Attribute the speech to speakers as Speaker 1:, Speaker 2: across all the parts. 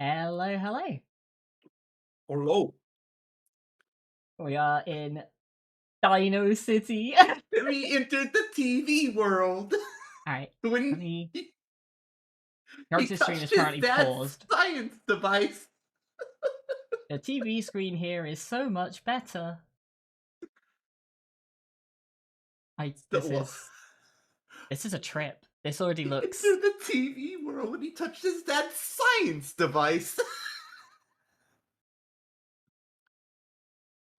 Speaker 1: Hello, hello.
Speaker 2: Hello.
Speaker 1: We are in Dino City.
Speaker 2: We entered the TV world
Speaker 1: Alright, let
Speaker 2: when
Speaker 1: me...
Speaker 2: he
Speaker 1: Character stream is
Speaker 2: touched his
Speaker 1: currently
Speaker 2: dad's
Speaker 1: paused.
Speaker 2: science device.
Speaker 1: The TV screen here is so much better.
Speaker 2: So,
Speaker 1: This is a trip. This already looks...
Speaker 2: entered the TV world when he touched his dad's science device.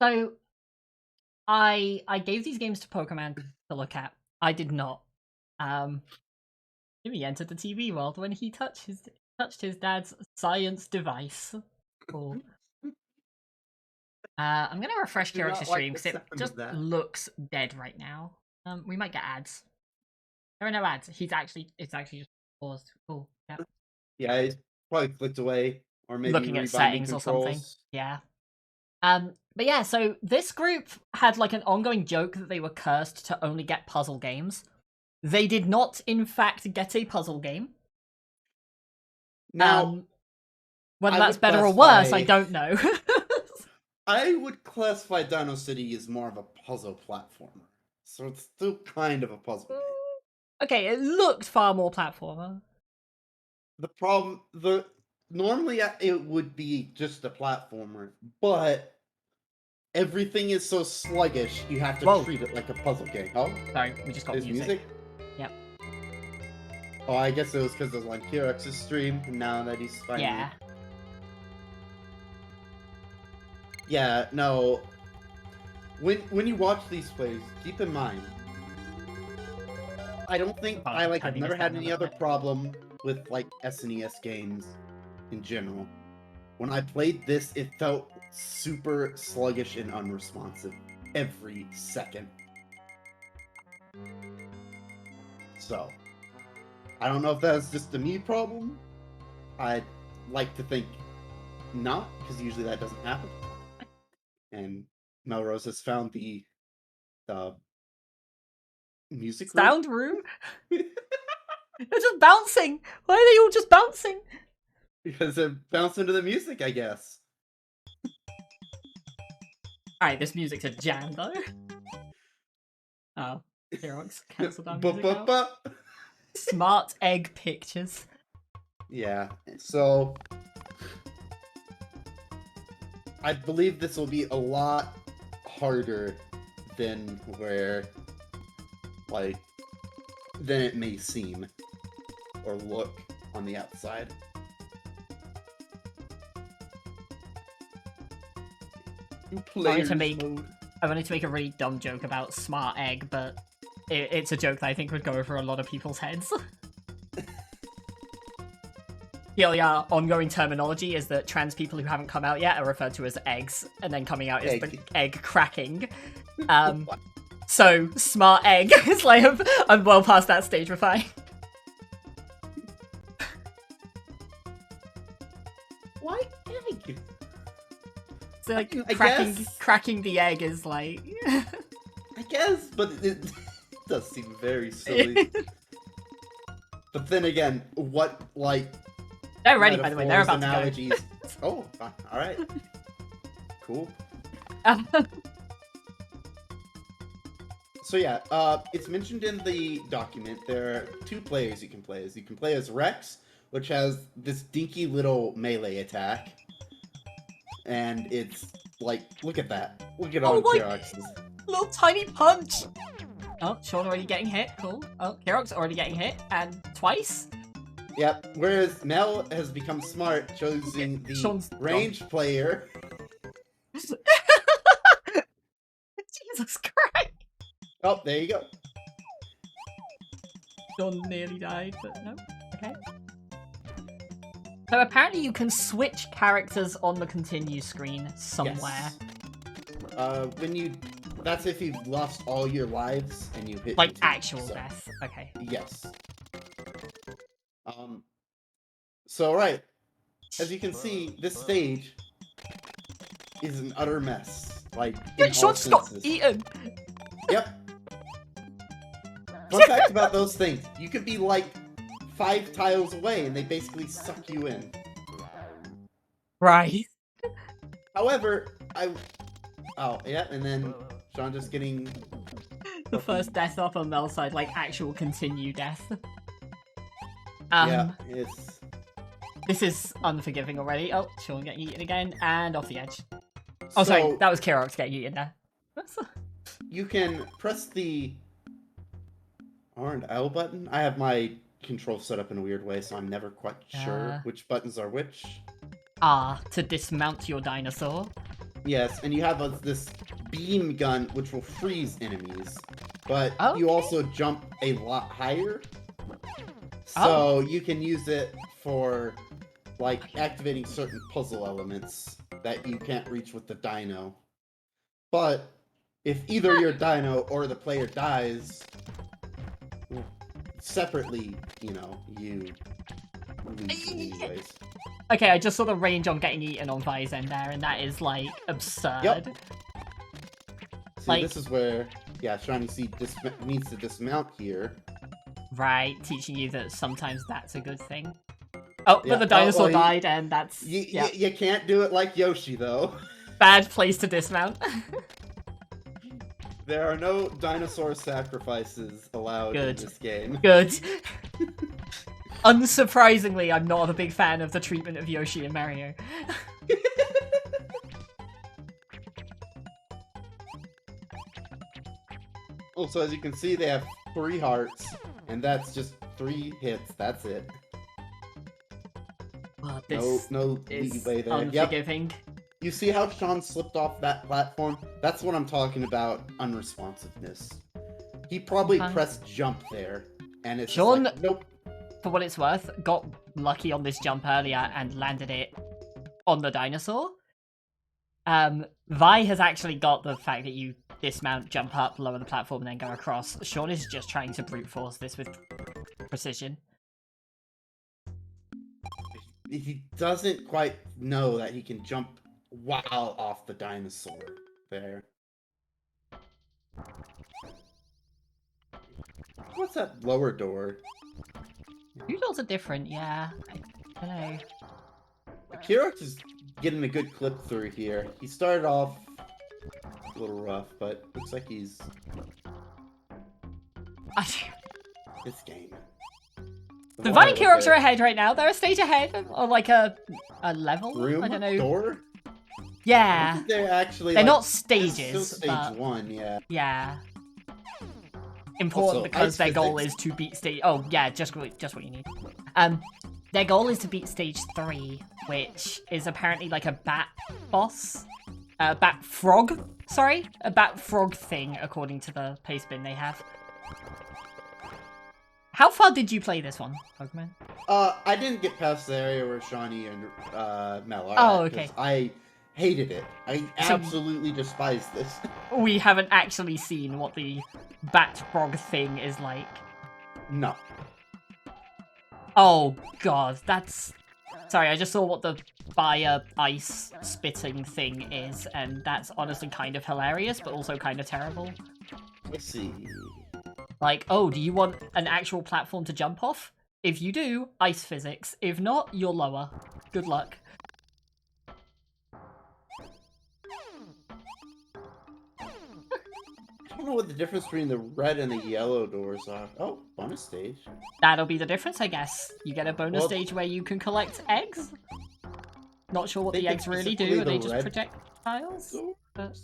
Speaker 1: So, I gave these games to Pokemon to look at. I did not. Jimmy entered the TV world when he touched his dad's science device. Cool. I'm gonna refresh
Speaker 2: Do
Speaker 1: character
Speaker 2: not like
Speaker 1: stream
Speaker 2: the
Speaker 1: because it
Speaker 2: sound
Speaker 1: just
Speaker 2: of that.
Speaker 1: looks dead right now. We might get ads. There are no ads. It's actually just paused. Cool. Yep.
Speaker 2: Yeah, he's probably clicked away, or maybe
Speaker 1: Looking at
Speaker 2: rebinding
Speaker 1: settings or something.
Speaker 2: controls.
Speaker 1: Yeah. But yeah, so this group had like an ongoing joke that they were cursed to only get puzzle games. They did not, in fact, get a puzzle game.
Speaker 2: Now,
Speaker 1: Whether
Speaker 2: I
Speaker 1: that's
Speaker 2: would
Speaker 1: better or worse, I
Speaker 2: classify-
Speaker 1: don't know.
Speaker 2: I would classify Dino City as more of a puzzle platformer. So it's still kind of a puzzle game.
Speaker 1: Okay, it looked far more platformer.
Speaker 2: The problem, normally it would be just a platformer, but everything is so sluggish, you have to
Speaker 1: Whoa.
Speaker 2: treat it like a puzzle game. Oh,
Speaker 1: Sorry, we just got
Speaker 2: there's music.
Speaker 1: Yep.
Speaker 2: Oh, I guess it was because it was on Kirex's stream, and now that he's finally...
Speaker 1: Yeah.
Speaker 2: Yeah, no. When you watch these plays, keep in mind, I don't think
Speaker 1: Oh,
Speaker 2: I've
Speaker 1: turning
Speaker 2: never
Speaker 1: this
Speaker 2: had
Speaker 1: down a
Speaker 2: any
Speaker 1: little
Speaker 2: other
Speaker 1: bit.
Speaker 2: problem with like SNES games in general. When I played this, it felt super sluggish and unresponsive every second. So, I don't know if that's just a me problem. I'd like to think not, because usually that doesn't happen. And Melrose has found the music room.
Speaker 1: Sound room? They're just bouncing! Why are they all just bouncing?
Speaker 2: Because they're bouncing to the music, I guess.
Speaker 1: Alright, this music's a jam though. Oh, Xerox cancelled our music out. Smart Egg Pictures.
Speaker 2: Yeah, so I believe this will be a lot harder than than it may seem or look on the outside.
Speaker 1: I wanted to make a really dumb joke about Smart Egg, but it's a joke that I think would go over a lot of people's heads. The only ongoing terminology is that trans people who haven't come out yet are referred to as eggs, and then coming out is the egg cracking. So, Smart Egg is like, I'm well past that stage, we're fine.
Speaker 2: Why egg?
Speaker 1: So, like,
Speaker 2: I
Speaker 1: cracking the egg is like...
Speaker 2: I guess, but it does seem very silly. But then again, what, like...
Speaker 1: They're ready, by the way, they're about
Speaker 2: analogies.
Speaker 1: to
Speaker 2: go. Oh, alright. Cool. So yeah, it's mentioned in the document, there are two players you can play as. You can play as Rex, which has this dinky little melee attack. And it's like, look at that. Look at all Kirex's.
Speaker 1: Little tiny punch! Oh, Sean already getting hit, cool. Oh, Kirok's already getting hit, and twice?
Speaker 2: Yep, whereas Mel has become smart, choosing the
Speaker 1: Sean's
Speaker 2: range player.
Speaker 1: Jesus Christ!
Speaker 2: Oh, there you go.
Speaker 1: Sean nearly died, but no. Okay. So apparently you can switch characters on the continue screen somewhere.
Speaker 2: Yes. That's if you've lost all your lives and you hit
Speaker 1: like actual death. Okay.
Speaker 2: Yes. So right, as you can see, this stage is an utter mess. Like,
Speaker 1: Sean's got eaten.
Speaker 2: Yep. Fun fact about those things: you could be like 5 tiles away, and they basically suck you in.
Speaker 1: Right.
Speaker 2: However, oh yeah, and then Sean just getting
Speaker 1: The first death off on Mel's side, like actual continue death.
Speaker 2: yeah, it's
Speaker 1: This is unforgiving already. Oh, Sean getting eaten again, and off the edge. Oh, sorry, that was Kirox getting eaten there.
Speaker 2: You can press the R and L button. I have my control set up in a weird way, so I'm never quite sure which buttons are which.
Speaker 1: To dismount your dinosaur.
Speaker 2: Yes, and you have this beam gun, which will freeze enemies, but
Speaker 1: Okay.
Speaker 2: you also jump a lot higher. So you can use it for, like, activating certain puzzle elements that you can't reach with the Dino. But if either your Dino or the player dies, separately, you know, you lose anyways.
Speaker 1: Okay, I just saw the range on getting eaten on Vi's end there, and that is, like, absurd.
Speaker 2: Yep. See,
Speaker 1: like,
Speaker 2: this is where, yeah, Shiny C needs to dismount here.
Speaker 1: Right, teaching you that sometimes that's a good thing. Oh, yeah. But the dinosaur died, and that's...
Speaker 2: You can't do it like Yoshi, though.
Speaker 1: Bad place to dismount.
Speaker 2: There are no dinosaur sacrifices allowed in this game.
Speaker 1: Good. Unsurprisingly, I'm not a big fan of the treatment of Yoshi and Mario.
Speaker 2: Also, as you can see, they have 3 hearts, and that's just 3 hits. That's it.
Speaker 1: Well, this
Speaker 2: no leeway there.
Speaker 1: Unforgiving.
Speaker 2: Yep. You see how Sean slipped off that platform? That's what I'm talking about, unresponsiveness. He probably pressed jump there, and it's
Speaker 1: Sean,
Speaker 2: like, nope.
Speaker 1: For what it's worth, got lucky on this jump earlier and landed it on the dinosaur. Vi has actually got the fact that you dismount, jump up, lower the platform, and then go across. Sean is just trying to brute force this with precision.
Speaker 2: He doesn't quite know that he can jump while off the dinosaur there. What's that lower door?
Speaker 1: Two doors are different, yeah. I don't know.
Speaker 2: Kirox is getting a good clip through here. He started off a little rough, but looks like he's... This game.
Speaker 1: The Vi and Kirox are ahead right now. They're a stage ahead, or like a level.
Speaker 2: Room?
Speaker 1: I don't know.
Speaker 2: Door?
Speaker 1: Yeah.
Speaker 2: They're actually.
Speaker 1: They're
Speaker 2: like,
Speaker 1: not stages.
Speaker 2: Still stage 1, yeah.
Speaker 1: Yeah. Important also, because their goal is to beat stage. Oh yeah, just what you need. Their goal is to beat stage 3, which is apparently like a bat boss, bat frog. Sorry, a bat frog thing, according to the pastebin they have. How far did you play this one, Pokemon?
Speaker 2: I didn't get past the area where Shawnee and Mel are.
Speaker 1: Oh, okay.
Speaker 2: I hated it. I absolutely despised this.
Speaker 1: We haven't actually seen what the bat frog thing is like.
Speaker 2: No.
Speaker 1: Oh god, that's... Sorry, I just saw what the fire ice spitting thing is, and that's honestly kind of hilarious, but also kind of terrible.
Speaker 2: Let's see.
Speaker 1: Like, oh, do you want an actual platform to jump off? If you do, ice physics. If not, you're lower. Good luck.
Speaker 2: I don't know what the difference between the red and the yellow doors are. Oh, bonus stage.
Speaker 1: That'll be the difference, I guess. You get a bonus stage where you can collect eggs. Not sure what the eggs really do. Are they just projectiles?
Speaker 2: But...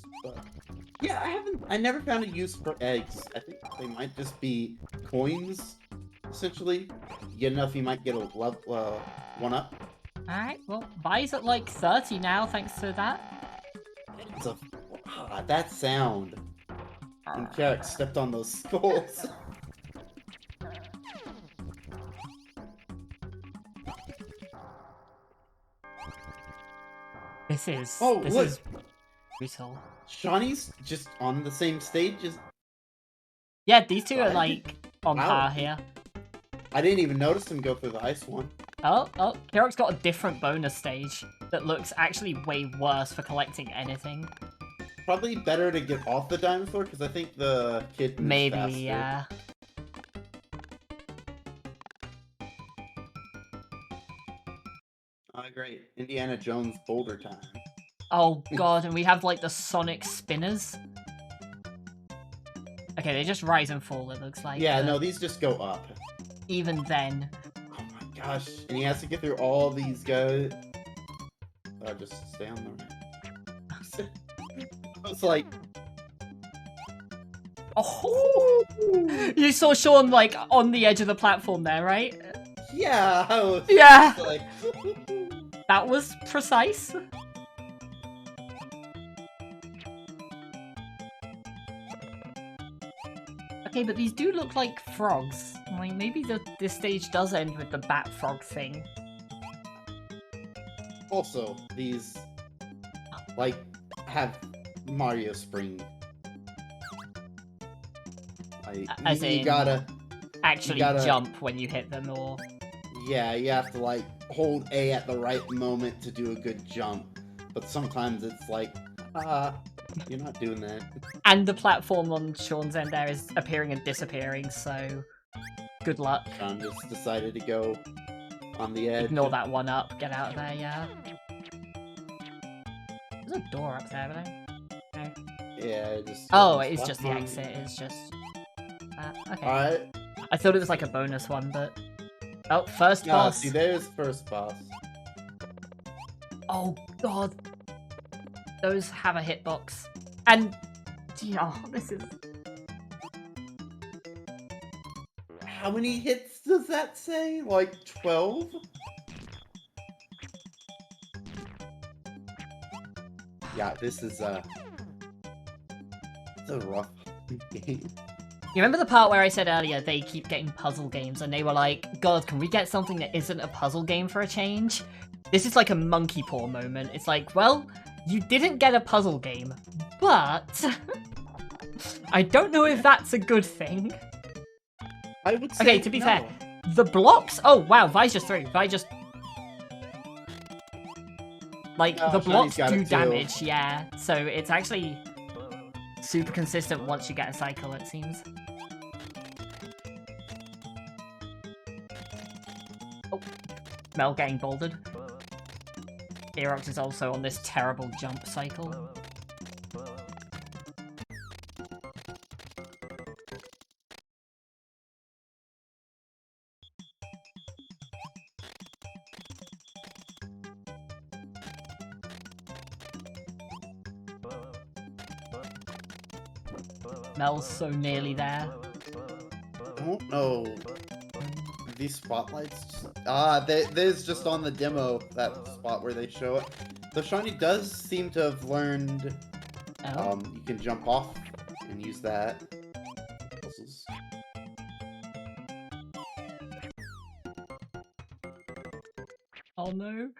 Speaker 2: Yeah, I never found a use for eggs. I think they might just be coins, essentially. You get enough, you might get a one up.
Speaker 1: Alright, well, Vi's at like 30 now, thanks to that.
Speaker 2: That sound. When Carrick stepped on those skulls.
Speaker 1: This is brutal.
Speaker 2: Shawnee's just on the same stage as...
Speaker 1: Yeah, these two are like on par here.
Speaker 2: I didn't even notice him go through the ice one.
Speaker 1: Oh, Kirox's got a different bonus stage that looks actually way worse for collecting anything.
Speaker 2: Probably better to get off the dinosaur, because I think the kid moves faster.
Speaker 1: Yeah.
Speaker 2: Great. Indiana Jones Boulder Time.
Speaker 1: Oh god, and we have like the sonic spinners. Okay, they just rise and fall, it looks like.
Speaker 2: Yeah, no, these just go up.
Speaker 1: Even then.
Speaker 2: Oh my gosh. And he has to get through all these guys. Just stay on the right. I was like...
Speaker 1: Oh! You saw Sean, like, on the edge of the platform there, right?
Speaker 2: Yeah, I was
Speaker 1: yeah!
Speaker 2: like...
Speaker 1: That was precise. Okay, but these do look like frogs. Like, maybe this stage does end with the bat frog thing.
Speaker 2: Also, these, like, have Mario Spring. Like,
Speaker 1: As
Speaker 2: you
Speaker 1: in,
Speaker 2: gotta...
Speaker 1: actually jump when you hit them, or...
Speaker 2: Yeah, you have to, like, hold A at the right moment to do a good jump. But sometimes it's like, you're not doing that.
Speaker 1: And the platform on Sean's end there is appearing and disappearing, so... Good luck.
Speaker 2: Sean just decided to go on the edge.
Speaker 1: Ignore that one up, get out of there, yeah. There's a door up there, but no.
Speaker 2: Yeah, just...
Speaker 1: Oh, it's just the exit, it's just... okay.
Speaker 2: Alright.
Speaker 1: I thought it was like a bonus one, but... Oh, first
Speaker 2: No,
Speaker 1: boss.
Speaker 2: see, there's first boss.
Speaker 1: Oh, God. Those have a hitbox. And... Oh, this is...
Speaker 2: How many hits does that say? Like 12? Yeah, this is it's a rough game.
Speaker 1: You remember the part where I said earlier they keep getting puzzle games and they were like, God, can we get something that isn't a puzzle game for a change? This is like a monkey paw moment. It's like, well, you didn't get a puzzle game, but I don't know if that's a good thing.
Speaker 2: I would say
Speaker 1: okay, to be
Speaker 2: no.
Speaker 1: fair, the blocks... Oh, wow, Vi just threw. Vi just... Like, the blocks do damage, yeah. So it's actually super consistent once you get a cycle, it seems. Oh, Mel getting bouldered. Aerox is also on this terrible jump cycle. Mel's so nearly there.
Speaker 2: I don't know. These spotlights... there's just on the demo, that spot where they show it. The Shiny does seem to have learned...
Speaker 1: Oh.
Speaker 2: You can jump off and use that. Puzzles.
Speaker 1: Oh no.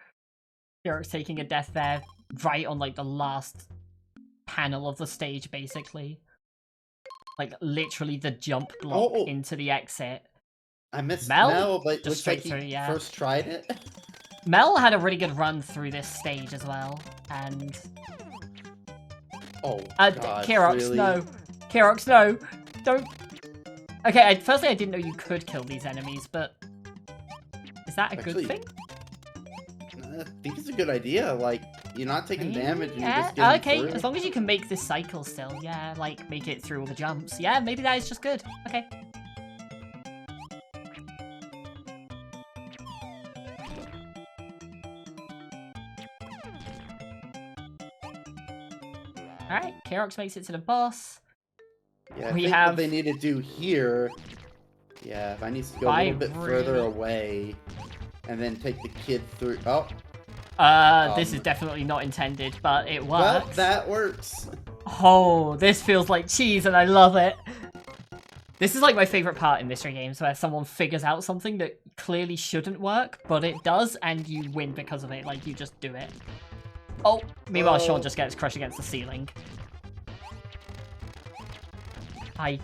Speaker 1: Eric's taking a death there, right on like the last panel of the stage, basically. Like, literally the jump block into the exit.
Speaker 2: I missed
Speaker 1: Mel,
Speaker 2: Mel, but
Speaker 1: just
Speaker 2: looks
Speaker 1: straight
Speaker 2: like he
Speaker 1: through, yeah.
Speaker 2: first tried it.
Speaker 1: Mel had a really good run through this stage as well, and...
Speaker 2: Oh, gosh,
Speaker 1: Kairox,
Speaker 2: really?
Speaker 1: no. Kairox, no. Don't... Okay, firstly, I didn't know you could kill these enemies, but... Is that a good thing?
Speaker 2: I think it's a good idea, like, you're not taking damage and you're just
Speaker 1: yeah,
Speaker 2: getting
Speaker 1: okay,
Speaker 2: through.
Speaker 1: as long as you can make this cycle still, yeah, like, make it through all the jumps. Yeah, maybe that is just good. Okay. Alright, Kairox makes it to the boss.
Speaker 2: Yeah, I think what they need to do here... Yeah, if I need to go a little bit further away, and then take the kid through... Oh!
Speaker 1: This is definitely not intended, but it works.
Speaker 2: Well, that works.
Speaker 1: Oh, this feels like cheese and I love it. This is like my favorite part in mystery games, where someone figures out something that clearly shouldn't work, but it does, and you win because of it. Like, you just do it. Oh, meanwhile, Sean just gets crushed against the ceiling. I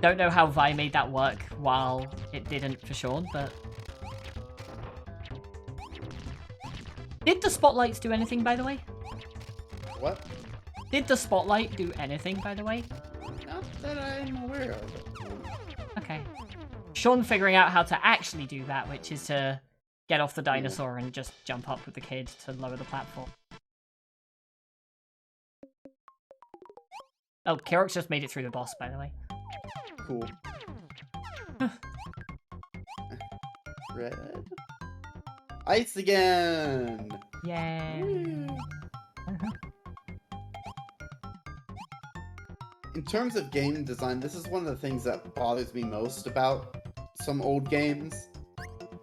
Speaker 1: don't know how Vi made that work while it didn't for Sean, but... Did the spotlights do anything, by the way?
Speaker 2: What?
Speaker 1: Did the spotlight do anything, by the way?
Speaker 2: Not that I'm aware of.
Speaker 1: Okay. Sean figuring out how to actually do that, which is to get off the dinosaur and just jump up with the kid to lower the platform. Oh, Kirok's just made it through the boss, by the way.
Speaker 2: Cool. Red. Ice again!
Speaker 1: Yay!
Speaker 2: In terms of game design, this is one of the things that bothers me most about some old games.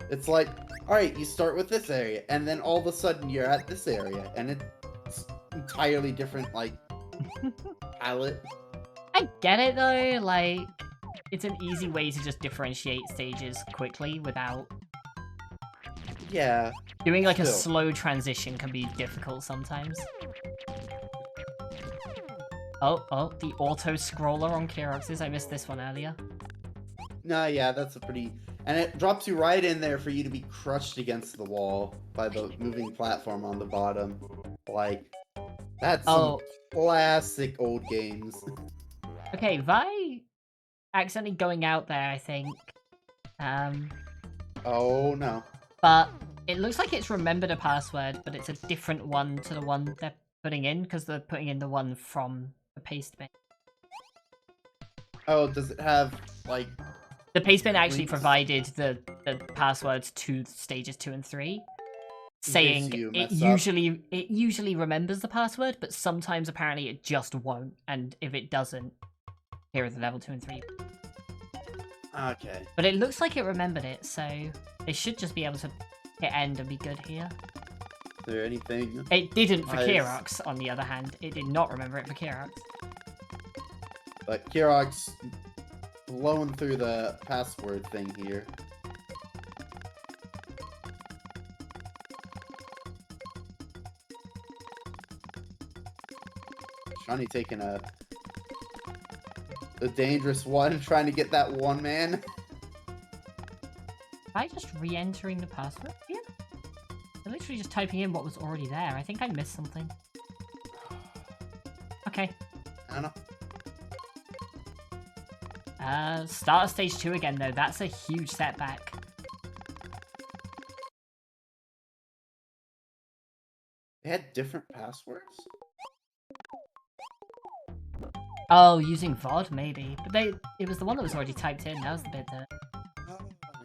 Speaker 2: It's like, alright, you start with this area, and then all of a sudden you're at this area, and it's entirely different, like, palette.
Speaker 1: I get it though, like, it's an easy way to just differentiate stages quickly without...
Speaker 2: Yeah.
Speaker 1: Doing like a
Speaker 2: still.
Speaker 1: slow transition can be difficult sometimes. Oh, the auto-scroller on Kirox's. I missed this one earlier.
Speaker 2: No, yeah, that's a pretty... And it drops you right in there for you to be crushed against the wall by the moving platform on the bottom. Like, that's some classic old games.
Speaker 1: Okay, Vi accidentally going out there, I think.
Speaker 2: Oh, no.
Speaker 1: But it looks like it's remembered a password, but it's a different one to the one they're putting in, because they're putting in the one from the paste bin.
Speaker 2: Oh, does it have, like...
Speaker 1: The paste bin actually
Speaker 2: links?
Speaker 1: provided the passwords to stages 2 and 3, saying it usually remembers the password, but sometimes apparently it just won't, and if it doesn't, here are the level 2 and 3.
Speaker 2: Okay.
Speaker 1: But it looks like it remembered it, so they should just be able to hit end and be good here.
Speaker 2: Is there anything...
Speaker 1: It didn't for
Speaker 2: Nice.
Speaker 1: Kirox, on the other hand. It did not remember it for Kirox.
Speaker 2: But Kirox blowing through the password thing here. Shawnee taking a dangerous one, trying to get that one man.
Speaker 1: Am I just re-entering the password here? I'm literally just typing in what was already there. I think I missed something. Okay.
Speaker 2: I don't know.
Speaker 1: Start of stage 2 again, though. That's a huge setback.
Speaker 2: They had different passwords?
Speaker 1: Oh, using VOD, maybe. But it was the one that was already typed in. That was the bit that...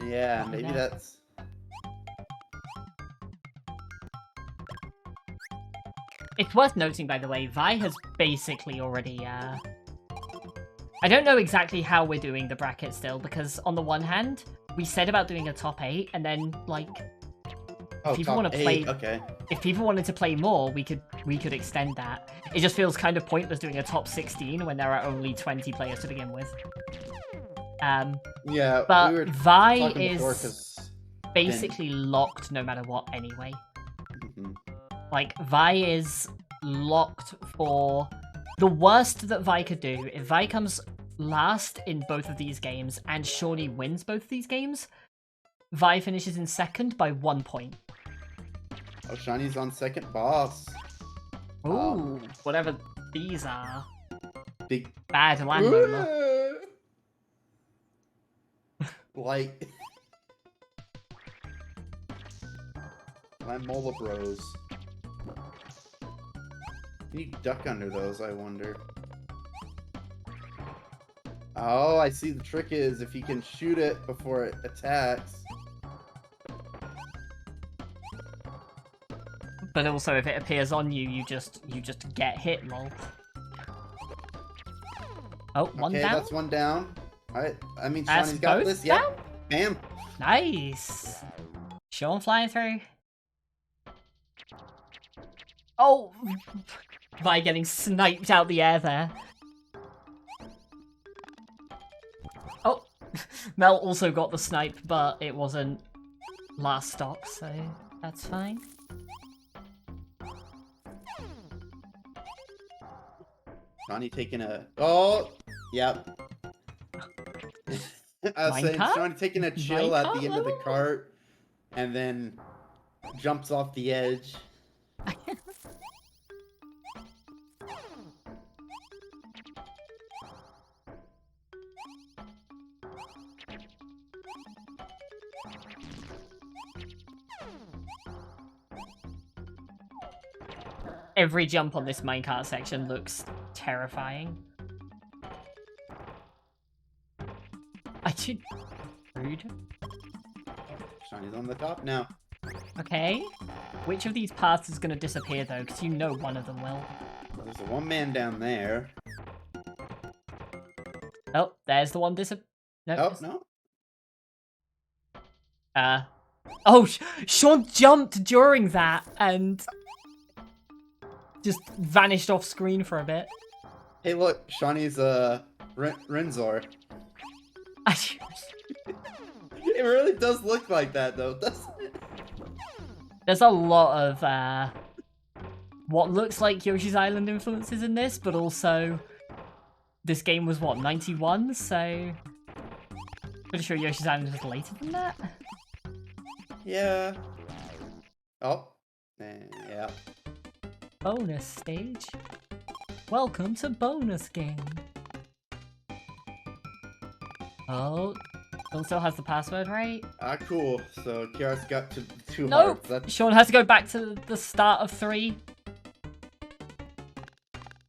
Speaker 2: Yeah,
Speaker 1: Oh,
Speaker 2: maybe
Speaker 1: no.
Speaker 2: that's...
Speaker 1: It's worth noting, by the way, Vi has basically already, I don't know exactly how we're doing the bracket still, because on the one hand, we said about doing a top 8, and then, like,
Speaker 2: Oh,
Speaker 1: people
Speaker 2: top
Speaker 1: want to
Speaker 2: 8,
Speaker 1: play...
Speaker 2: okay.
Speaker 1: If people wanted to play more, we could extend that. It just feels kind of pointless doing a top 16 when there are only 20 players to begin with.
Speaker 2: Yeah,
Speaker 1: But
Speaker 2: we were
Speaker 1: Vi
Speaker 2: talking before,
Speaker 1: is
Speaker 2: 'cause
Speaker 1: basically locked no matter what anyway.
Speaker 2: Mhm.
Speaker 1: Like, Vi is locked for... The worst that Vi could do, if Vi comes last in both of these games and Shawnee wins both of these games, Vi finishes in second by 1 point.
Speaker 2: Oh, Shawnee's on second boss.
Speaker 1: Ooh, whatever these are.
Speaker 2: Big...
Speaker 1: Bad landowner.
Speaker 2: Like... My Mola Bros. Can you duck under those, I wonder? Oh, I see the trick is if you can shoot it before it attacks.
Speaker 1: But also, if it appears on you, you just get hit, lol. Oh, one
Speaker 2: Okay,
Speaker 1: down?
Speaker 2: that's one down. Alright, I mean,
Speaker 1: That's
Speaker 2: Shawnee's got
Speaker 1: both
Speaker 2: this.
Speaker 1: down?
Speaker 2: Yep. Bam.
Speaker 1: Nice! Sean flying through. Oh! By getting sniped out the air there. Oh! Mel also got the snipe, but it wasn't last stock, so that's fine.
Speaker 2: Shawnee taking a... Oh! Yep. I was saying,
Speaker 1: Minecart?
Speaker 2: Shawnee taking a chill at the
Speaker 1: Minecart
Speaker 2: end of the
Speaker 1: level?
Speaker 2: cart, and then jumps off the edge.
Speaker 1: Every jump on this minecart section looks terrifying. I should... Rude.
Speaker 2: Shawnee's on the top now.
Speaker 1: Okay. Which of these paths is going to disappear, though? Because you know one of them will.
Speaker 2: Well, there's a one man down there.
Speaker 1: Oh, there's the one
Speaker 2: Oh, no.
Speaker 1: Oh, Sean jumped during that and just vanished off screen for a bit.
Speaker 2: Hey, look, Shawnee's Renzor. It really does look like that, though, doesn't it?
Speaker 1: There's a lot of what looks like Yoshi's Island influences in this, but also this game was what, 91? So pretty sure Yoshi's Island was later than that.
Speaker 2: Yeah. Oh. Yeah.
Speaker 1: Bonus stage. Welcome to bonus game. Oh, Sean still has the password, right?
Speaker 2: Ah, cool. So Kiara's got to 2
Speaker 1: Nope.
Speaker 2: hearts.
Speaker 1: Sean has to go back to the start of 3.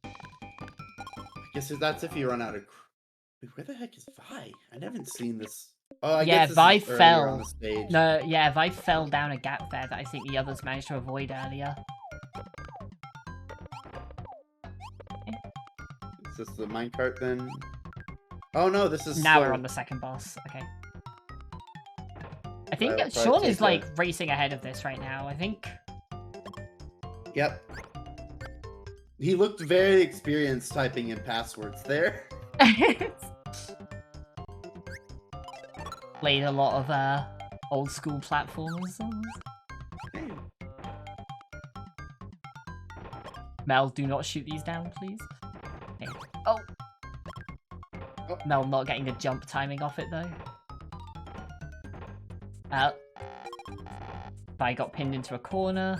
Speaker 2: I guess that's if you run out of... Wait, where the heck is Vi? I haven't seen this. Oh, I
Speaker 1: Yeah,
Speaker 2: guess this
Speaker 1: Vi
Speaker 2: is earlier
Speaker 1: fell.
Speaker 2: on the stage.
Speaker 1: No, yeah, Vi fell down a gap there that I think the others managed to avoid earlier.
Speaker 2: Is this the minecart then? Oh no, this is
Speaker 1: Now
Speaker 2: still...
Speaker 1: we're on the second boss. Okay. I think
Speaker 2: I'll probably
Speaker 1: Sean is
Speaker 2: take
Speaker 1: like racing ahead of this right now. I think.
Speaker 2: Yep. He looked very experienced typing in passwords there.
Speaker 1: Played a lot of old school platformers. Mel, do not shoot these down, please. Okay. Oh. Mel not getting the jump timing off it though. I got pinned into a corner.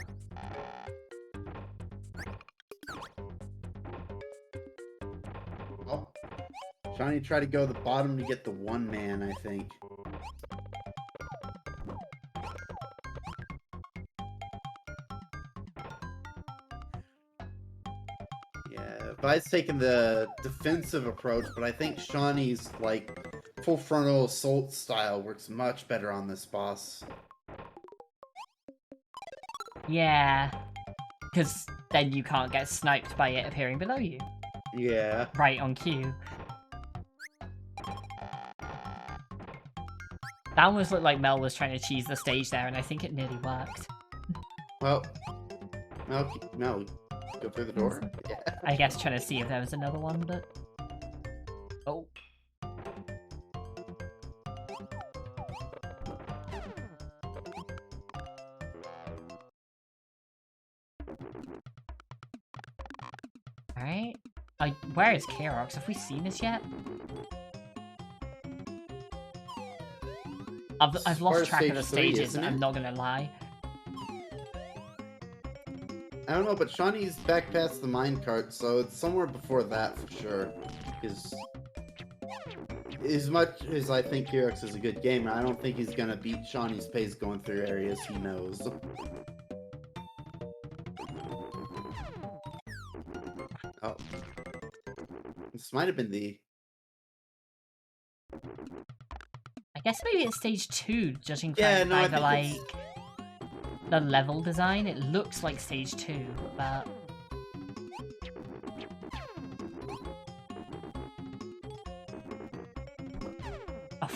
Speaker 2: Oh. Shawnee tried to go to the bottom to get the one man, I think. Yeah, Vi's taking the defensive approach, but I think Shawnee's, like, full frontal assault style works much better on this boss.
Speaker 1: Yeah. Because then you can't get sniped by it appearing below you.
Speaker 2: Yeah.
Speaker 1: Right on cue. That almost looked like Mel was trying to cheese the stage there, and I think it nearly worked.
Speaker 2: Well, no, go through the door. Yeah.
Speaker 1: I guess trying to see if there was another one, but... Oh. Alright. Where is Karox? Have we seen this yet? I've lost track of the stages, I'm not gonna lie.
Speaker 2: I don't know, but Shawnee's back past the minecart, so it's somewhere before that for sure. As much as I think Kirox is a good gamer, I don't think he's gonna beat Shawnee's pace going through areas he knows. Oh. This might have been the...
Speaker 1: I guess maybe it's stage 2, judging
Speaker 2: Yeah,
Speaker 1: by
Speaker 2: no,
Speaker 1: the, the level design. It looks like stage 2, but... Oh.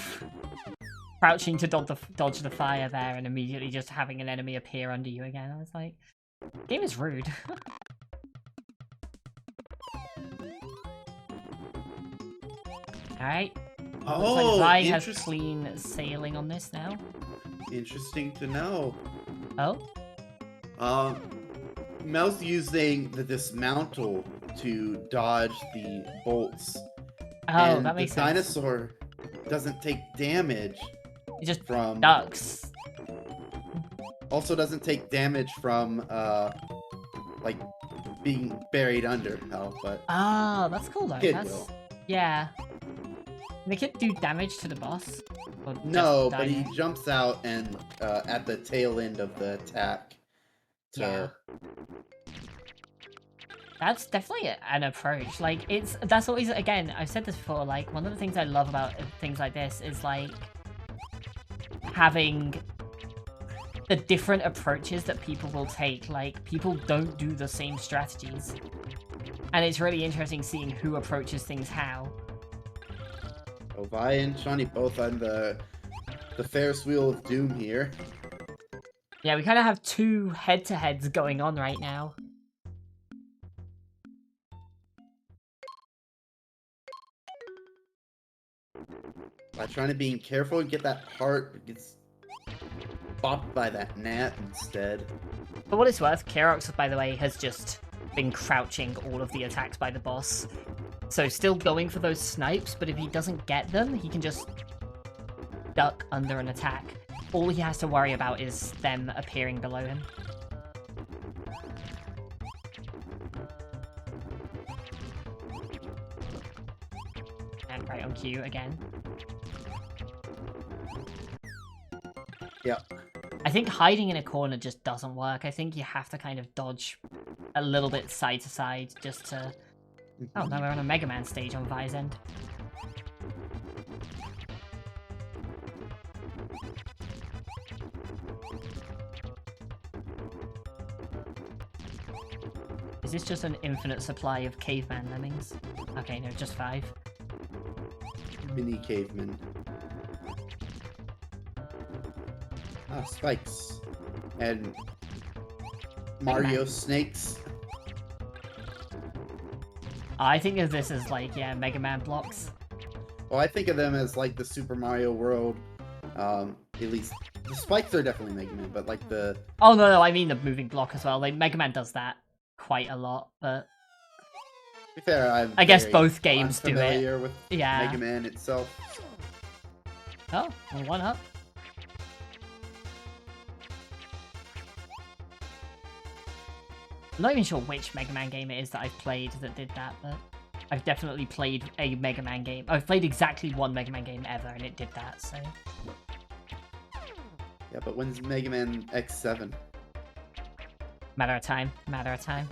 Speaker 1: Crouching to dodge the fire there and immediately just having an enemy appear under you again. I was like, game is rude. Alright.
Speaker 2: Oh,
Speaker 1: like Vi has clean sailing on this now.
Speaker 2: Interesting to know.
Speaker 1: Oh?
Speaker 2: Mel's using the dismantle to dodge the bolts.
Speaker 1: Oh,
Speaker 2: and
Speaker 1: that makes
Speaker 2: the
Speaker 1: sense.
Speaker 2: dinosaur doesn't take damage
Speaker 1: It just
Speaker 2: from...
Speaker 1: ducks.
Speaker 2: Also doesn't take damage from, like, being buried under hell, but...
Speaker 1: Oh, that's cool though.
Speaker 2: Kid
Speaker 1: That's...
Speaker 2: will.
Speaker 1: Yeah. Make it do damage to the boss? Or
Speaker 2: No,
Speaker 1: just
Speaker 2: but he
Speaker 1: Dino?
Speaker 2: jumps out and, at the tail end of the attack to...
Speaker 1: That's definitely an approach. Like, that's always, again, I've said this before, like, one of the things I love about things like this is, like, having the different approaches that people will take. Like, people don't do the same strategies. And it's really interesting seeing who approaches things how.
Speaker 2: Oh, Vi and Shawnee both on the Ferris wheel of doom here.
Speaker 1: Yeah, we kind of have two head-to-heads going on right now.
Speaker 2: By trying to be careful and get that heart, but gets bopped by that gnat instead.
Speaker 1: For what it's worth, Kerox, by the way, has just been crouching all of the attacks by the boss. So still going for those snipes, but if he doesn't get them, he can just duck under an attack. All he has to worry about is them appearing below him. And right on cue again.
Speaker 2: Yep.
Speaker 1: I think hiding in a corner just doesn't work. I think you have to kind of dodge a little bit side to side just to... Oh, now we're on a Mega Man stage on Vi's end. Is this just an infinite supply of caveman lemmings? Okay, no, just 5.
Speaker 2: Mini caveman. Ah, spikes. And Mario snakes.
Speaker 1: I think of this as like, yeah, Mega Man blocks.
Speaker 2: Well, I think of them as like the Super Mario World. At least the spikes are definitely Mega Man, but like the...
Speaker 1: Oh, no, I mean the moving block as well. Like, Mega Man does that quite a lot, but...
Speaker 2: To be fair,
Speaker 1: I guess both games do it.
Speaker 2: Familiar with
Speaker 1: Yeah.
Speaker 2: Mega Man itself.
Speaker 1: Oh, well, 1 up. I'm not even sure which Mega Man game it is that I've played that did that, but I've definitely played a Mega Man game. I've played exactly one Mega Man game ever, and it did that, so...
Speaker 2: Yeah, but when's Mega Man X7?
Speaker 1: Matter of time. Matter of time.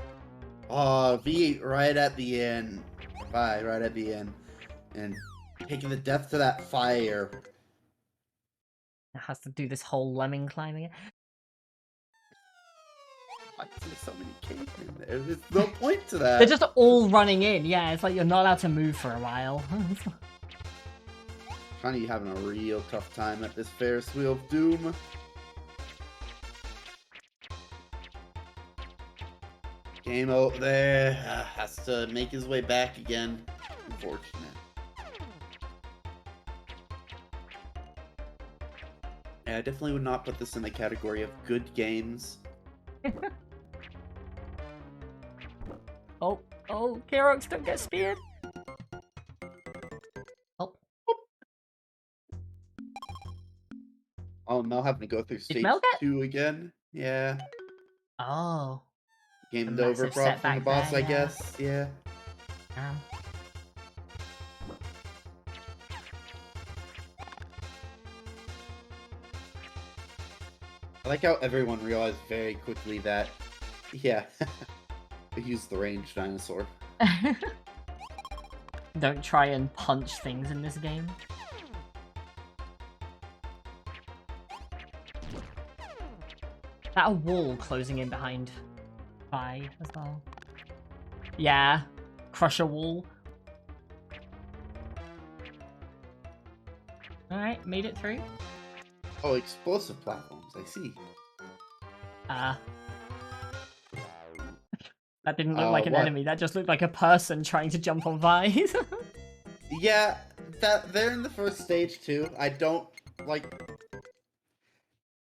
Speaker 2: Oh, V right at the end. Vi right at the end. And taking the death to that fire.
Speaker 1: It has to do this whole lemming climbing.
Speaker 2: Why is there so many cavemen there? There's no point to that.
Speaker 1: They're just all running in. Yeah, it's like you're not allowed to move for a while.
Speaker 2: Johnny having a real tough time at this Ferris wheel of doom. Game out there. Has to make his way back again. Unfortunate. Yeah, I definitely would not put this in the category of good games.
Speaker 1: Oh, Kerox, don't get speared. Oh.
Speaker 2: Oh, Mel having to go through stage
Speaker 1: Mel get-
Speaker 2: 2 again. Yeah.
Speaker 1: Oh.
Speaker 2: Gamed
Speaker 1: A
Speaker 2: over
Speaker 1: massive
Speaker 2: from the
Speaker 1: setback
Speaker 2: boss,
Speaker 1: there,
Speaker 2: I
Speaker 1: yeah.
Speaker 2: guess. Yeah. I like how everyone realized very quickly that, yeah, they used the ranged dinosaur.
Speaker 1: Don't try and punch things in this game. That a wall closing in behind Vi as well. Yeah, crush a wall. Alright, made it through.
Speaker 2: Oh, explosive platforms, I see.
Speaker 1: That didn't look like an enemy, that just looked like a person trying to jump on Vi.
Speaker 2: Yeah, they're in the first stage too. I don't like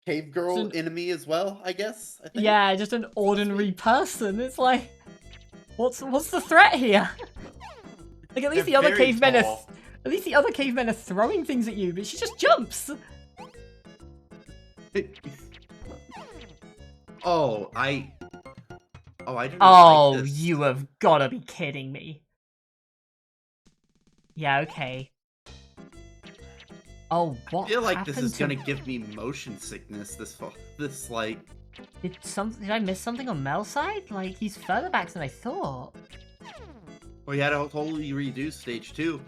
Speaker 2: cave girl enemy as well, I guess. I think.
Speaker 1: Yeah, just an ordinary person. It's like, what's the threat here? Like at least the other cavemen are, at least the other cavemen are throwing things at you, but she just jumps.
Speaker 2: I didn't
Speaker 1: Oh,
Speaker 2: like this.
Speaker 1: you have gotta be kidding me. Yeah, okay. Oh, what
Speaker 2: I feel like this is
Speaker 1: happened to...
Speaker 2: gonna give me motion sickness. This like.
Speaker 1: Did I miss something on Mel's side? Like, he's further back than I thought.
Speaker 2: Well, you had to totally redo stage 2.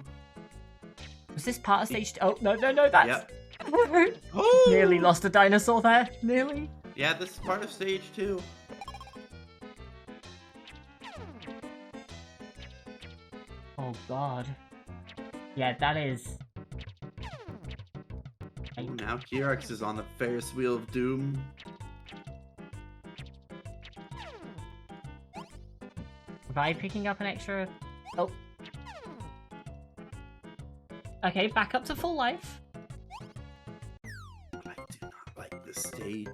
Speaker 1: Was this part of stage 2? Oh, no, that's...
Speaker 2: Yep.
Speaker 1: Oh! Nearly lost a dinosaur there. Nearly.
Speaker 2: Yeah, this is part of stage 2.
Speaker 1: Oh, God. Yeah, that is...
Speaker 2: Ooh, now T-Rex is on the Ferris wheel of doom.
Speaker 1: Vi picking up an extra... Oh. Okay, back up to full life.
Speaker 2: I do not like this stage.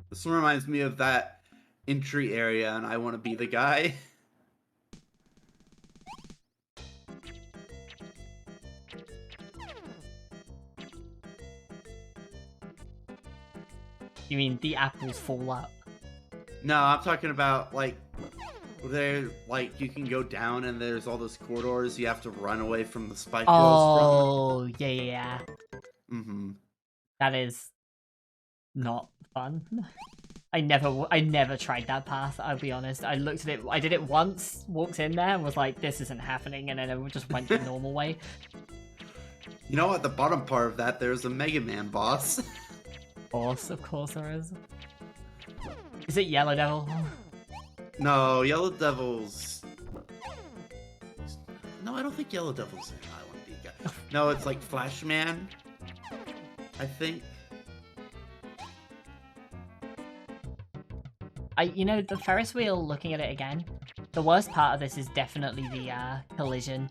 Speaker 2: This one reminds me of that entry area, and I want to be the guy.
Speaker 1: You mean the apples fall up?
Speaker 2: No, I'm talking about, like, there, like, you can go down and there's all those corridors you have to run away from the spike wheels
Speaker 1: from. Oh, yeah.
Speaker 2: Mm-hmm.
Speaker 1: That is not fun. I never tried that path, I'll be honest. I looked at it, I did it once, walked in there and was like, this isn't happening, and then I just went the normal way.
Speaker 2: You know, at the bottom part of that, there's a Mega Man boss.
Speaker 1: Of course there is. Is it Yellow Devil?
Speaker 2: No, Yellow Devil's... No, I don't think Yellow Devil's in I Want to Be a Guy. No, it's like Flashman, I think.
Speaker 1: You know, the Ferris wheel, looking at it again, the worst part of this is definitely the collision.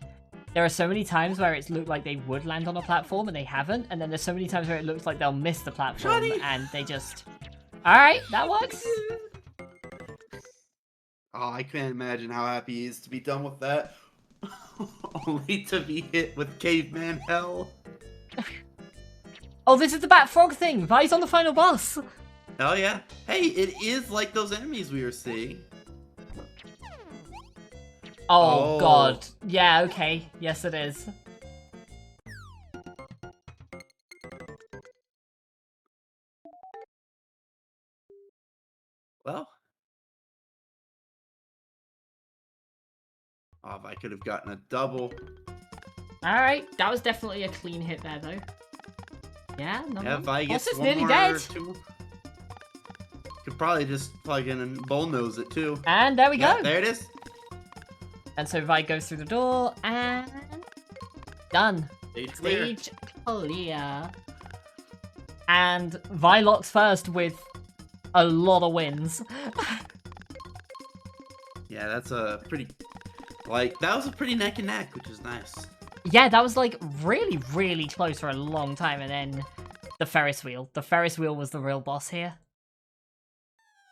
Speaker 1: There are so many times where it's looked like they would land on a platform and they haven't, and then there's so many times where it looks like they'll miss the platform and they just... Alright, that works.
Speaker 2: Oh, I can't imagine how happy he is to be done with that. Only to be hit with caveman hell.
Speaker 1: Oh, this is the Bat Frog thing! Vi's on the final boss!
Speaker 2: Oh yeah. Hey, it is like those enemies we were seeing.
Speaker 1: Oh, God. Yeah, okay. Yes, it is.
Speaker 2: Well. Oh, if I could have gotten a double.
Speaker 1: Alright, that was definitely a clean hit there, though. Yeah, no.
Speaker 2: Yeah, if I get
Speaker 1: Boss is
Speaker 2: one
Speaker 1: nearly
Speaker 2: more
Speaker 1: dead.
Speaker 2: Could probably just plug in and bullnose it too.
Speaker 1: And there we go.
Speaker 2: There it is.
Speaker 1: And so Vi goes through the door, and... Done.
Speaker 2: Stage clear.
Speaker 1: Stage clear. And Vi locks first with a lot of wins.
Speaker 2: Yeah, that's a pretty... Like, that was a pretty neck and neck, which is nice.
Speaker 1: Yeah, that was like really, really close for a long time, and then the Ferris wheel. The Ferris wheel was the real boss here.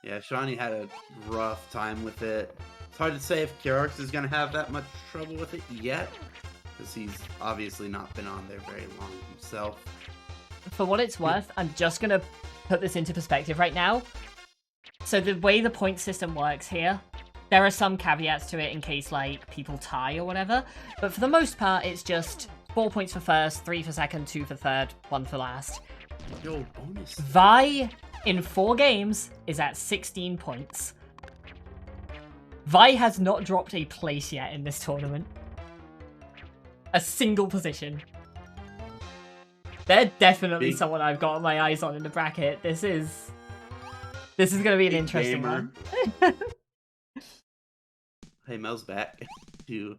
Speaker 2: Yeah, Shawnee had a rough time with it. It's hard to say if Kyrix is going to have that much trouble with it yet, because he's obviously not been on there very long himself.
Speaker 1: For what it's worth, I'm just going to put this into perspective right now. So the way the point system works here, there are some caveats to it in case, like, people tie or whatever, but for the most part, it's just 4 points for first, 3 for second, 2 for third, 1 for last.
Speaker 2: Yo, bonus.
Speaker 1: Vi, in 4 games, is at 16 points. Vi has not dropped a place yet in this tournament. A single position. They're definitely someone I've got my eyes on in the bracket. This is going to be an interesting one.
Speaker 2: Hey, Mel's back. Too.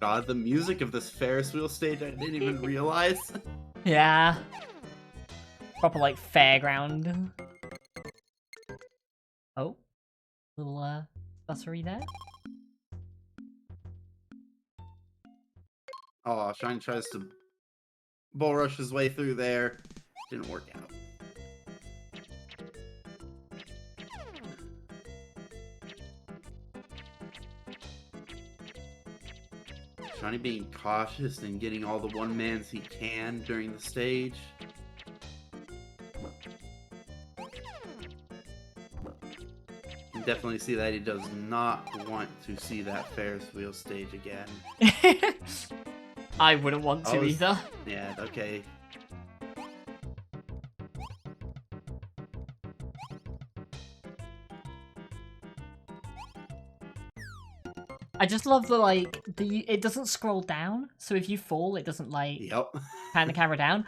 Speaker 2: God, the music of this Ferris wheel stage I didn't even realize.
Speaker 1: Yeah. Proper, like, fairground. Oh. Little, bussery there.
Speaker 2: Oh, Shine tries to bull rush his way through there. Didn't work out. Johnny being cautious and getting all the one-mans he can during the stage. You can definitely see that he does not want to see that Ferris wheel stage again.
Speaker 1: I wouldn't want to either.
Speaker 2: Yeah, okay.
Speaker 1: I just love the, like, it doesn't scroll down, so if you fall, it doesn't, like, pan the camera down,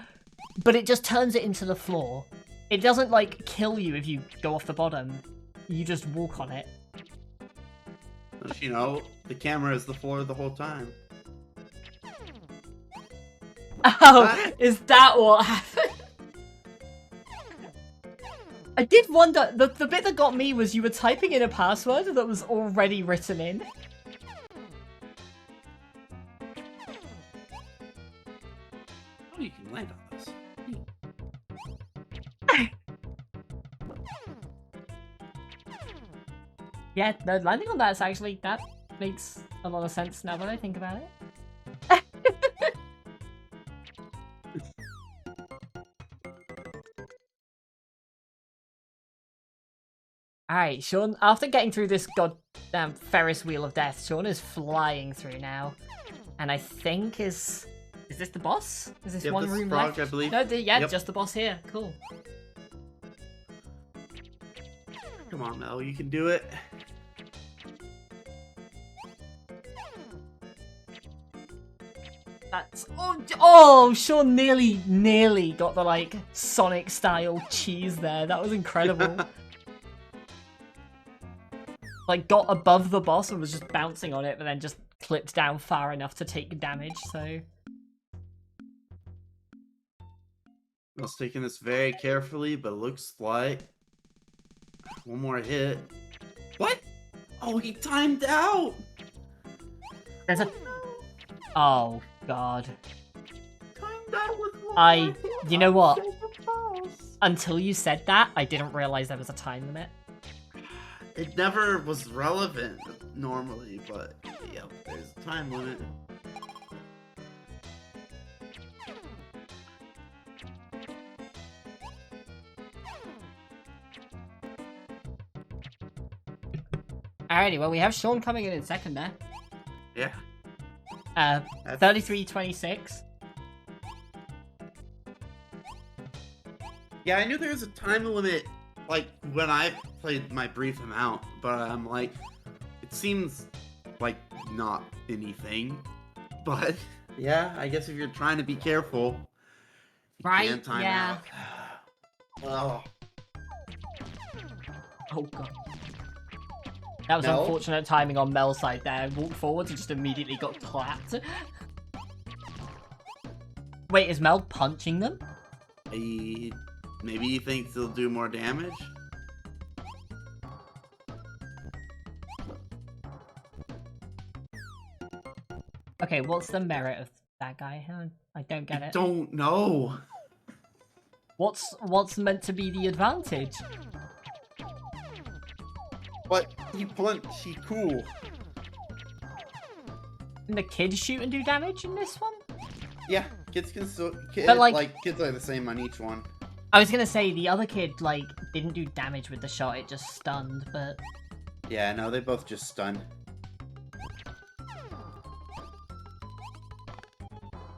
Speaker 1: but it just turns it into the floor. It doesn't, like, kill you if you go off the bottom. You just walk on it.
Speaker 2: You know, the camera is the floor the whole time.
Speaker 1: Oh, is that what happened? I did wonder, the bit that got me was you were typing in a password that was already written in.
Speaker 2: Oh, you can land on this.
Speaker 1: Yeah, no, landing on that makes a lot of sense now that I think about it. Alright, Sean, after getting through this goddamn Ferris wheel of death, Sean is flying through now. And I think is this the boss? Is this one room
Speaker 2: frog,
Speaker 1: left?
Speaker 2: I believe.
Speaker 1: No, yeah,
Speaker 2: Yep.
Speaker 1: just the boss here. Cool.
Speaker 2: Come on, Mel, you can do it.
Speaker 1: That's Sean nearly got the like Sonic style cheese there. That was incredible. Like got above the boss and was just bouncing on it, but then just clipped down far enough to take damage. So
Speaker 2: Mel's taking this very carefully, but it looks like one more hit. What? Oh, he timed out.
Speaker 1: there's a. Oh God.
Speaker 2: Timed out with one more hit.
Speaker 1: You know what?
Speaker 2: So the boss.
Speaker 1: Until you said that, I didn't realize there was a time limit.
Speaker 2: It never was relevant normally, but yeah, there's a time limit.
Speaker 1: Alrighty, well we have Sean coming in second there.
Speaker 2: Yeah.
Speaker 1: 33-26.
Speaker 2: Yeah, I knew there was a time limit, like, when I played my brief amount, but I'm like, it seems like not anything. But, yeah, I guess if you're trying to be careful, you
Speaker 1: Right,
Speaker 2: can time
Speaker 1: yeah.
Speaker 2: out.
Speaker 1: Oh God. That was
Speaker 2: Mel?
Speaker 1: unfortunate timing on Mel's side there. Walked forwards and just immediately got clapped. Wait, is Mel punching them?
Speaker 2: Maybe he thinks he'll do more damage?
Speaker 1: Okay, what's the merit of that guy? I don't get
Speaker 2: I
Speaker 1: it.
Speaker 2: don't know.
Speaker 1: What's meant to be the advantage?
Speaker 2: But he cool.
Speaker 1: Can the kids shoot and do damage in this one?
Speaker 2: Yeah, kids can still,
Speaker 1: But,
Speaker 2: kids are the same on each one.
Speaker 1: I was gonna say the other kid like didn't do damage with the shot; it just stunned. But
Speaker 2: Yeah, no, they both just stun.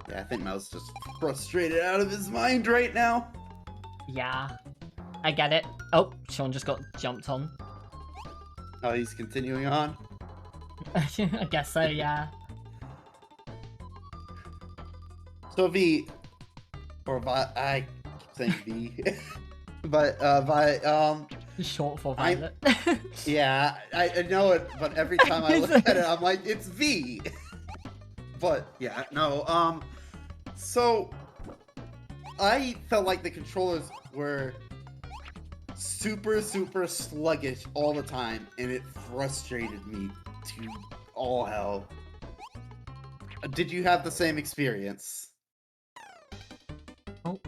Speaker 2: Yeah, I think Mel's just frustrated out of his mind right now.
Speaker 1: yeah, I get it. Oh, Sean just got jumped on.
Speaker 2: Oh, he's continuing on?
Speaker 1: I guess so. Yeah.
Speaker 2: So V, or Vi, I keep saying V, but
Speaker 1: Short for Violet.
Speaker 2: yeah, I know it, but every time I look at it, I'm like, it's V. But yeah, no, so I felt like the controllers were super sluggish all the time, and it frustrated me to all hell. Did you have the same experience?
Speaker 1: Oh.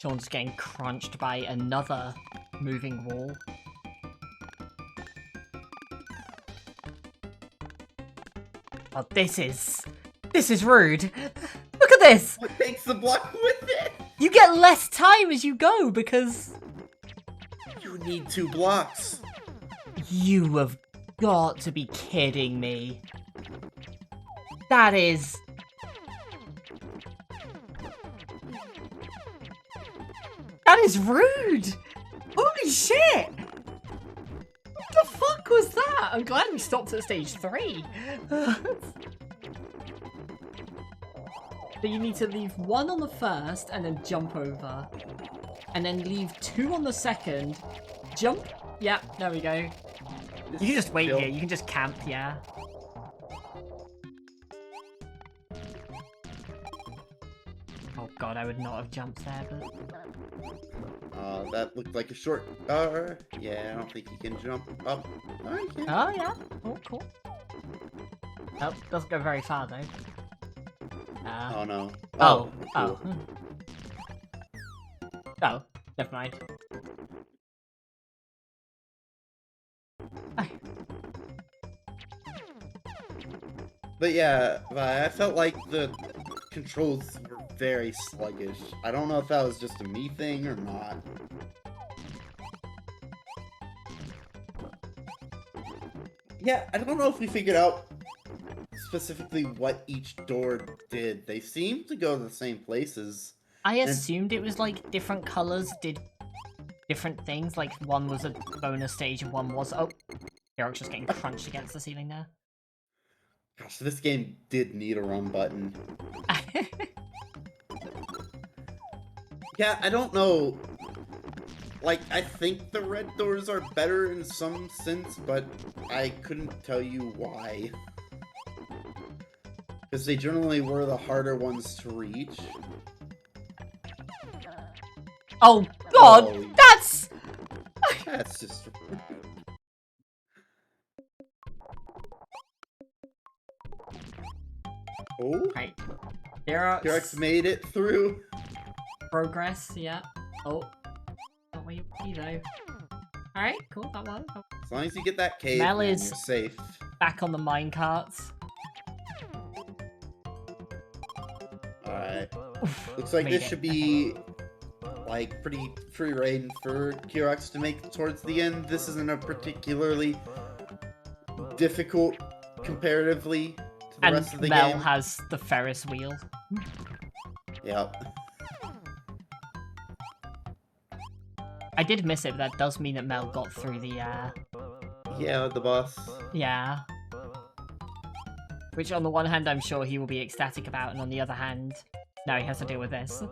Speaker 1: Sean's getting crunched by another moving wall. God, this is rude. Look at this!
Speaker 2: What takes the block with it?
Speaker 1: You get less time as you go because...
Speaker 2: You need 2 blocks.
Speaker 1: You have got to be kidding me. That is... That is rude! Holy shit! What the fuck was that? I'm glad we stopped at stage 3. So you need to leave 1 on the first and then jump over. And then leave 2 on the second. Jump. Yeah, there we go. You can just wait here. You can just camp, yeah. Oh god, I would not have jumped there, but...
Speaker 2: That looked like a short... yeah, I don't think you can jump up. Oh, you can.
Speaker 1: Oh, yeah. Oh, cool. Oh, doesn't go very far, though.
Speaker 2: Oh, no.
Speaker 1: Oh.
Speaker 2: Cool.
Speaker 1: Oh. Oh, never mind.
Speaker 2: But yeah, I felt like the controls were very sluggish. I don't know if that was just a me thing or not. Yeah, I don't know if we figured out specifically what each door did. They seemed to go to the same places.
Speaker 1: I assumed it was like different colors did different things. Like one was a bonus stage and one was... Oh, Eric's just getting crunched against the ceiling there.
Speaker 2: Gosh, this game did need a run button. Yeah, I don't know. Like, I think the red doors are better in some sense, but I couldn't tell you why. Because they generally were the harder ones to reach.
Speaker 1: Oh god,
Speaker 2: Holy... That's just... Oh,
Speaker 1: right.
Speaker 2: Derek's made it through.
Speaker 1: Progress, yeah. Oh. Not where you be though. Alright, cool, that one.
Speaker 2: As long as you get that cave,
Speaker 1: Mel
Speaker 2: man,
Speaker 1: is
Speaker 2: you're safe.
Speaker 1: Back on the minecarts.
Speaker 2: Alright. Looks like this should be like pretty free reign for Kirox to make towards the end. This isn't a particularly difficult comparatively to the rest of the
Speaker 1: Mel
Speaker 2: game.
Speaker 1: has the Ferris wheel.
Speaker 2: Yep.
Speaker 1: I did miss it, but that does mean that Mel got through the,
Speaker 2: Yeah, the boss.
Speaker 1: Yeah. Which on the one hand I'm sure he will be ecstatic about, and on the other hand, now he has to deal with this.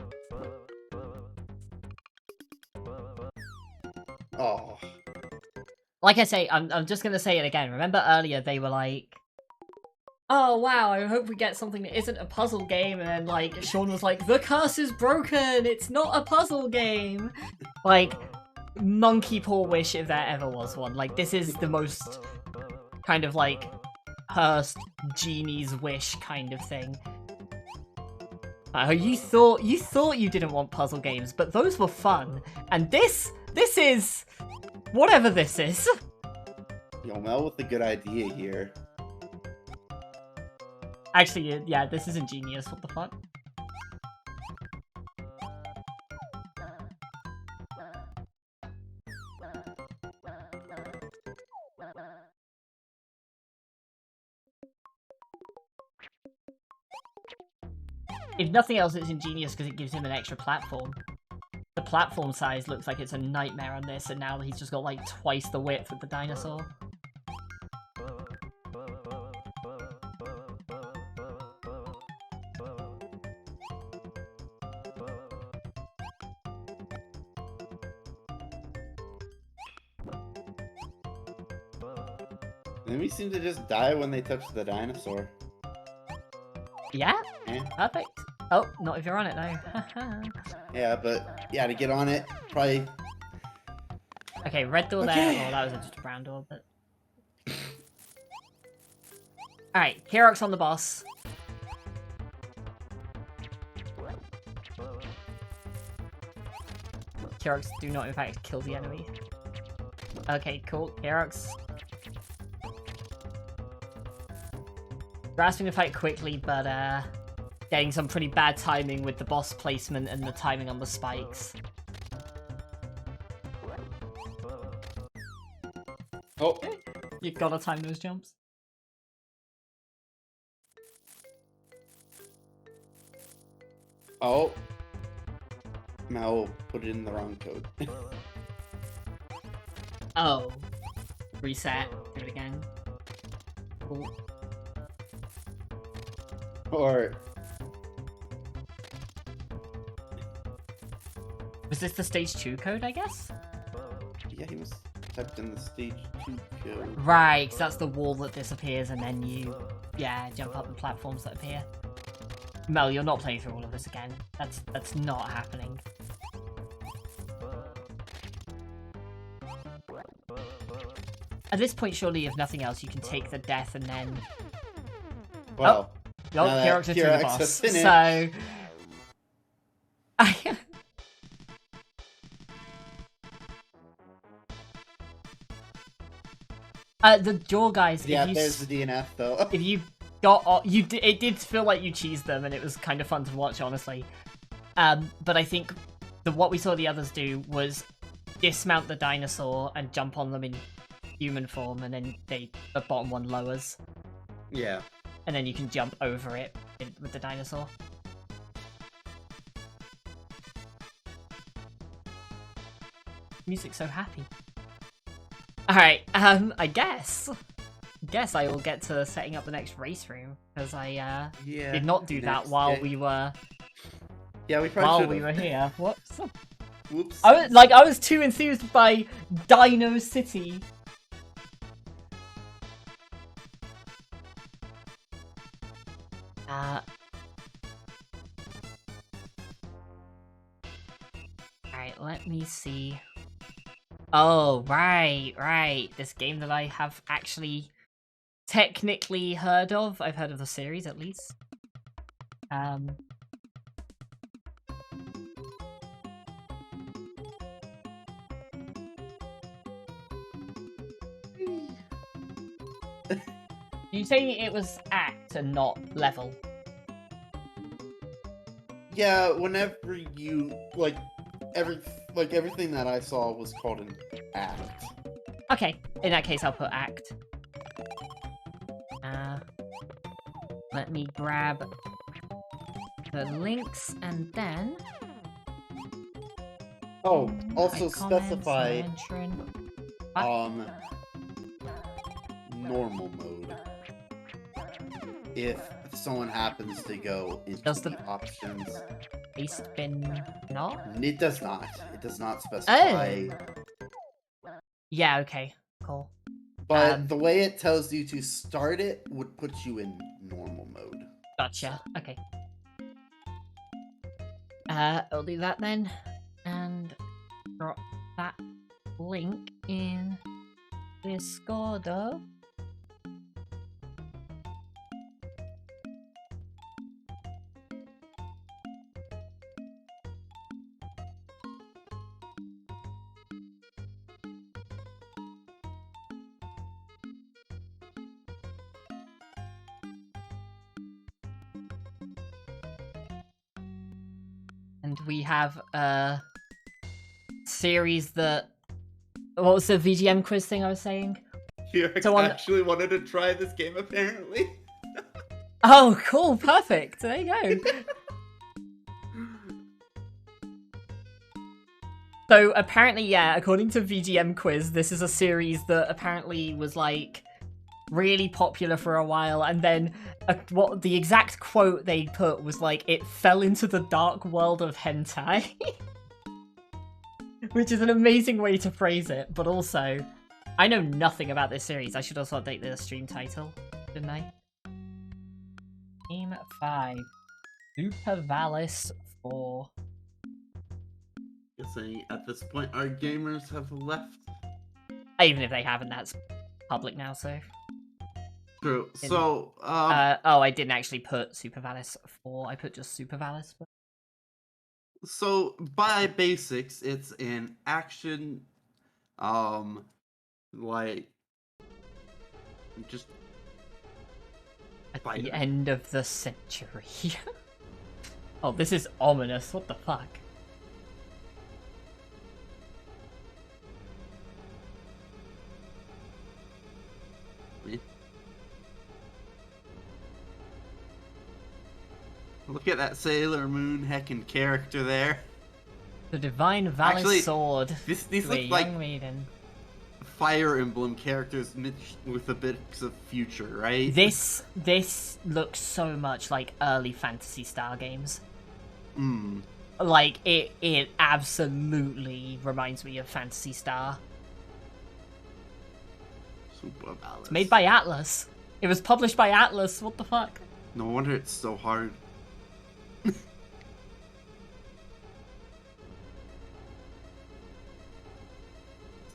Speaker 2: Oh.
Speaker 1: Like I say, I'm just gonna say it again. Remember earlier they were like, oh wow, I hope we get something that isn't a puzzle game, and then like Sean was like, the curse is broken, it's not a puzzle game. Like, monkey paw wish if there ever was one. Like, this is the most kind of like cursed genie's wish kind of thing. You thought you didn't want puzzle games, but those were fun. And this is whatever this is.
Speaker 2: Yo, Mel with a good idea here.
Speaker 1: Actually, yeah, this is ingenious. What the fuck? If nothing else, it's ingenious because it gives him an extra platform. The platform size looks like it's a nightmare on this, and now he's just got like twice the width with the dinosaur.
Speaker 2: Enemies seem to just die when they touch the dinosaur.
Speaker 1: Yeah?
Speaker 2: Yeah.
Speaker 1: Perfect. Oh, not if you're on it though.
Speaker 2: Yeah, but yeah, to get on it, probably.
Speaker 1: Okay, red door there. Oh, that was just a brown door, but. Alright, Kirox on the boss. Kirox, do not in fact kill the enemy. Okay, cool. Kirox. Grasping the fight quickly, but getting some pretty bad timing with the boss placement and the timing on the spikes.
Speaker 2: Oh,
Speaker 1: You gotta time those jumps.
Speaker 2: oh. Mal put it in the wrong code.
Speaker 1: Oh. Reset. Do it again. Cool.
Speaker 2: Or
Speaker 1: Was this the stage 2 code, I guess?
Speaker 2: yeah, he must have typed in the stage 2 code.
Speaker 1: Right, 'cause that's the wall that disappears and then you, yeah, jump up the platforms that appear. Mel, you're not playing through all of this again. That's not happening. At this point, surely, if nothing else, you can take the death and then...
Speaker 2: Well,
Speaker 1: Oh, Kirax to the boss. So... the jaw guys.
Speaker 2: yeah, there's the DNF though.
Speaker 1: If you got, it did feel like you cheesed them, and it was kind of fun to watch, honestly. But I think what we saw the others do was dismount the dinosaur and jump on them in human form, and then the bottom one lowers.
Speaker 2: Yeah.
Speaker 1: And then you can jump over it with the dinosaur. Music's so happy. Alright, I guess I will get to setting up the next race room, because I did not do that while we were...
Speaker 2: Yeah, we probably
Speaker 1: while we were here. Whoops.
Speaker 2: Whoops.
Speaker 1: I was too enthused by Dino City. Alright, let me see. Oh, right. This game that I have actually technically heard of. I've heard of the series, at least. You say it was act and not level?
Speaker 2: Yeah, whenever you everything that I saw was called an act.
Speaker 1: Okay, in that case I'll put act. Let me grab the links and then...
Speaker 2: Oh, also
Speaker 1: comments,
Speaker 2: specify
Speaker 1: mention.
Speaker 2: normal mode. If someone happens to go into the options.
Speaker 1: Paste bin not?
Speaker 2: It does not. It does not specify.
Speaker 1: Oh. Yeah, okay. Cool.
Speaker 2: But the way it tells you to start it would put you in normal mode.
Speaker 1: Gotcha. Okay. I'll do that then. And drop that link in Discord. And we have a series that... What was the VGM quiz thing I was saying?
Speaker 2: You actually wanted to try this game, apparently.
Speaker 1: Oh, cool. Perfect. There you go. So, apparently, yeah, according to VGM quiz, this is a series that apparently was, like, really popular for a while, and then what the exact quote they put was like, it fell into the dark world of hentai. Which is an amazing way to phrase it, but also, I know nothing about this series. I should also update the stream title, shouldn't I? Game 5. Super Valis 4.
Speaker 2: Guessing at this point our gamers have left.
Speaker 1: Even if they haven't, that's public now, so...
Speaker 2: True. So,
Speaker 1: oh, I didn't actually put Super Valis 4. I put just Super Valis. But...
Speaker 2: So, by basics, it's an action, like, just...
Speaker 1: At the end of the century. Oh, this is ominous. What the fuck?
Speaker 2: Look at that Sailor Moon heckin' character there.
Speaker 1: The Divine Valis Sword.
Speaker 2: These look like maiden. Fire Emblem characters with a bit of future, right?
Speaker 1: This looks so much like early Phantasy Star games. Like it absolutely reminds me of Phantasy Star.
Speaker 2: Super Valis.
Speaker 1: It's made by Atlas. It was published by Atlas. What the fuck?
Speaker 2: No wonder it's so hard.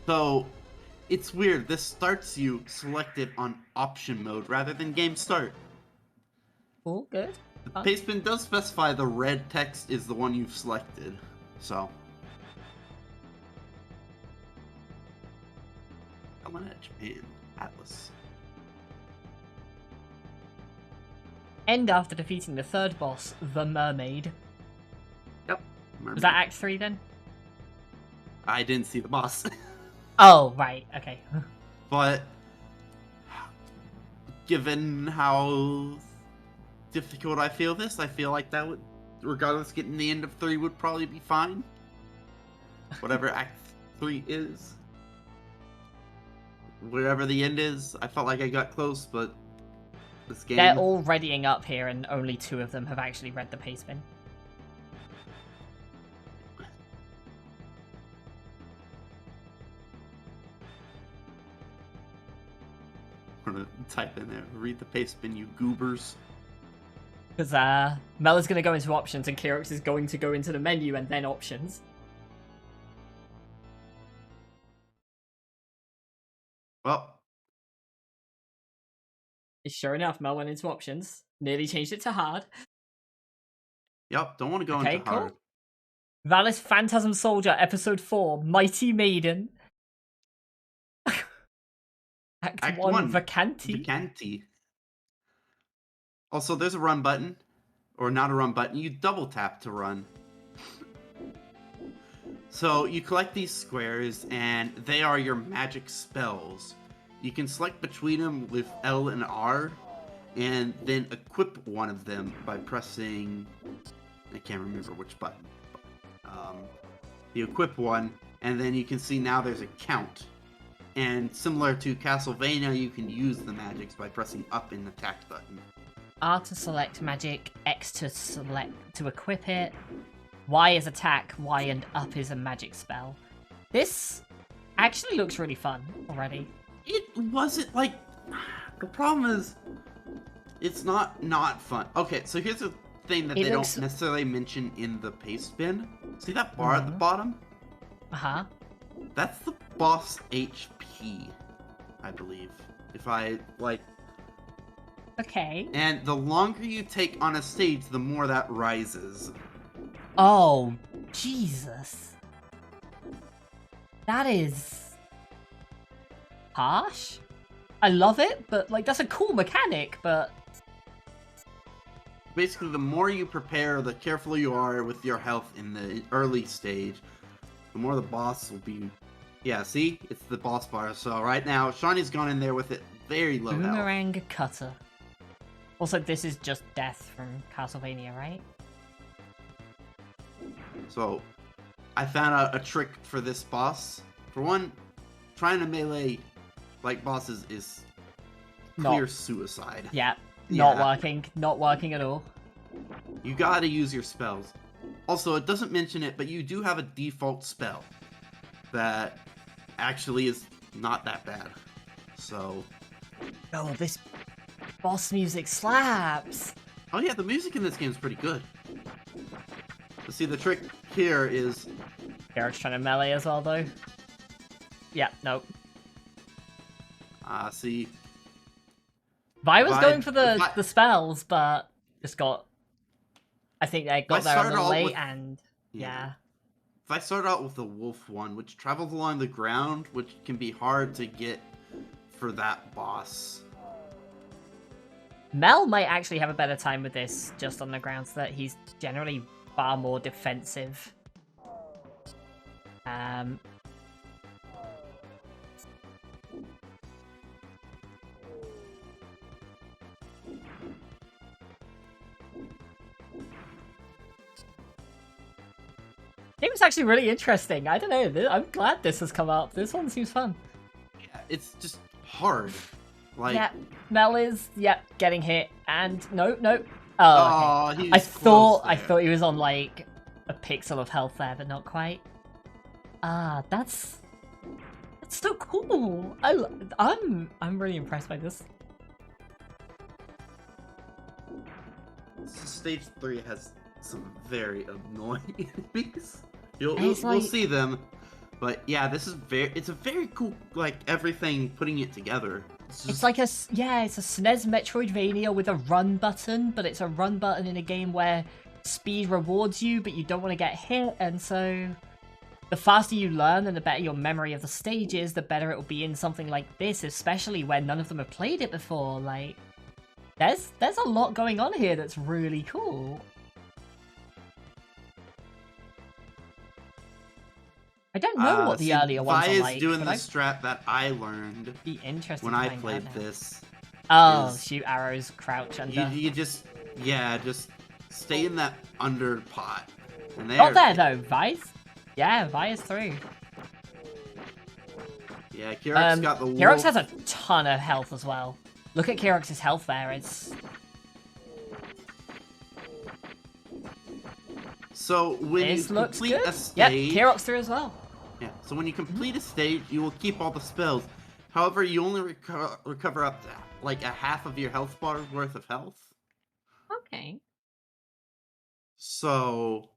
Speaker 2: So, it's weird. This starts you selected on option mode rather than game start.
Speaker 1: Oh, good.
Speaker 2: The pastebin does specify the red text is the one you've selected, so. Coming at Japan, Atlas.
Speaker 1: End after defeating the third boss, the Mermaid.
Speaker 2: Yep. Mermaid.
Speaker 1: Was that Act 3 then?
Speaker 2: I didn't see the boss.
Speaker 1: Oh, right, okay.
Speaker 2: But, given how difficult I feel this, I feel like that would, regardless, getting the end of 3 would probably be fine. Whatever Act 3 is. Wherever the end is, I felt like I got close, but this game...
Speaker 1: They're all readying up here, and only 2 of them have actually read the pastebin.
Speaker 2: I'm gonna type in there, read the pastebin, you goobers.
Speaker 1: Because Mela's going to go into options, and Kyrix is going to go into the menu and then options.
Speaker 2: Well.
Speaker 1: Sure enough, Mel went into options. Nearly changed it to hard.
Speaker 2: Yep, don't want to go into hard.
Speaker 1: Cool. Valis Phantasm Soldier, Episode 4, Mighty Maiden. Act 1, Vacanti.
Speaker 2: Vacanti. Also, there's a run button. Or not a run button. You double tap to run. So, you collect these squares, and they are your magic spells. You can select between them with L and R, and then equip one of them by pressing... I can't remember which button. You equip one, and then you can see now there's a count. And similar to Castlevania, you can use the magics by pressing up in the attack button.
Speaker 1: R to select magic, X to equip it, Y is attack, Y and up is a magic spell. This actually looks really fun already.
Speaker 2: It wasn't like... The problem is, it's not fun. Okay, so here's the thing that they don't necessarily mention in the pastebin. See that bar at the bottom?
Speaker 1: Uh-huh.
Speaker 2: That's the boss HP, I believe. If I, like...
Speaker 1: Okay.
Speaker 2: And the longer you take on a stage, the more that rises.
Speaker 1: Oh, Jesus. That is... harsh? I love it, but, like, that's a cool mechanic, but...
Speaker 2: Basically, the more you prepare, the careful you are with your health in the early stage, the more the boss will be... Yeah, see? It's the boss bar. So right now, Shawnee's gone in there with it very low health.
Speaker 1: Boomerang Cutter. Also, this is just death from Castlevania, right?
Speaker 2: So, I found out a trick for this boss. For one, trying to melee like bosses is clear suicide.
Speaker 1: Yeah, not working. Not working at all.
Speaker 2: You gotta use your spells. Also, it doesn't mention it, but you do have a default spell that actually is not that bad. So...
Speaker 1: Oh, this boss music slaps!
Speaker 2: Oh yeah, the music in this game is pretty good. But see, the trick here is...
Speaker 1: Garrett's trying to melee as well, though. Yeah, nope.
Speaker 2: See...
Speaker 1: Vi was going for the spells, but just got... I think they got there a little late, and... Yeah.
Speaker 2: If I start out with the wolf one, which travels along the ground, which can be hard to get for that boss.
Speaker 1: Mel might actually have a better time with this, just on the grounds that he's generally far more defensive. It was actually really interesting. I don't know. I'm glad this has come up. This one seems fun.
Speaker 3: Yeah, it's just hard. Like,
Speaker 1: yeah, Mel is getting hit, and no. Oh, okay.
Speaker 3: I thought
Speaker 1: he was on like a pixel of health there, but not quite. That's so cool. I'm really impressed by this.
Speaker 3: Stage 3 has some very annoying enemies. We'll see them, but yeah, it's a very cool, like, everything putting it together.
Speaker 1: It's like it's a SNES Metroidvania with a run button, but it's a run button in a game where speed rewards you, but you don't want to get hit, and so the faster you learn and the better your memory of the stage is, the better it will be in something like this, especially when none of them have played it before. Like, there's a lot going on here that's really cool. I don't know what the earlier ones are like.
Speaker 3: Doing the strat that I learned when I played this.
Speaker 1: Oh, shoot arrows, crouch under.
Speaker 3: You just stay in that under pot. And
Speaker 1: not there though, Vi's. Yeah, Vi is through.
Speaker 3: Yeah, Kirok's got the wolf.
Speaker 1: Kirok has a ton of health as well. Look at Kirok's health there. It's.
Speaker 3: So when you complete a stage,
Speaker 1: yep, Kirok's through as well.
Speaker 3: Yeah. So when you complete a stage, you will keep all the spells. However, you only recover up to, like, a half of your health bar's worth of health.
Speaker 1: Okay.
Speaker 3: So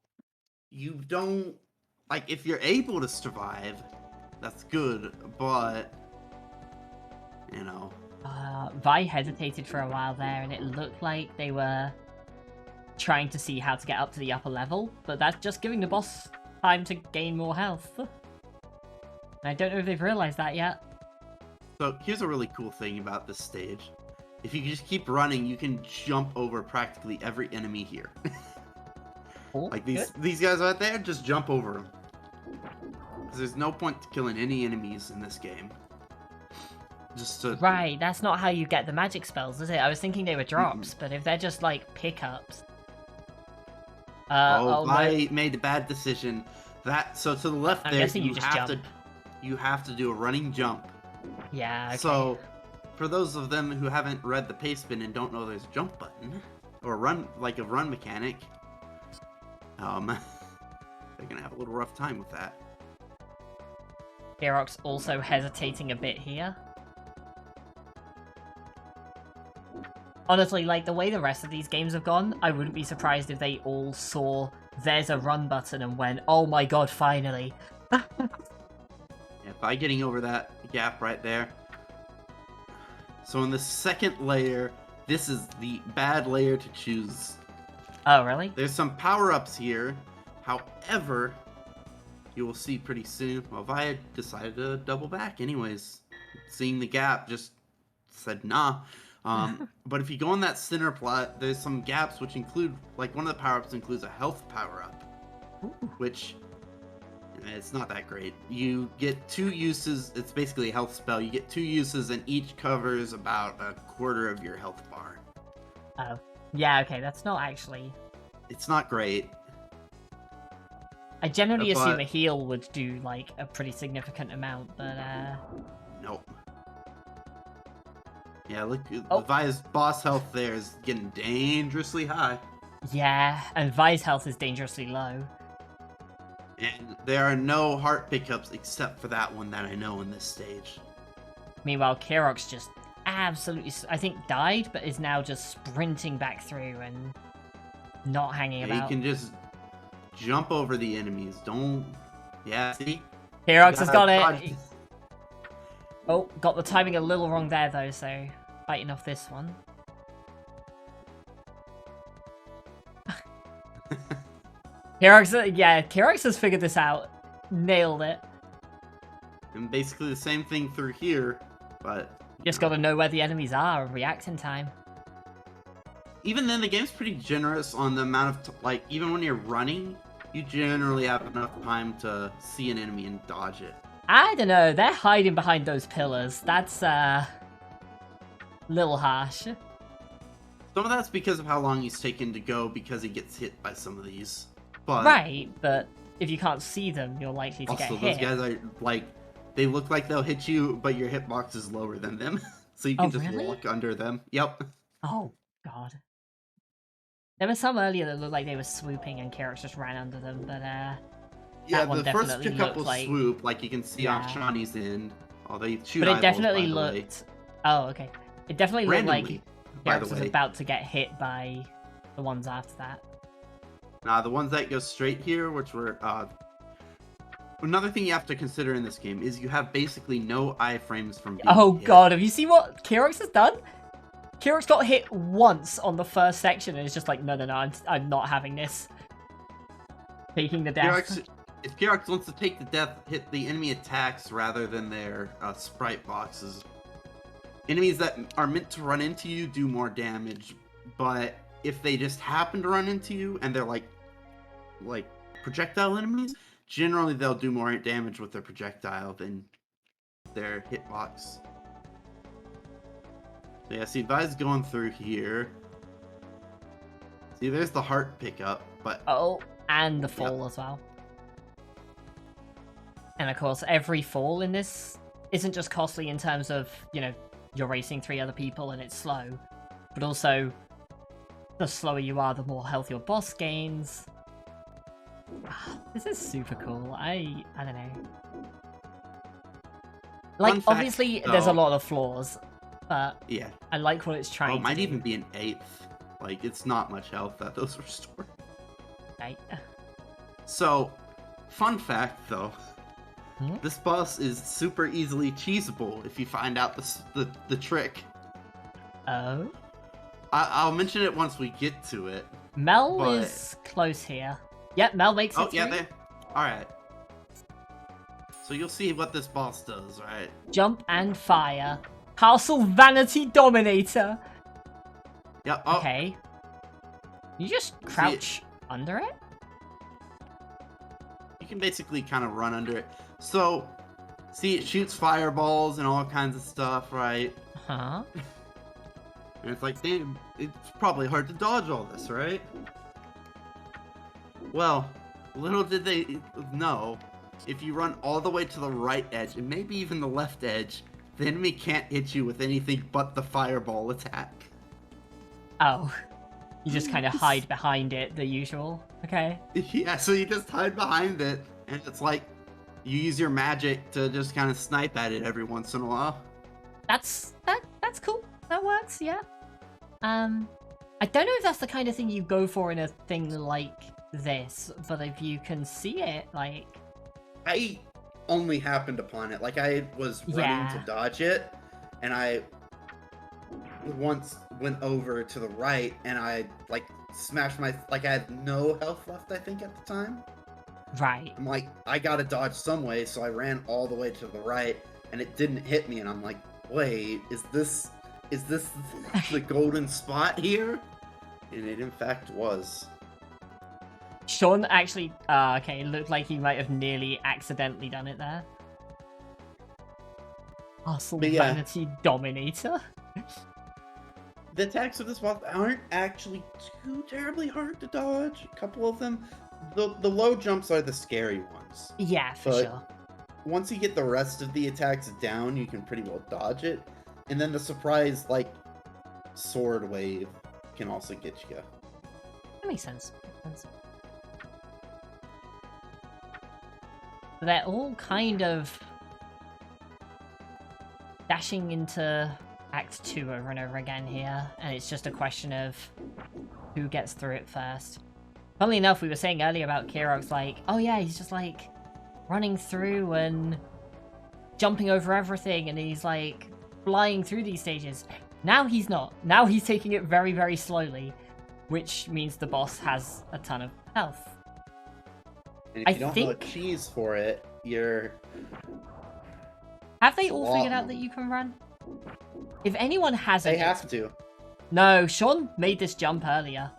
Speaker 3: you don't, like, if you're able to survive, that's good, but you know.
Speaker 1: Vi hesitated for a while there, and it looked like they were trying to see how to get up to the upper level, but that's just giving the boss time to gain more health. I don't know if they've realized that yet.
Speaker 3: So here's a really cool thing about this stage. If you just keep running, you can jump over practically every enemy here.
Speaker 1: Cool.
Speaker 3: Like these guys right there, just jump over them. Because there's no point to killing any enemies in this game.
Speaker 1: Right, that's not how you get the magic spells, is it? I was thinking they were drops, but if they're just like pickups.
Speaker 3: I made a bad decision. So to the left,
Speaker 1: I'm guessing you just jump.
Speaker 3: You have to do a running jump.
Speaker 1: Yeah. Okay.
Speaker 3: So, for those of them who haven't read the pace bin and don't know there's a jump button or a run mechanic, they're gonna have a little rough time with that.
Speaker 1: Kirok's also hesitating a bit here. Honestly, like, the way the rest of these games have gone, I wouldn't be surprised if they all saw there's a run button and went, oh my god, finally.
Speaker 3: Yeah, by getting over that gap right there. So in the second layer, this is the bad layer to choose.
Speaker 1: Oh, really?
Speaker 3: There's some power-ups here. However, you will see pretty soon. Well, Vi decided to double back anyways. Seeing the gap, just said nah. But if you go on that center plot, there's some gaps which include, like, one of the power-ups includes a health power-up, which it's not that great. You get 2 uses. It's basically a health spell. You get 2 uses, and each covers about a quarter of your health bar.
Speaker 1: Oh, yeah. Okay, that's not actually.
Speaker 3: It's not great.
Speaker 1: I generally assume a heal would do like a pretty significant amount, but
Speaker 3: nope. Yeah, look, Vi's boss health there is getting dangerously high.
Speaker 1: Yeah, and Vi's health is dangerously low.
Speaker 3: And there are no heart pickups except for that one that I know in this stage.
Speaker 1: Meanwhile, Kirok's just absolutely, I think, died, but is now just sprinting back through and not hanging about.
Speaker 3: You can just jump over the enemies. Don't... Yeah, see?
Speaker 1: Kirok's has got it. Oh, got the timing a little wrong there, though, so fighting off this one. Kirok's has figured this out. Nailed it.
Speaker 3: And basically the same thing through here, but...
Speaker 1: Just gotta know where the enemies are and react in time.
Speaker 3: even then, the game's pretty generous on the amount of like even when you're running, you generally have enough time to see an enemy and dodge it.
Speaker 1: I don't know. They're hiding behind those pillars. That's little harsh.
Speaker 3: Some of that's because of how long he's taken to go because he gets hit by some of these. But
Speaker 1: Right, but if you can't see them, you're likely to get
Speaker 3: also,
Speaker 1: hit.
Speaker 3: those guys are like, they look like they'll hit you, but your hitbox is lower than them, so you can just
Speaker 1: really?
Speaker 3: walk under them. Yep.
Speaker 1: Oh, God. There were some earlier that looked like they were swooping and Kyrix just ran under them, but
Speaker 3: Yeah,
Speaker 1: one
Speaker 3: the first
Speaker 1: definitely
Speaker 3: couple
Speaker 1: looked like...
Speaker 3: swoop, like you can see on
Speaker 1: Yeah.
Speaker 3: Shawnee's end. Oh, they shoot
Speaker 1: But it
Speaker 3: eyeballs,
Speaker 1: definitely
Speaker 3: by the way.
Speaker 1: looked... Oh, okay. It definitely looked
Speaker 3: Randomly,
Speaker 1: like
Speaker 3: by
Speaker 1: Kyrix
Speaker 3: the
Speaker 1: was
Speaker 3: way.
Speaker 1: about to get hit by the ones after that.
Speaker 3: Nah, the ones that go straight here, which were another thing you have to consider in this game is you have basically no iframes from being
Speaker 1: Oh,
Speaker 3: hit.
Speaker 1: God, have you seen what Kyrix has done? Kyrix got hit once on the first section and it's just like, no, I'm not having this. Taking the death.
Speaker 3: If Kyrix wants to take the death, hit the enemy attacks rather than their sprite boxes. Enemies that are meant to run into you do more damage, but if they just happen to run into you and they're like projectile enemies, generally they'll do more damage with their projectile than their hitbox. So yeah, see, Vi's going through here. See, there's the heart pickup, but
Speaker 1: Oh, and the fall as well. And of course, every fall in this isn't just costly in terms of, you know, you're racing 3 other people and it's slow, but also the slower you are, the more health your boss gains. This is super cool. I don't know. Like,
Speaker 3: Fun fact,
Speaker 1: obviously, there's a
Speaker 3: though.
Speaker 1: lot of flaws, but
Speaker 3: yeah.
Speaker 1: I like what it's trying
Speaker 3: Oh, it might
Speaker 1: to
Speaker 3: even
Speaker 1: do.
Speaker 3: be an 8th. Like, it's not much health that those restore.
Speaker 1: Right.
Speaker 3: So, fun fact though,
Speaker 1: Hmm?
Speaker 3: this boss is super easily cheesable if you find out the trick.
Speaker 1: Oh?
Speaker 3: I'll mention it once we get to it.
Speaker 1: Mel
Speaker 3: But-
Speaker 1: is close here. Yep, Mel makes it
Speaker 3: Oh, yeah,
Speaker 1: through.
Speaker 3: there. Alright. So you'll see what this boss does, right?
Speaker 1: Jump and fire. Castle Vanity Dominator.
Speaker 3: Yeah, oh,
Speaker 1: Okay. You just crouch under it?
Speaker 3: you can basically kind of run under it. So, see, it shoots fireballs and all kinds of stuff, right?
Speaker 1: Huh?
Speaker 3: And it's like, damn, it's probably hard to dodge all this, right? Well, little did they know, if you run all the way to the right edge, and maybe even the left edge, the enemy can't hit you with anything but the fireball attack.
Speaker 1: Oh. You just kind of hide behind it, the usual. Okay.
Speaker 3: Yeah, so you just hide behind it, and it's like, you use your magic to just kind of snipe at it every once in a while.
Speaker 1: That's cool. That works, yeah. I don't know if that's the kind of thing you go for in a thing like this, but if you can see it, like...
Speaker 3: I only happened upon it. Like, I was running to dodge it, and I once went over to the right, and I, like, smashed my... Like, I had no health left, I think, at the time.
Speaker 1: Right.
Speaker 3: I'm like, I gotta dodge some way, so I ran all the way to the right, and it didn't hit me, and I'm like, wait, is this the golden spot here? And it, in fact, was.
Speaker 1: Sean actually... okay, it looked like he might have nearly accidentally done it there. Castle
Speaker 3: But yeah.
Speaker 1: Vanity Dominator?
Speaker 3: The attacks of this boss aren't actually too terribly hard to dodge. A couple of them. The low jumps are the scary ones.
Speaker 1: Yeah, for
Speaker 3: But-
Speaker 1: sure.
Speaker 3: Once you get the rest of the attacks down, you can pretty well dodge it. And then the surprise, like, sword wave can also get you.
Speaker 1: That makes sense. They're all kind of dashing into Act 2 over and over again here, and it's just a question of who gets through it first. Funnily enough, we were saying earlier about Kyrix, like, oh yeah, he's just like running through and jumping over everything, and he's like flying through these stages. Now he's not. Now he's taking it very, very slowly, which means the boss has a ton of health.
Speaker 3: And if
Speaker 1: I
Speaker 3: you don't know a
Speaker 1: think-
Speaker 3: cheese for it, you're...
Speaker 1: Have they
Speaker 3: It's a
Speaker 1: all
Speaker 3: lot
Speaker 1: figured out
Speaker 3: more.
Speaker 1: that you can run? If anyone hasn't,
Speaker 3: They have to.
Speaker 1: No, Sean made this jump earlier.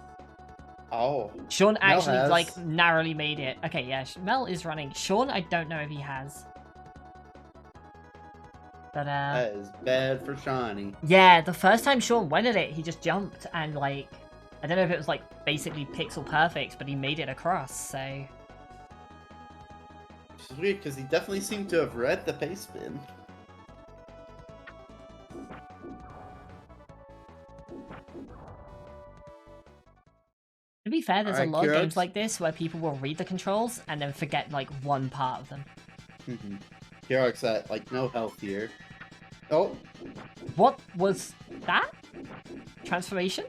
Speaker 2: Oh.
Speaker 1: Sean
Speaker 2: Mel
Speaker 1: actually,
Speaker 2: has.
Speaker 1: like, narrowly made it. Okay, yeah, Mel is running. Sean, I don't know if he has. But,
Speaker 2: That is bad for Shawnee.
Speaker 1: yeah, the first time Sean went at it, he just jumped and, like, I don't know if it was, like, basically pixel perfect, but he made it across, so...
Speaker 2: Which is weird, because he definitely seemed to have read the pace spin.
Speaker 1: To be fair, there's a
Speaker 2: Alright,
Speaker 1: lot of
Speaker 2: Kira,
Speaker 1: games like this where people will read the controls and then forget, like, one part of them.
Speaker 2: Kirok's at, like, no health here. Oh,
Speaker 1: What was that? Transformation?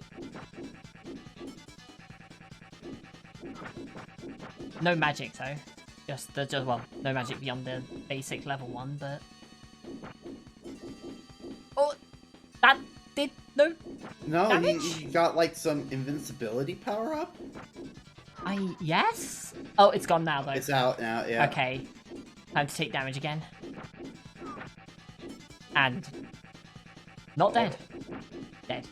Speaker 1: No magic, though. Just, well, no magic beyond the basic level 1, but... Oh! That did no
Speaker 2: no,
Speaker 1: damage?
Speaker 2: he got, like, some invincibility power-up?
Speaker 1: Yes? Oh, it's gone now, though.
Speaker 2: It's out now, yeah.
Speaker 1: Okay. Time to take damage again. And... Not dead. Dead.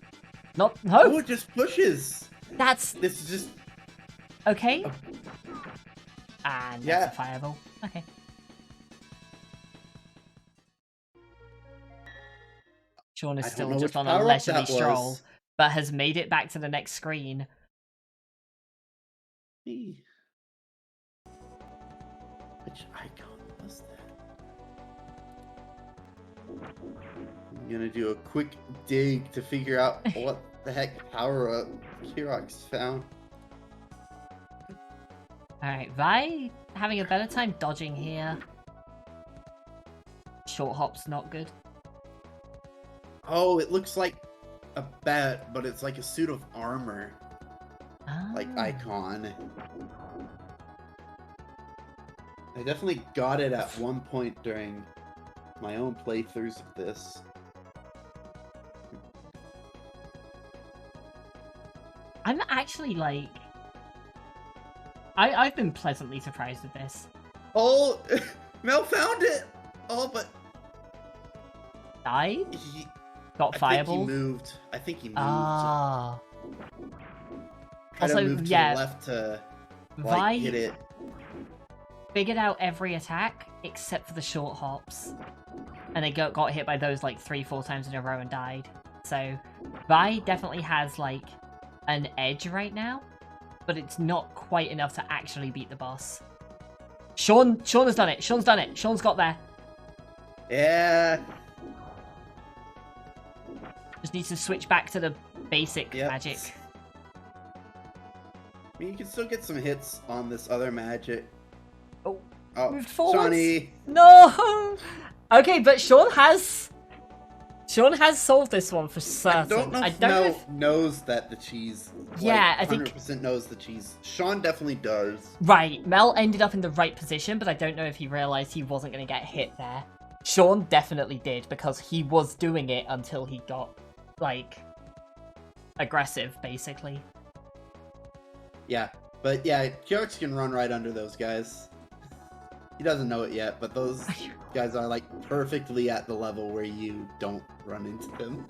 Speaker 1: Not... No!
Speaker 2: Oh, it just pushes!
Speaker 1: That's...
Speaker 2: This is just...
Speaker 1: Okay. And
Speaker 2: Yeah.
Speaker 1: that's a fireball. Okay. Sean is
Speaker 2: I don't
Speaker 1: still
Speaker 2: know
Speaker 1: just
Speaker 2: which
Speaker 1: on a
Speaker 2: power-up
Speaker 1: leisurely
Speaker 2: that
Speaker 1: stroll,
Speaker 2: was.
Speaker 1: but has made it back to the next screen.
Speaker 2: Which icon was that? I'm gonna do a quick dig to figure out what the heck power-up Kirok's found.
Speaker 1: Alright, Vi having a better time dodging here. Short hop's not good.
Speaker 2: Oh, it looks like a bat, but it's like a suit of armor, like
Speaker 1: Ah.
Speaker 2: icon. I definitely got it at one point during my own playthroughs of this.
Speaker 1: I'm actually like... I've been pleasantly surprised with this.
Speaker 2: Oh, Mel found it! Oh, but
Speaker 1: Died?
Speaker 2: he...
Speaker 1: Got
Speaker 2: I
Speaker 1: fireball?
Speaker 2: think he moved. I think he moved.
Speaker 1: Ah.
Speaker 2: Kind
Speaker 1: Also,
Speaker 2: of moved
Speaker 1: yeah,
Speaker 2: to the left to
Speaker 1: Vi
Speaker 2: like hit it.
Speaker 1: figured out every attack except for the short hops. And they got hit by those like 3-4 times in a row and died. So Vi definitely has like an edge right now, but it's not quite enough to actually beat the boss. Sean has done it. Sean's done it. Sean's got there.
Speaker 2: Yeah.
Speaker 1: Just needs to switch back to the basic
Speaker 2: Yep.
Speaker 1: magic.
Speaker 2: I mean, you can still get some hits on this other magic.
Speaker 1: Oh,
Speaker 2: Oh,
Speaker 1: moved forwards.
Speaker 2: Shawnee.
Speaker 1: No. Okay, but Sean has solved this one for certain.
Speaker 2: I don't know if Mel knows that the cheese.
Speaker 1: Yeah,
Speaker 2: like,
Speaker 1: I think
Speaker 2: 100% knows the cheese. Sean definitely does.
Speaker 1: Right, Mel ended up in the right position, but I don't know if he realized he wasn't going to get hit there. Sean definitely did, because he was doing it until he got, like, aggressive, basically.
Speaker 2: Yeah, but yeah, Kyox can run right under those guys. He doesn't know it yet, but those guys are like perfectly at the level where you don't run into them.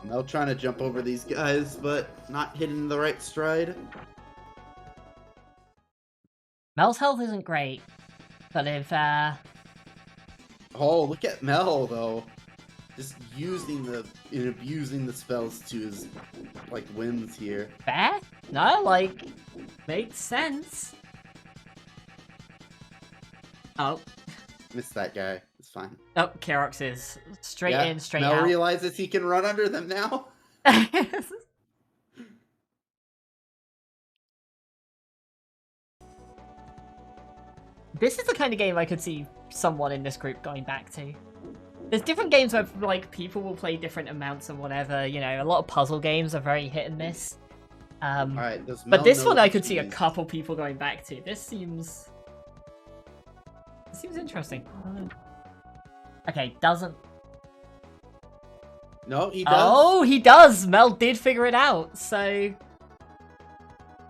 Speaker 2: Mel trying to jump over these guys, but not hitting the right stride.
Speaker 1: Mel's health isn't great, but if,
Speaker 2: Oh, look at Mel though. Just using and abusing the spells to his like whims here.
Speaker 1: fair? No, like, makes sense. Oh.
Speaker 2: Missed that guy. It's fine.
Speaker 1: Oh, Kerox is straight
Speaker 2: Yeah,
Speaker 1: in, straight
Speaker 2: Mel
Speaker 1: out.
Speaker 2: realizes he can run under them now.
Speaker 1: This is the kind of game I could see someone in this group going back to. There's different games where, like, people will play different amounts of whatever, you know, a lot of puzzle games are very hit and miss.
Speaker 2: Alright, does
Speaker 1: But
Speaker 2: Mel
Speaker 1: this
Speaker 2: know
Speaker 1: one I
Speaker 2: the
Speaker 1: could see a
Speaker 2: cheese?
Speaker 1: couple people going back to. This seems interesting. I don't know. Okay, doesn't...
Speaker 2: No, he does.
Speaker 1: Oh, he does! Mel did figure it out, so...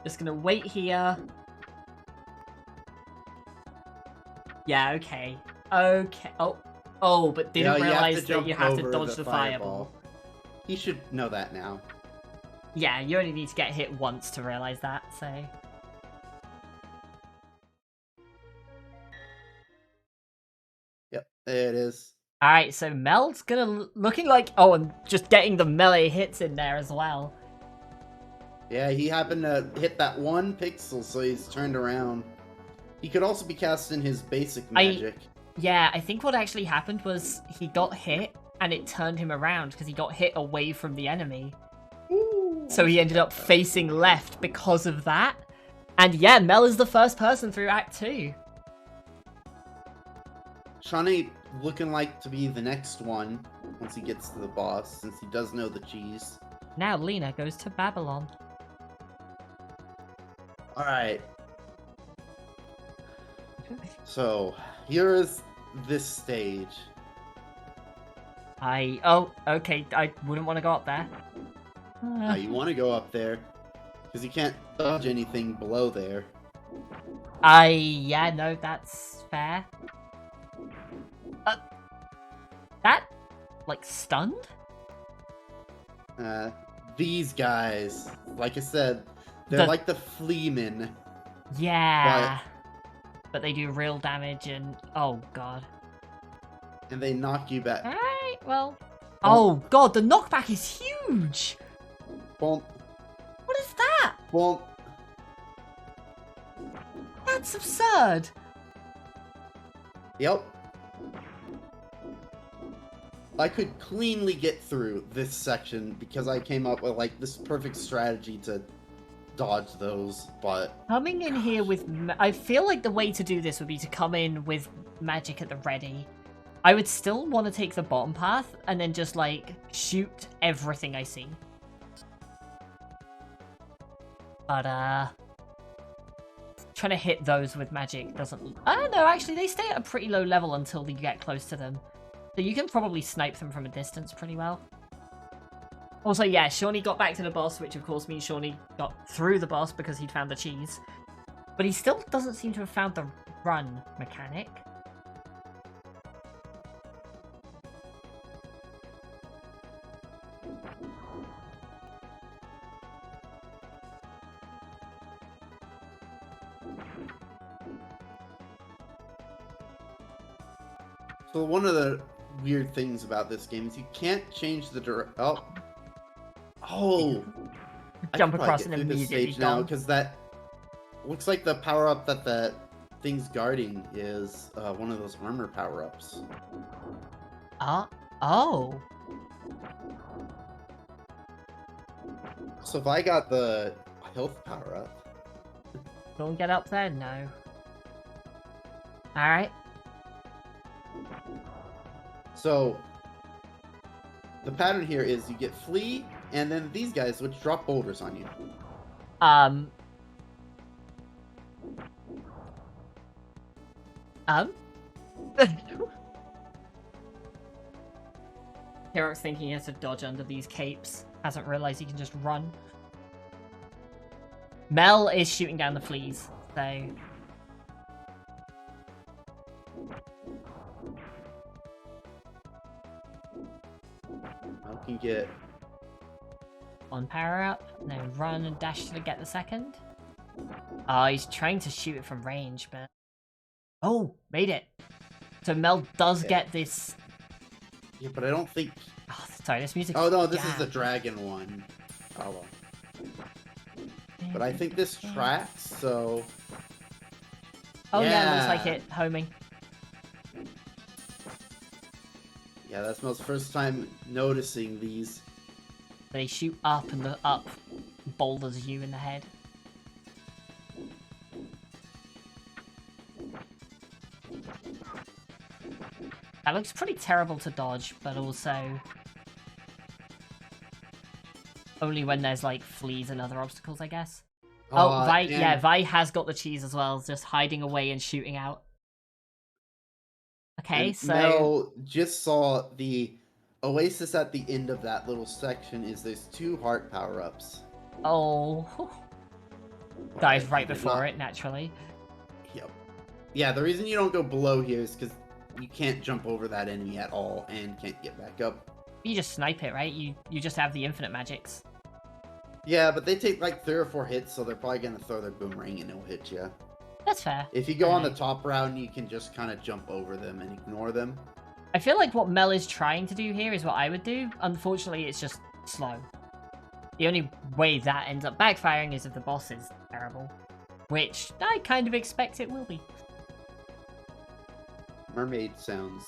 Speaker 1: Just gonna wait here. Yeah, okay. Okay. Oh, but didn't
Speaker 2: You have
Speaker 1: realize
Speaker 2: to
Speaker 1: that
Speaker 2: jump
Speaker 1: you have to
Speaker 2: over
Speaker 1: dodge the
Speaker 2: fireball.
Speaker 1: fireball.
Speaker 2: He should know that now.
Speaker 1: Yeah, you only need to get hit once to realize that, so...
Speaker 2: Yep, there it is.
Speaker 1: Alright, so Mel's looking like... Oh, and just getting the melee hits in there as well.
Speaker 2: Yeah, he happened to hit that one pixel, so he's turned around. He could also be casting his basic magic.
Speaker 1: Yeah, I think what actually happened was he got hit, and it turned him around, because he got hit away from the enemy.
Speaker 2: Ooh.
Speaker 1: So he ended up facing left because of that. And yeah, Mel is the first person through Act 2.
Speaker 2: Shawnee looking like to be the next one once he gets to the boss, since he does know the cheese.
Speaker 1: Now Lena goes to Babylon.
Speaker 2: Alright. So, here is this stage.
Speaker 1: Oh, okay, I wouldn't want to go up there.
Speaker 2: Now, you want to go up there, because you can't dodge anything below there.
Speaker 1: Yeah, no, that's fair. That, like, stunned?
Speaker 2: These guys, like I said, they're like the fleamen.
Speaker 1: Yeah. But they do real damage and... Oh, God.
Speaker 2: And they knock you back.
Speaker 1: Alright, well... Oh, God, the knockback is huge!
Speaker 2: Boom.
Speaker 1: What is that?
Speaker 2: Boom.
Speaker 1: That's absurd!
Speaker 2: Yep. I could cleanly get through this section because I came up with, like, this perfect strategy to dodge those, but...
Speaker 1: Coming in here with... I feel like the way to do this would be to come in with magic at the ready. I would still want to take the bottom path and then just, like, shoot everything I see. But, trying to hit those with magic doesn't... I don't know, actually, they stay at a pretty low level until you get close to them. So you can probably snipe them from a distance pretty well. Also, yeah, Shawnee got back to the boss, which of course means Shawnee got through the boss because he'd found the cheese. But he still doesn't seem to have found the run mechanic.
Speaker 2: So one of the weird things about this game is you can't change the Oh!
Speaker 1: Jump
Speaker 2: I could
Speaker 1: across
Speaker 2: probably
Speaker 1: and
Speaker 2: get through this
Speaker 1: immediately
Speaker 2: stage now,
Speaker 1: gone.
Speaker 2: because that looks like the power-up that the thing's guarding is one of those armor power-ups.
Speaker 1: Oh.
Speaker 2: So if I got the health power-up...
Speaker 1: Don't get up there? No. Alright.
Speaker 2: So, the pattern here is you get Flea, and then these guys, which drop boulders on you.
Speaker 1: Hero's thinking he has to dodge under these capes. Hasn't realized he can just run. Mel is shooting down the fleas, so...
Speaker 2: I can get...
Speaker 1: One power up, and then run and dash to get the second. Oh, he's trying to shoot it from range, but... Oh, made it. So Mel does get this...
Speaker 2: Yeah, but I don't think...
Speaker 1: Oh, sorry, this music...
Speaker 2: Oh no, this is the dragon one. Oh well. But I think this tracks, so...
Speaker 1: Oh yeah, looks like it. Homing.
Speaker 2: Yeah, that's Mel's first time noticing these.
Speaker 1: They shoot up, and the up boulders you in the head. That looks pretty terrible to dodge, but also... only when there's, like, fleas and other obstacles, I guess. Oh, Vi, yeah, Vi has got the cheese as well, just hiding away and shooting out. Okay,
Speaker 2: and
Speaker 1: so...
Speaker 2: Mel just saw the oasis at the end of that little section is those 2 heart power-ups.
Speaker 1: Oh. Dives right before it, naturally.
Speaker 2: Yep. Yeah, the reason you don't go below here is because you can't jump over that enemy at all and can't get back up.
Speaker 1: You just snipe it, right? You just have the infinite magics.
Speaker 2: Yeah, but they take like 3 or 4 hits, so they're probably gonna throw their boomerang and it'll hit you.
Speaker 1: That's fair.
Speaker 2: If you go on the top round, you can just kind of jump over them and ignore them.
Speaker 1: I feel like what Mel is trying to do here is what I would do. Unfortunately, it's just slow. The only way that ends up backfiring is if the boss is terrible. Which I kind of expect it will be.
Speaker 2: Mermaid sounds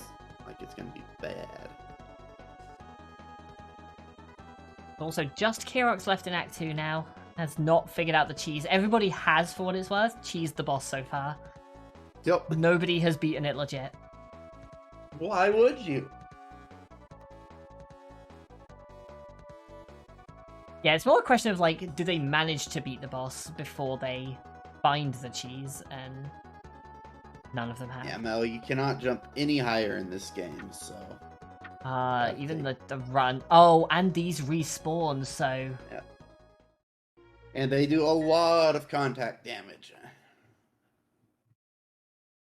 Speaker 2: like it's gonna be bad.
Speaker 1: Also, just Kirok's left in Act 2 now. Has not figured out the cheese. Everybody has, for what it's worth, cheesed the boss so far.
Speaker 2: Yep.
Speaker 1: Nobody has beaten it legit.
Speaker 2: Why would you?
Speaker 1: Yeah, it's more a question of, like, do they manage to beat the boss before they find the cheese, and none of them have.
Speaker 2: Yeah, Mel, you cannot jump any higher in this game, so...
Speaker 1: Even the run... Oh, and these respawn, so...
Speaker 2: Yeah. And they do a lot of contact damage.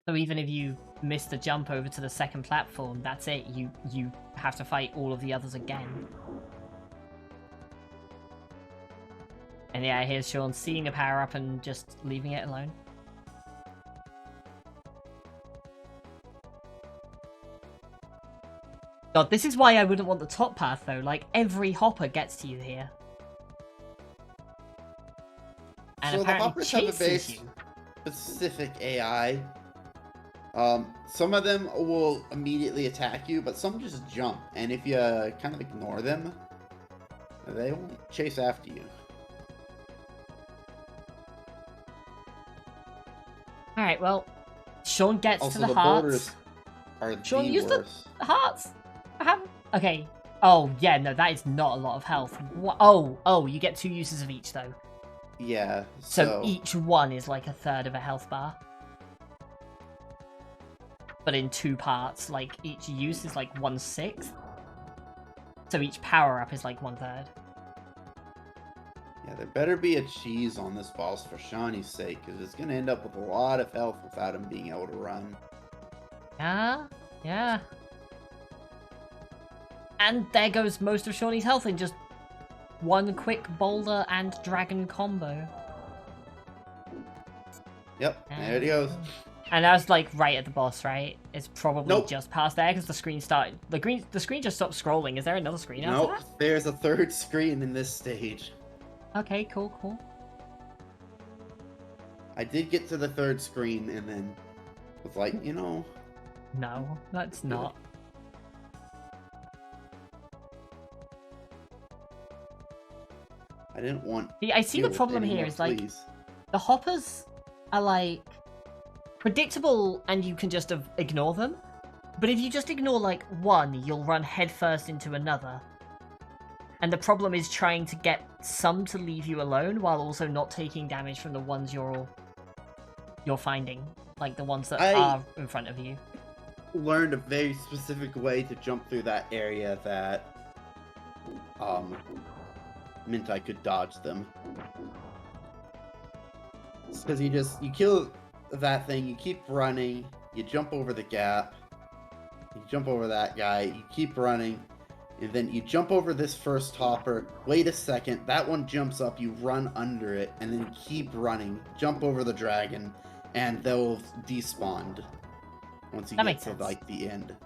Speaker 1: So even if you miss the jump over to the second platform, that's it. You have to fight all of the others again. And yeah, here's Sean seeing a power-up and just leaving it alone. God, this is why I wouldn't want the top path, though. Like, every hopper gets to you here. And
Speaker 2: So the
Speaker 1: apparently
Speaker 2: hoppers have a
Speaker 1: chases
Speaker 2: base
Speaker 1: you.
Speaker 2: specific AI. Some of them will immediately attack you, but some just jump. And if you kind of ignore them, they won't chase after you.
Speaker 1: Alright, well, Sean gets
Speaker 2: Also,
Speaker 1: to the
Speaker 2: the
Speaker 1: hearts.
Speaker 2: boulders are
Speaker 1: Sean,
Speaker 2: the
Speaker 1: use
Speaker 2: worst.
Speaker 1: the hearts. I haven't... Okay. Oh, yeah, no, that is not a lot of health. Oh, you get 2 uses of each, though.
Speaker 2: Yeah,
Speaker 1: So each one is like a third of a health bar. But in 2 parts, like, each use is like 1/6. So each power-up is like 1/3.
Speaker 2: Yeah, there better be a cheese on this boss for Shawnee's sake, because it's going to end up with a lot of health without him being able to run.
Speaker 1: Yeah. And there goes most of Shawnee's health in just one quick boulder and dragon combo.
Speaker 2: Yep, there it goes.
Speaker 1: And that was like right at the boss, right? It's probably
Speaker 2: Nope.
Speaker 1: just past there because the screen started. The screen just stopped scrolling. Is there another screen after
Speaker 2: Nope, there's a 3rd screen in this stage.
Speaker 1: that? Okay, cool.
Speaker 2: I did get to the 3rd screen and then was like, you know...
Speaker 1: No, that's not.
Speaker 2: I didn't want...
Speaker 1: See, I see the
Speaker 2: deal with
Speaker 1: problem
Speaker 2: any
Speaker 1: here
Speaker 2: more
Speaker 1: is like
Speaker 2: fleas.
Speaker 1: the hoppers are like predictable and you can just ignore them. But if you just ignore like one, you'll run headfirst into another. And the problem is trying to get some to leave you alone while also not taking damage from the ones you're finding, like the ones that are in front of you.
Speaker 2: Learned a very specific way to jump through that area that meant I could dodge them. Because you kill that thing, you keep running, you jump over the gap, you jump over that guy, you keep running, and then you jump over this first hopper, wait a second, that one jumps up, you run under it, and then you keep running, jump over the dragon, and they'll despawn once you
Speaker 1: That
Speaker 2: get
Speaker 1: makes
Speaker 2: to
Speaker 1: sense.
Speaker 2: like the end.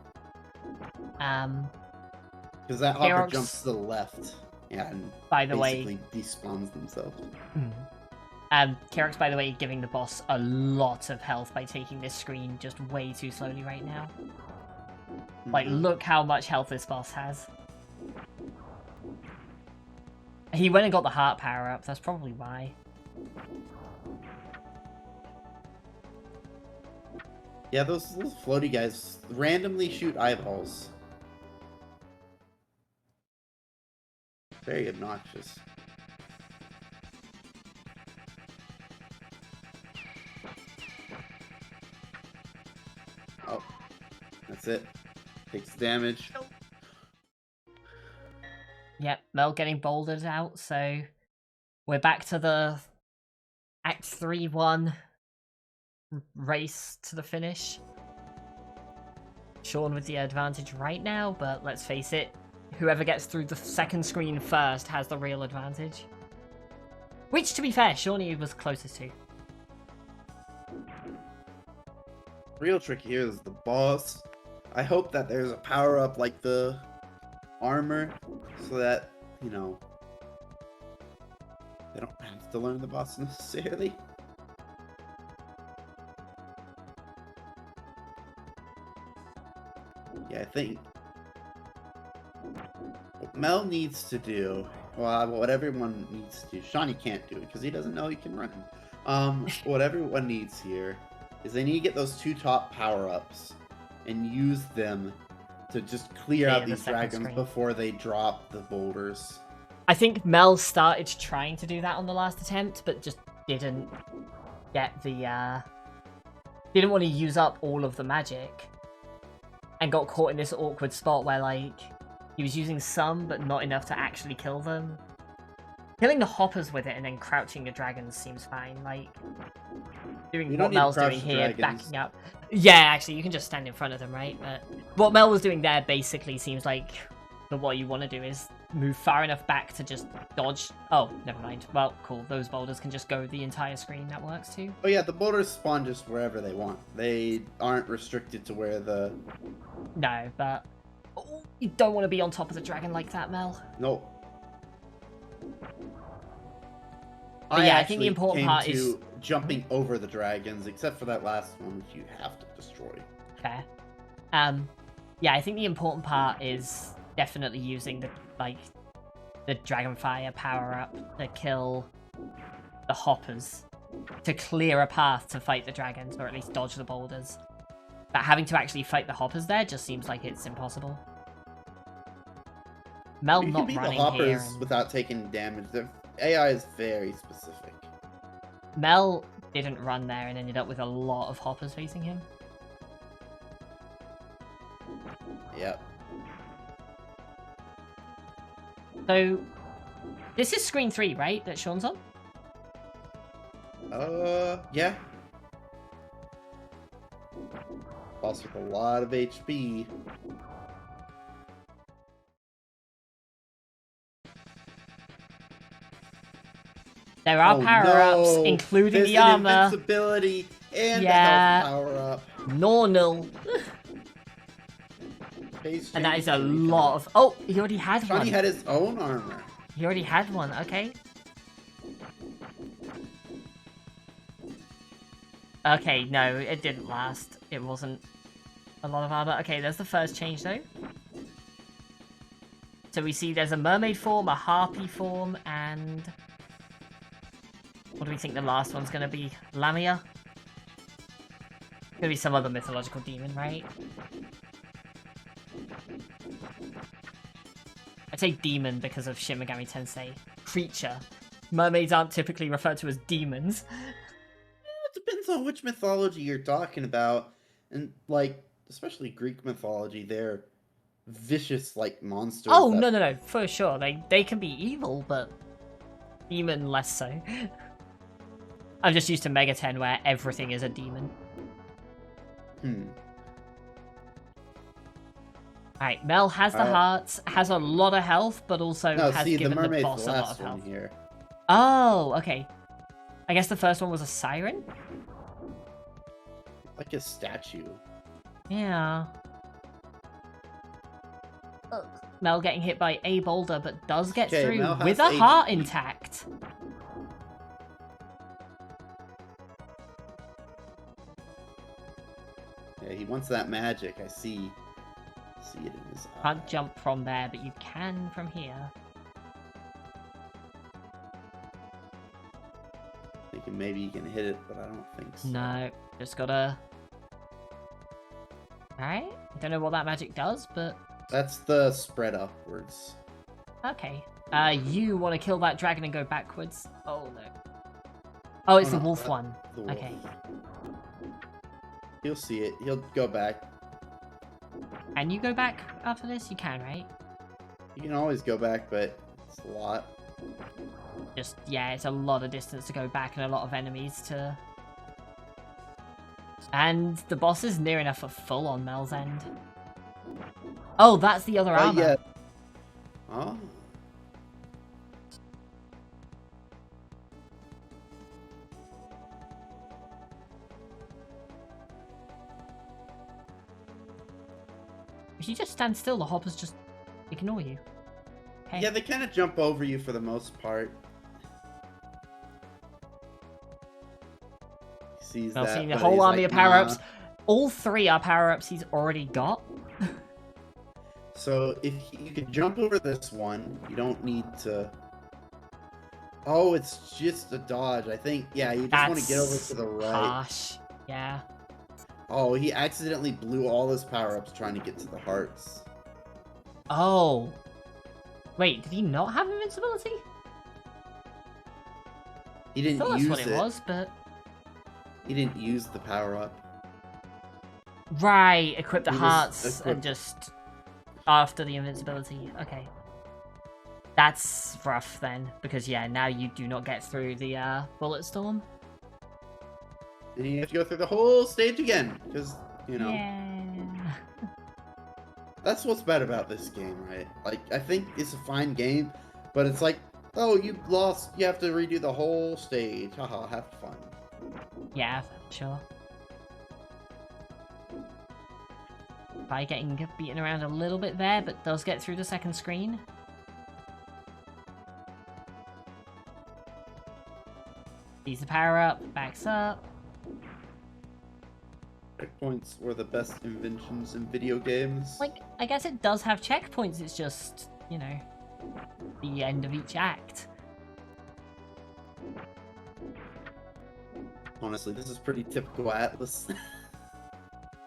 Speaker 1: Because
Speaker 2: that hopper jumps to the left, yeah, and
Speaker 1: by the way,
Speaker 2: basically despawns themselves.
Speaker 1: Kirok's, by the way, giving the boss a lot of health by taking this screen just way too slowly right now. Like, look how much health this boss has. He went and got the heart power up, that's probably why.
Speaker 2: Yeah, those floaty guys randomly shoot eyeballs. Very obnoxious. Oh, that's it. Takes damage.
Speaker 1: Yep, Mel getting bouldered out, so we're back to the Act 3-1 race to the finish. Sean with the advantage right now, but let's face it, whoever gets through the second screen first has the real advantage. Which, to be fair, Shawnee was closest to.
Speaker 3: Real trick here is the boss. I hope that there's a power-up like the armor, so that, you know, they don't have to learn the boss necessarily. Yeah, I think what Mel needs to do, well, what everyone needs to do, Shawnee can't do it because he doesn't know he can run. What everyone needs here is they need to get those 2 top power-ups and use them to just clear out these dragons before they drop the boulders.
Speaker 1: I think Mel started trying to do that on the last attempt, but just didn't get the, didn't want to use up all of the magic. And got caught in this awkward spot where, like, he was using some, but not enough to actually kill them. Killing the hoppers with it and then crouching the dragons seems fine. Like, doing what Mel's doing here, backing up. Yeah, actually, you can just stand in front of them, right? But what Mel was doing there basically seems like what you want to do is move far enough back to just dodge. Oh, never mind. Well, cool. Those boulders can just go the entire screen. That works too.
Speaker 3: Oh yeah, the boulders spawn just wherever they want. They aren't restricted to where the...
Speaker 1: No, but... Oh, you don't want to be on top of the dragon like that, Mel.
Speaker 3: Nope.
Speaker 1: But yeah, I think the important part is
Speaker 3: jumping over the dragons, except for that last one, which you have to destroy.
Speaker 1: Fair. Yeah, I think the important part is definitely using the Dragonfire power-up to kill the hoppers, to clear a path to fight the dragons, or at least dodge the boulders. But having to actually fight the hoppers there just seems like it's impossible. Mel
Speaker 3: you
Speaker 1: not
Speaker 3: can beat
Speaker 1: running
Speaker 3: the hoppers
Speaker 1: here and...
Speaker 3: without taking damage. Their AI is very specific.
Speaker 1: Mel didn't run there and ended up with a lot of hoppers facing him.
Speaker 3: Yep.
Speaker 1: So, this is screen 3, right, that Sean's on?
Speaker 3: Yeah. Boss with a lot of HP.
Speaker 1: There are power-ups, including the armor.
Speaker 3: Invincibility and the health power-up.
Speaker 1: Normal. And that is a lot of... Oh, he already had one.
Speaker 3: Johnny had his own armor.
Speaker 1: He already had one, okay. Okay, no, it didn't last. It wasn't a lot of armor. Okay, there's the first change, though. So we see there's a mermaid form, a harpy form, and... What do we think the last one's gonna be? Lamia? Gonna be some other mythological demon, right? I'd say demon because of Shin Megami Tensei. Creature. Mermaids aren't typically referred to as demons.
Speaker 3: It depends on which mythology you're talking about. And, like, especially Greek mythology, they're vicious, like, monsters.
Speaker 1: Oh, no, for sure. They can be evil, but demon less so. I'm just used to Mega 10 where everything is a demon. Alright, Mel has the hearts, has a lot of health, but also has given the boss a lot of health.
Speaker 3: Here.
Speaker 1: Oh, okay. I guess the first one was a siren?
Speaker 3: Like a statue.
Speaker 1: Yeah. Mel getting hit by a boulder, but does get through with a heart intact.
Speaker 3: Yeah, he wants that magic. I see it in his eye.
Speaker 1: Can't jump from there, but you can from here.
Speaker 3: Thinking maybe you can hit it, but I don't think so.
Speaker 1: No, just gotta... Alright, don't know what that magic does, but...
Speaker 3: That's the spread upwards.
Speaker 1: Okay. You want to kill that dragon and go backwards? Oh, no. Oh, it's the wolf one.
Speaker 3: The wolf.
Speaker 1: Okay.
Speaker 3: He'll see it. He'll go back.
Speaker 1: Can you go back after this? You can, right?
Speaker 3: You can always go back, but it's a lot.
Speaker 1: Just, yeah, it's a lot of distance to go back and a lot of enemies to... And the boss is near enough for full on Mel's end. Oh, that's the other armor.
Speaker 2: Yeah. Oh.
Speaker 1: If you just stand still, the hoppers just ignore you. Okay.
Speaker 2: Yeah, they kind of jump over you for the most part. Sees
Speaker 1: Well,
Speaker 2: that,
Speaker 1: seeing the
Speaker 2: but
Speaker 1: whole
Speaker 2: he's
Speaker 1: army
Speaker 2: like,
Speaker 1: of power-ups.
Speaker 2: nah.
Speaker 1: All 3 are power-ups he's already got.
Speaker 2: So if you can jump over this one, you don't need to. Oh, it's just a dodge. I think. Yeah, you just want to get over to the right.
Speaker 1: Harsh. Yeah.
Speaker 2: Oh, he accidentally blew all his power-ups trying to get to the hearts.
Speaker 1: Oh. Wait, did he not have invincibility?
Speaker 2: He
Speaker 1: I
Speaker 2: didn't
Speaker 1: thought that's
Speaker 2: use
Speaker 1: what it was, but...
Speaker 2: He didn't use the power-up.
Speaker 1: Right, equip the
Speaker 2: He was
Speaker 1: hearts
Speaker 2: equipped-
Speaker 1: and just... After the invincibility. Okay. That's rough then, because yeah, now you do not get through the bullet storm.
Speaker 2: And you have to go through the whole stage again, because, you know...
Speaker 1: Yeah.
Speaker 2: That's what's bad about this game, right? Like, I think it's a fine game, but it's like, oh, you lost, you have to redo the whole stage. Haha, have fun.
Speaker 1: Yeah, sure. By getting beaten around a little bit there, but does get through the second screen. Sees the power up, backs up.
Speaker 2: Checkpoints were the best inventions in video games.
Speaker 1: Like, I guess it does have checkpoints, it's just, you know, the end of each act.
Speaker 2: Honestly, this is pretty typical Atlas.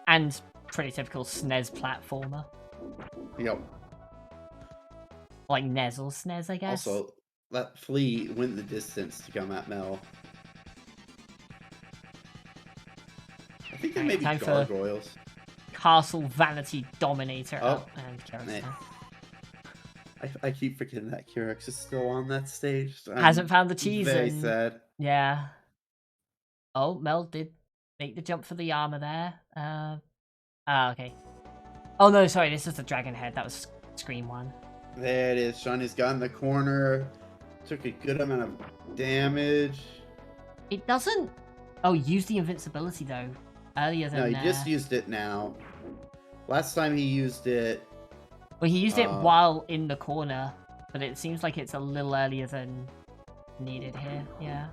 Speaker 1: And pretty typical SNES platformer.
Speaker 2: Yep.
Speaker 1: Like NES or SNES, I guess.
Speaker 2: Also, that flea went the distance to come at Mel. I think they may be
Speaker 1: Time for-
Speaker 2: gargoyles.
Speaker 1: Castle Vanity Dominator.
Speaker 2: Oh,
Speaker 1: And Kyrix
Speaker 2: man.
Speaker 1: now.
Speaker 2: I keep forgetting that Kyrix is still on that stage. So I'm
Speaker 1: Hasn't found the cheese
Speaker 2: very
Speaker 1: and...
Speaker 2: sad.
Speaker 1: Yeah. Oh, Mel did make the jump for the armor there. Okay. Oh no, sorry, this is the dragon head. That was Scream 1.
Speaker 2: There it is. Shawnee's got in the corner. Took a good amount of damage.
Speaker 1: It doesn't... Oh, use the invincibility though. Earlier than...
Speaker 2: No, he just used it now. Last time he used it...
Speaker 1: Well, he used it while in the corner, but it seems like it's a little earlier than needed here. Yeah.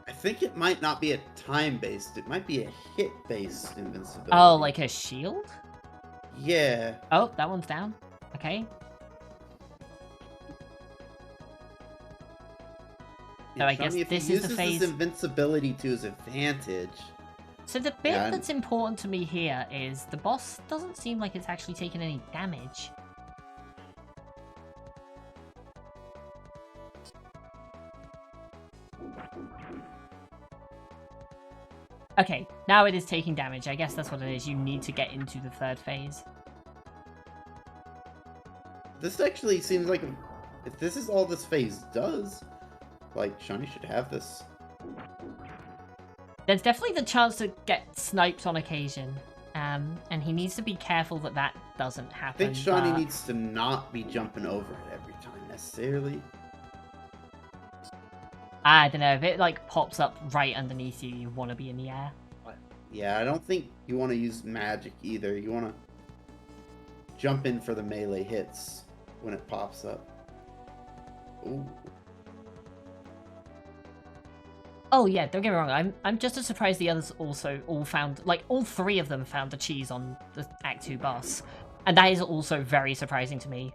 Speaker 2: I think it might not be a time-based. It might be a hit-based invincibility.
Speaker 1: Oh, like a shield?
Speaker 2: Yeah.
Speaker 1: Oh, that one's down. Okay. So I guess
Speaker 2: Shawnee, if
Speaker 1: this
Speaker 2: he
Speaker 1: is the
Speaker 2: uses
Speaker 1: phase...
Speaker 2: his invincibility to his advantage...
Speaker 1: So the bit
Speaker 2: Yeah.
Speaker 1: that's important to me here is the boss doesn't seem like it's actually taken any damage. Okay, now it is taking damage. I guess that's what it is. You need to get into the third phase.
Speaker 2: This actually seems like... If this is all this phase does, like, Shawnee should have this.
Speaker 1: There's definitely the chance to get sniped on occasion. And he needs to be careful that that doesn't
Speaker 2: I
Speaker 1: happen.
Speaker 2: think Shawnee
Speaker 1: but-
Speaker 2: needs to not be jumping over it every time, necessarily.
Speaker 1: I don't know, if it like pops up right underneath you, you want to be in the air.
Speaker 2: Yeah, I don't think you want to use magic either. You want to jump in for the melee hits when it pops up. Ooh.
Speaker 1: Oh yeah, don't get me wrong, I'm just as surprised the others also all found, like all 3 of them found the cheese on the Act 2 boss. And that is also very surprising to me.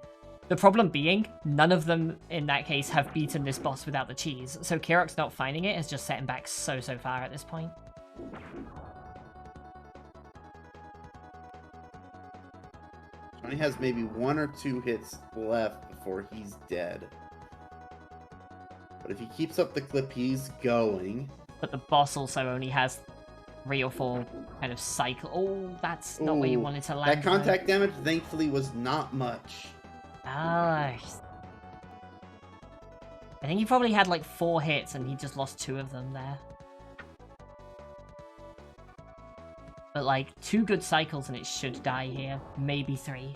Speaker 1: The problem being, none of them in that case have beaten this boss without the cheese, so Kirok's not finding it has just set him back so far at this point.
Speaker 2: Shawnee has maybe 1 or 2 hits left before he's dead. But if he keeps up the clip he's going...
Speaker 1: But the boss also only has 3 or 4 kind of cycle. Oh, that's not where you
Speaker 2: Ooh,
Speaker 1: wanted to land.
Speaker 2: That contact damage, thankfully, was not much.
Speaker 1: Ah. I think he probably had like 4 hits and he just lost 2 of them there. But like 2 good cycles and it should die here. Maybe 3.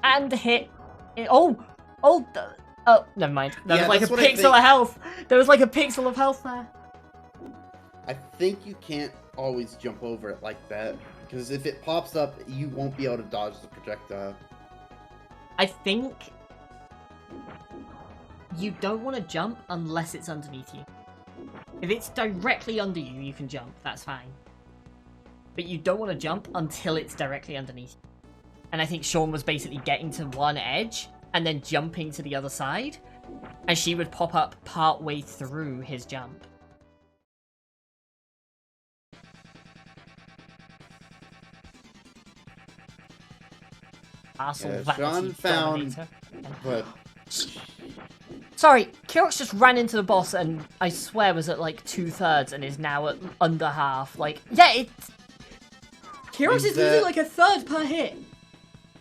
Speaker 1: And hit. Oh, never mind. There was like a pixel of health. There was like a pixel of health there.
Speaker 2: I think you can't always jump over it like that, because if it pops up, you won't be able to dodge the projectile.
Speaker 1: I think you don't want to jump unless it's underneath you. If it's directly under you, you can jump. That's fine. But you don't want to jump until it's directly underneath you. And I think Sean was basically getting to one edge and then jumping to the other side, and she would pop up partway through his jump.
Speaker 2: Sean found, but
Speaker 1: sorry, Kirok's just ran into the boss and I swear was at like 2/3 and is now at under half. Like, yeah, it's Kirok's is losing like a third per hit.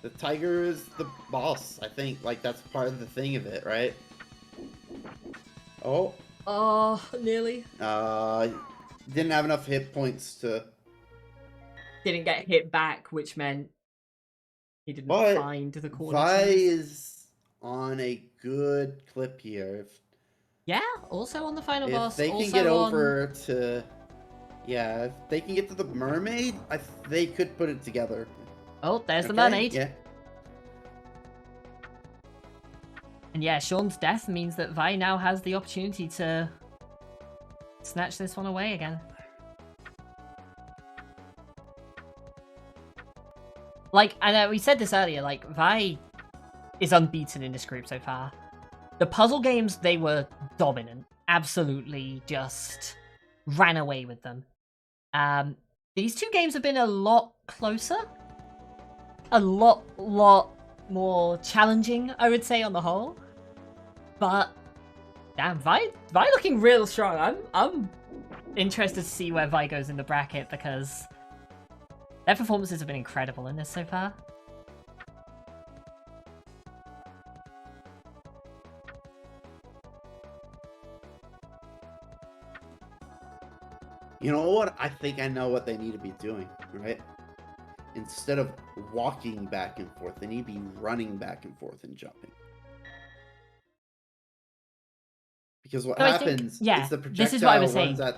Speaker 2: The tiger is the boss, I think. Like, that's part of the thing of it, right? Oh.
Speaker 1: Oh, nearly.
Speaker 2: Didn't have enough hit points to...
Speaker 1: Didn't get hit back, which meant he didn't find the corner.
Speaker 2: Vi is on a good clip here.
Speaker 1: Yeah, also on the final boss.
Speaker 2: If they can get over to... Yeah, if they can get to the mermaid, they could put it together.
Speaker 1: Oh, there's the mermaid.
Speaker 2: Yeah.
Speaker 1: And yeah, Sean's death means that Vi now has the opportunity to snatch this one away again. Like, I know we said this earlier, like, Vi is unbeaten in this group so far. The puzzle games, they were dominant. Absolutely just ran away with them. These 2 games have been a lot closer. A lot more challenging, I would say, on the whole. But damn, Vi looking real strong. I'm interested to see where Vi goes in the bracket, because their performances have been incredible in this so far.
Speaker 2: You know what? I think I know what they need to be doing, right? Instead of walking back and forth, they need to be running back and forth and jumping. Because what happens is the projectile
Speaker 1: this is what I was
Speaker 2: runs
Speaker 1: saying.
Speaker 2: at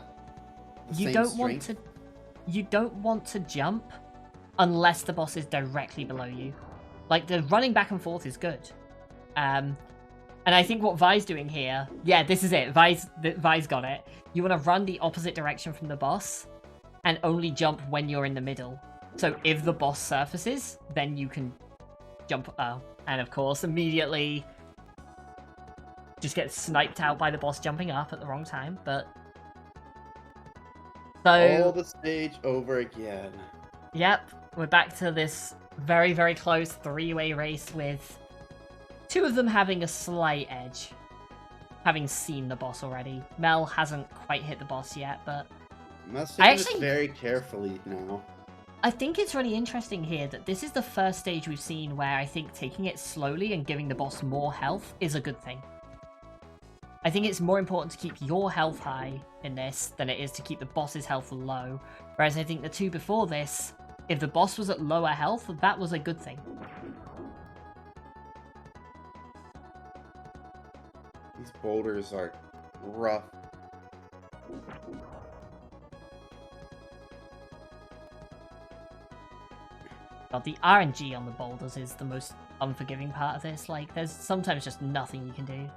Speaker 2: the
Speaker 1: You
Speaker 2: same
Speaker 1: don't
Speaker 2: strength.
Speaker 1: you don't want to jump unless the boss is directly below you. Like, the running back and forth is good. And I think what Vi's doing here, yeah, this is it. Vi's got it. You want to run the opposite direction from the boss and only jump when you're in the middle. So if the boss surfaces, then you can jump. Oh, and of course, immediately just get sniped out by the boss jumping up at the wrong time. But so
Speaker 2: all the stage over again.
Speaker 1: Yep, we're back to this very, very close 3-way race with 2 of them having a slight edge, having seen the boss already. Mel hasn't quite hit the boss yet, but
Speaker 2: Must take this very carefully now.
Speaker 1: I think it's really interesting here that this is the first stage we've seen where I think taking it slowly and giving the boss more health is a good thing. I think it's more important to keep your health high in this than it is to keep the boss's health low. Whereas I think the 2 before this, if the boss was at lower health, that was a good thing.
Speaker 2: These boulders are rough.
Speaker 1: God, the RNG on the boulders is the most unforgiving part of this. Like, there's sometimes just nothing you can do.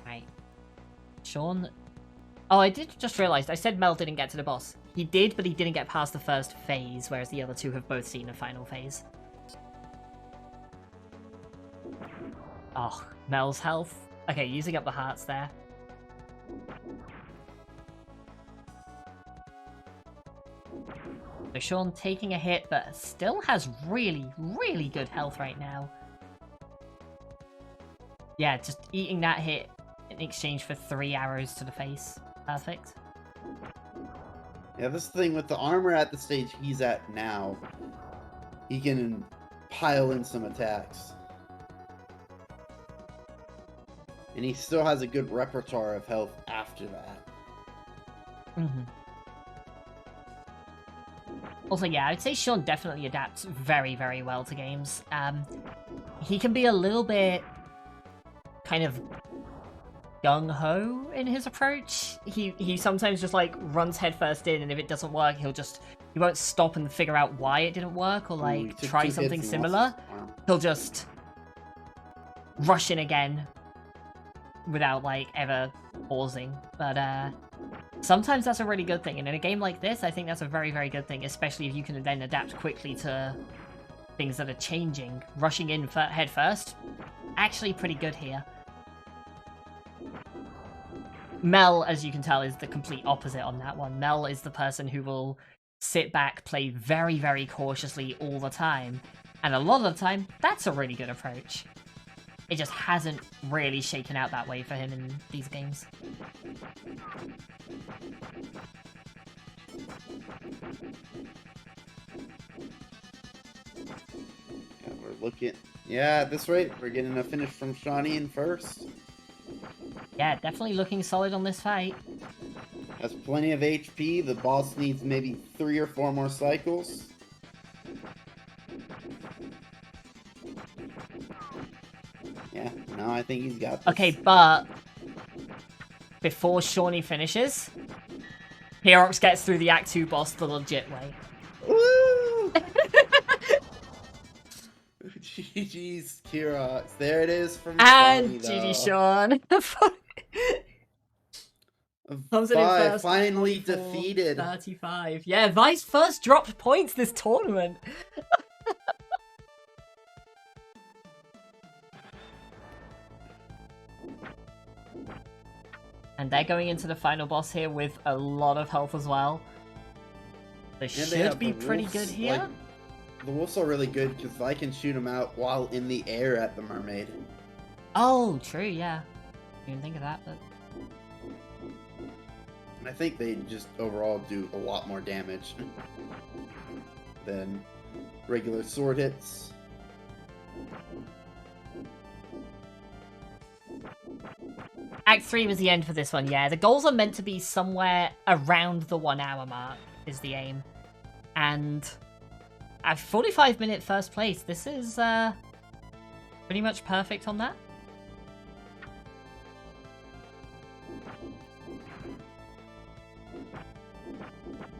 Speaker 1: Right. Sean... Oh, I did just realize I said Mel didn't get to the boss. He did, but he didn't get past the first phase, whereas the other 2 have both seen a final phase. Oh, Mel's health. Okay, using up the hearts there. So Sean taking a hit, but still has really, really good health right now. Yeah, just eating that hit in exchange for 3 arrows to the face. Perfect.
Speaker 2: Yeah, this thing with the armor at the stage he's at now, he can pile in some attacks. and he still has a good repertoire of health after that.
Speaker 1: Mm-hmm. Also, yeah, I'd say Sean definitely adapts very, very well to games. He can be a little bit kind of gung-ho in his approach. He sometimes just like runs headfirst in, and if it doesn't work, he won't stop and figure out why it didn't work or like try something similar. He'll just rush in again without like ever pausing. But sometimes that's a really good thing, and in a game like this, I think that's a very, very good thing, especially if you can then adapt quickly to things that are changing. Rushing in head first, actually pretty good here. Mel, as you can tell, is the complete opposite on that one. Mel is the person who will sit back, play very, very cautiously all the time, and a lot of the time, that's a really good approach. It just hasn't really shaken out that way for him in these games.
Speaker 2: Yeah, we're looking. Yeah, at this rate, we're getting a finish from Shawnee in first.
Speaker 1: Yeah, definitely looking solid on this fight.
Speaker 2: Has plenty of HP. The boss needs maybe 3 or 4 more cycles. Yeah, no, I think he's got this.
Speaker 1: Okay, but before Shawnee finishes, Herox gets through the Act 2 boss the legit way.
Speaker 2: Woo! GG's, Kira. There it is from
Speaker 1: And
Speaker 2: Shawnee,
Speaker 1: GG Sean. Comes in first,
Speaker 2: finally
Speaker 1: 44,
Speaker 2: defeated.
Speaker 1: 35. Yeah, Vice first dropped points this tournament. And they're going into the final boss here with a lot of health as well. They should be pretty good here.
Speaker 2: Like, the wolves are really good because I can shoot them out while in the air at the mermaid.
Speaker 1: Oh, true, yeah. Didn't think of that, but...
Speaker 2: And I think they just overall do a lot more damage than regular sword hits.
Speaker 1: Act 3 was the end for this one, yeah. The goals are meant to be somewhere around the 1 hour mark, is the aim. And at 45-minute first place, this is pretty much perfect on that.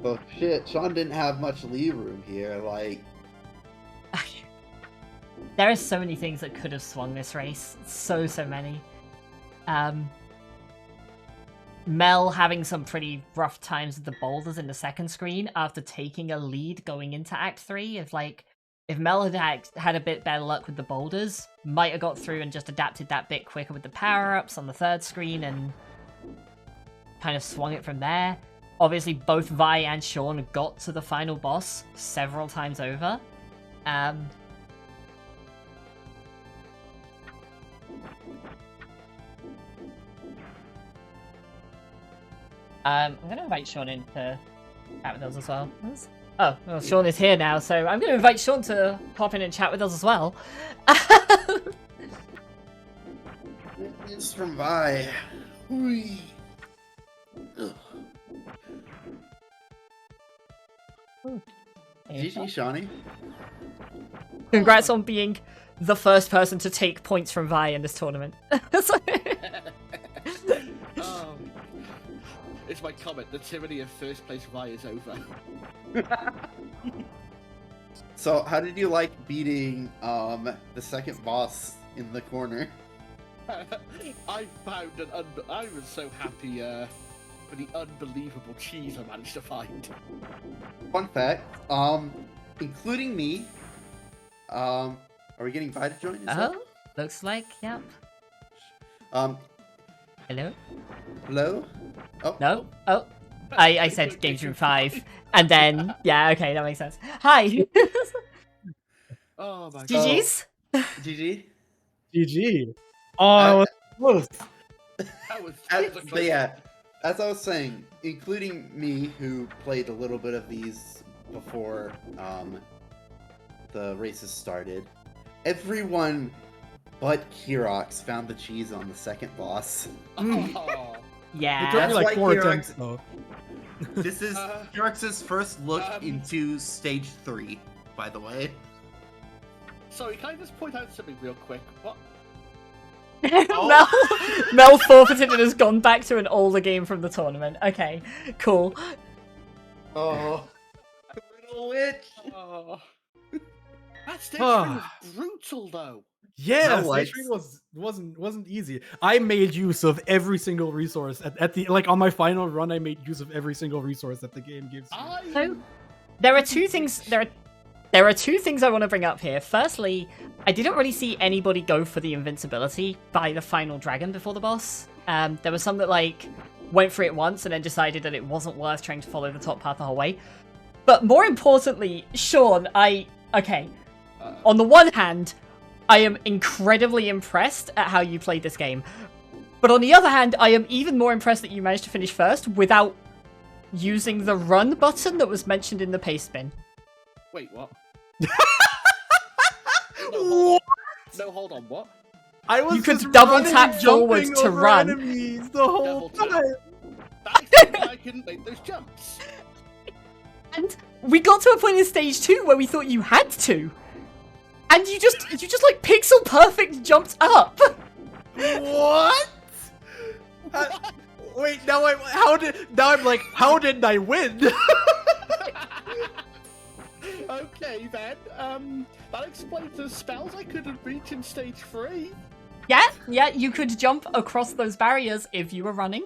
Speaker 2: But shit, Sean didn't have much leave room here, like...
Speaker 1: There are so many things that could have swung this race. So many. Mel having some pretty rough times with the boulders in the second screen after taking a lead going into Act 3. If Mel had a bit better luck with the boulders, might have got through and just adapted that bit quicker with the power-ups on the third screen and kind of swung it from there. Obviously, both Vi and Sean got to the final boss several times over. I'm going to invite Sean in to chat with us as well. Oh, well, Sean is here now, so I'm going to invite Sean to pop in and chat with us as well.
Speaker 2: It's from Vi. Whee. GG, Shawnee.
Speaker 1: Congrats on being the first person to take points from Vi in this tournament.
Speaker 4: It's my comment. The tyranny of first place Vi is over.
Speaker 2: So, how did you like beating the second boss in the corner?
Speaker 4: I found I was so happy for the unbelievable cheese I managed to find.
Speaker 2: Fun fact, including me, are we getting Vi to join?
Speaker 1: Oh, looks like, yep. Hello?
Speaker 2: Hello? Oh.
Speaker 1: No? Oh. I said Games Room 5. And then, yeah, okay, that makes sense. Hi!
Speaker 4: Oh my god.
Speaker 1: GG's?
Speaker 2: GG?
Speaker 5: GG. Oh, it was close.
Speaker 4: That was
Speaker 2: But yeah, as I was saying, including me, who played a little bit of these before the races started, everyone But Kirox found the cheese on the second boss.
Speaker 4: Oh.
Speaker 5: It
Speaker 1: Yeah.
Speaker 5: took me
Speaker 2: That's
Speaker 5: like
Speaker 2: why
Speaker 5: 4
Speaker 2: Kirox-
Speaker 5: attempts though.
Speaker 3: This is Kirox's first look into stage 3, by the way.
Speaker 4: Sorry, can I just point out something real quick? What?
Speaker 1: Mel forfeited and has gone back to an older game from the tournament. Okay, cool.
Speaker 2: Oh, little witch.
Speaker 4: Oh. That stage 3 was brutal, though.
Speaker 5: Yeah,
Speaker 2: No,
Speaker 5: stage 3 wasn't easy. I made use of every single resource at the like on my final run. I made use of every single resource that the game gives you.
Speaker 1: So, there are two things. There are two things I want to bring up here. Firstly, I didn't really see anybody go for the invincibility by the final dragon before the boss. There was some that like went for it once and then decided that it wasn't worth trying to follow the top path the whole way. But more importantly, Sean, on the one hand, I am incredibly impressed at how you played this game. But on the other hand, I am even more impressed that you managed to finish first without using the run button that was mentioned in the paste bin.
Speaker 4: Wait, what? No, hold on, what?
Speaker 5: I was
Speaker 1: You could
Speaker 5: just
Speaker 1: double
Speaker 5: running
Speaker 1: tap
Speaker 5: and
Speaker 1: forwards
Speaker 5: jumping
Speaker 1: to
Speaker 5: over
Speaker 1: run.
Speaker 5: enemies the whole
Speaker 4: Double tap.
Speaker 5: time.
Speaker 4: That explains why I couldn't make those jumps.
Speaker 1: And we got to a point in stage 2 where we thought you had to. And you just like pixel perfect jumped up.
Speaker 5: What? Wait, now I'm like, how did I win?
Speaker 4: Okay, then. That explains the spells I couldn't reach in stage 3.
Speaker 1: Yeah, you could jump across those barriers if you were running.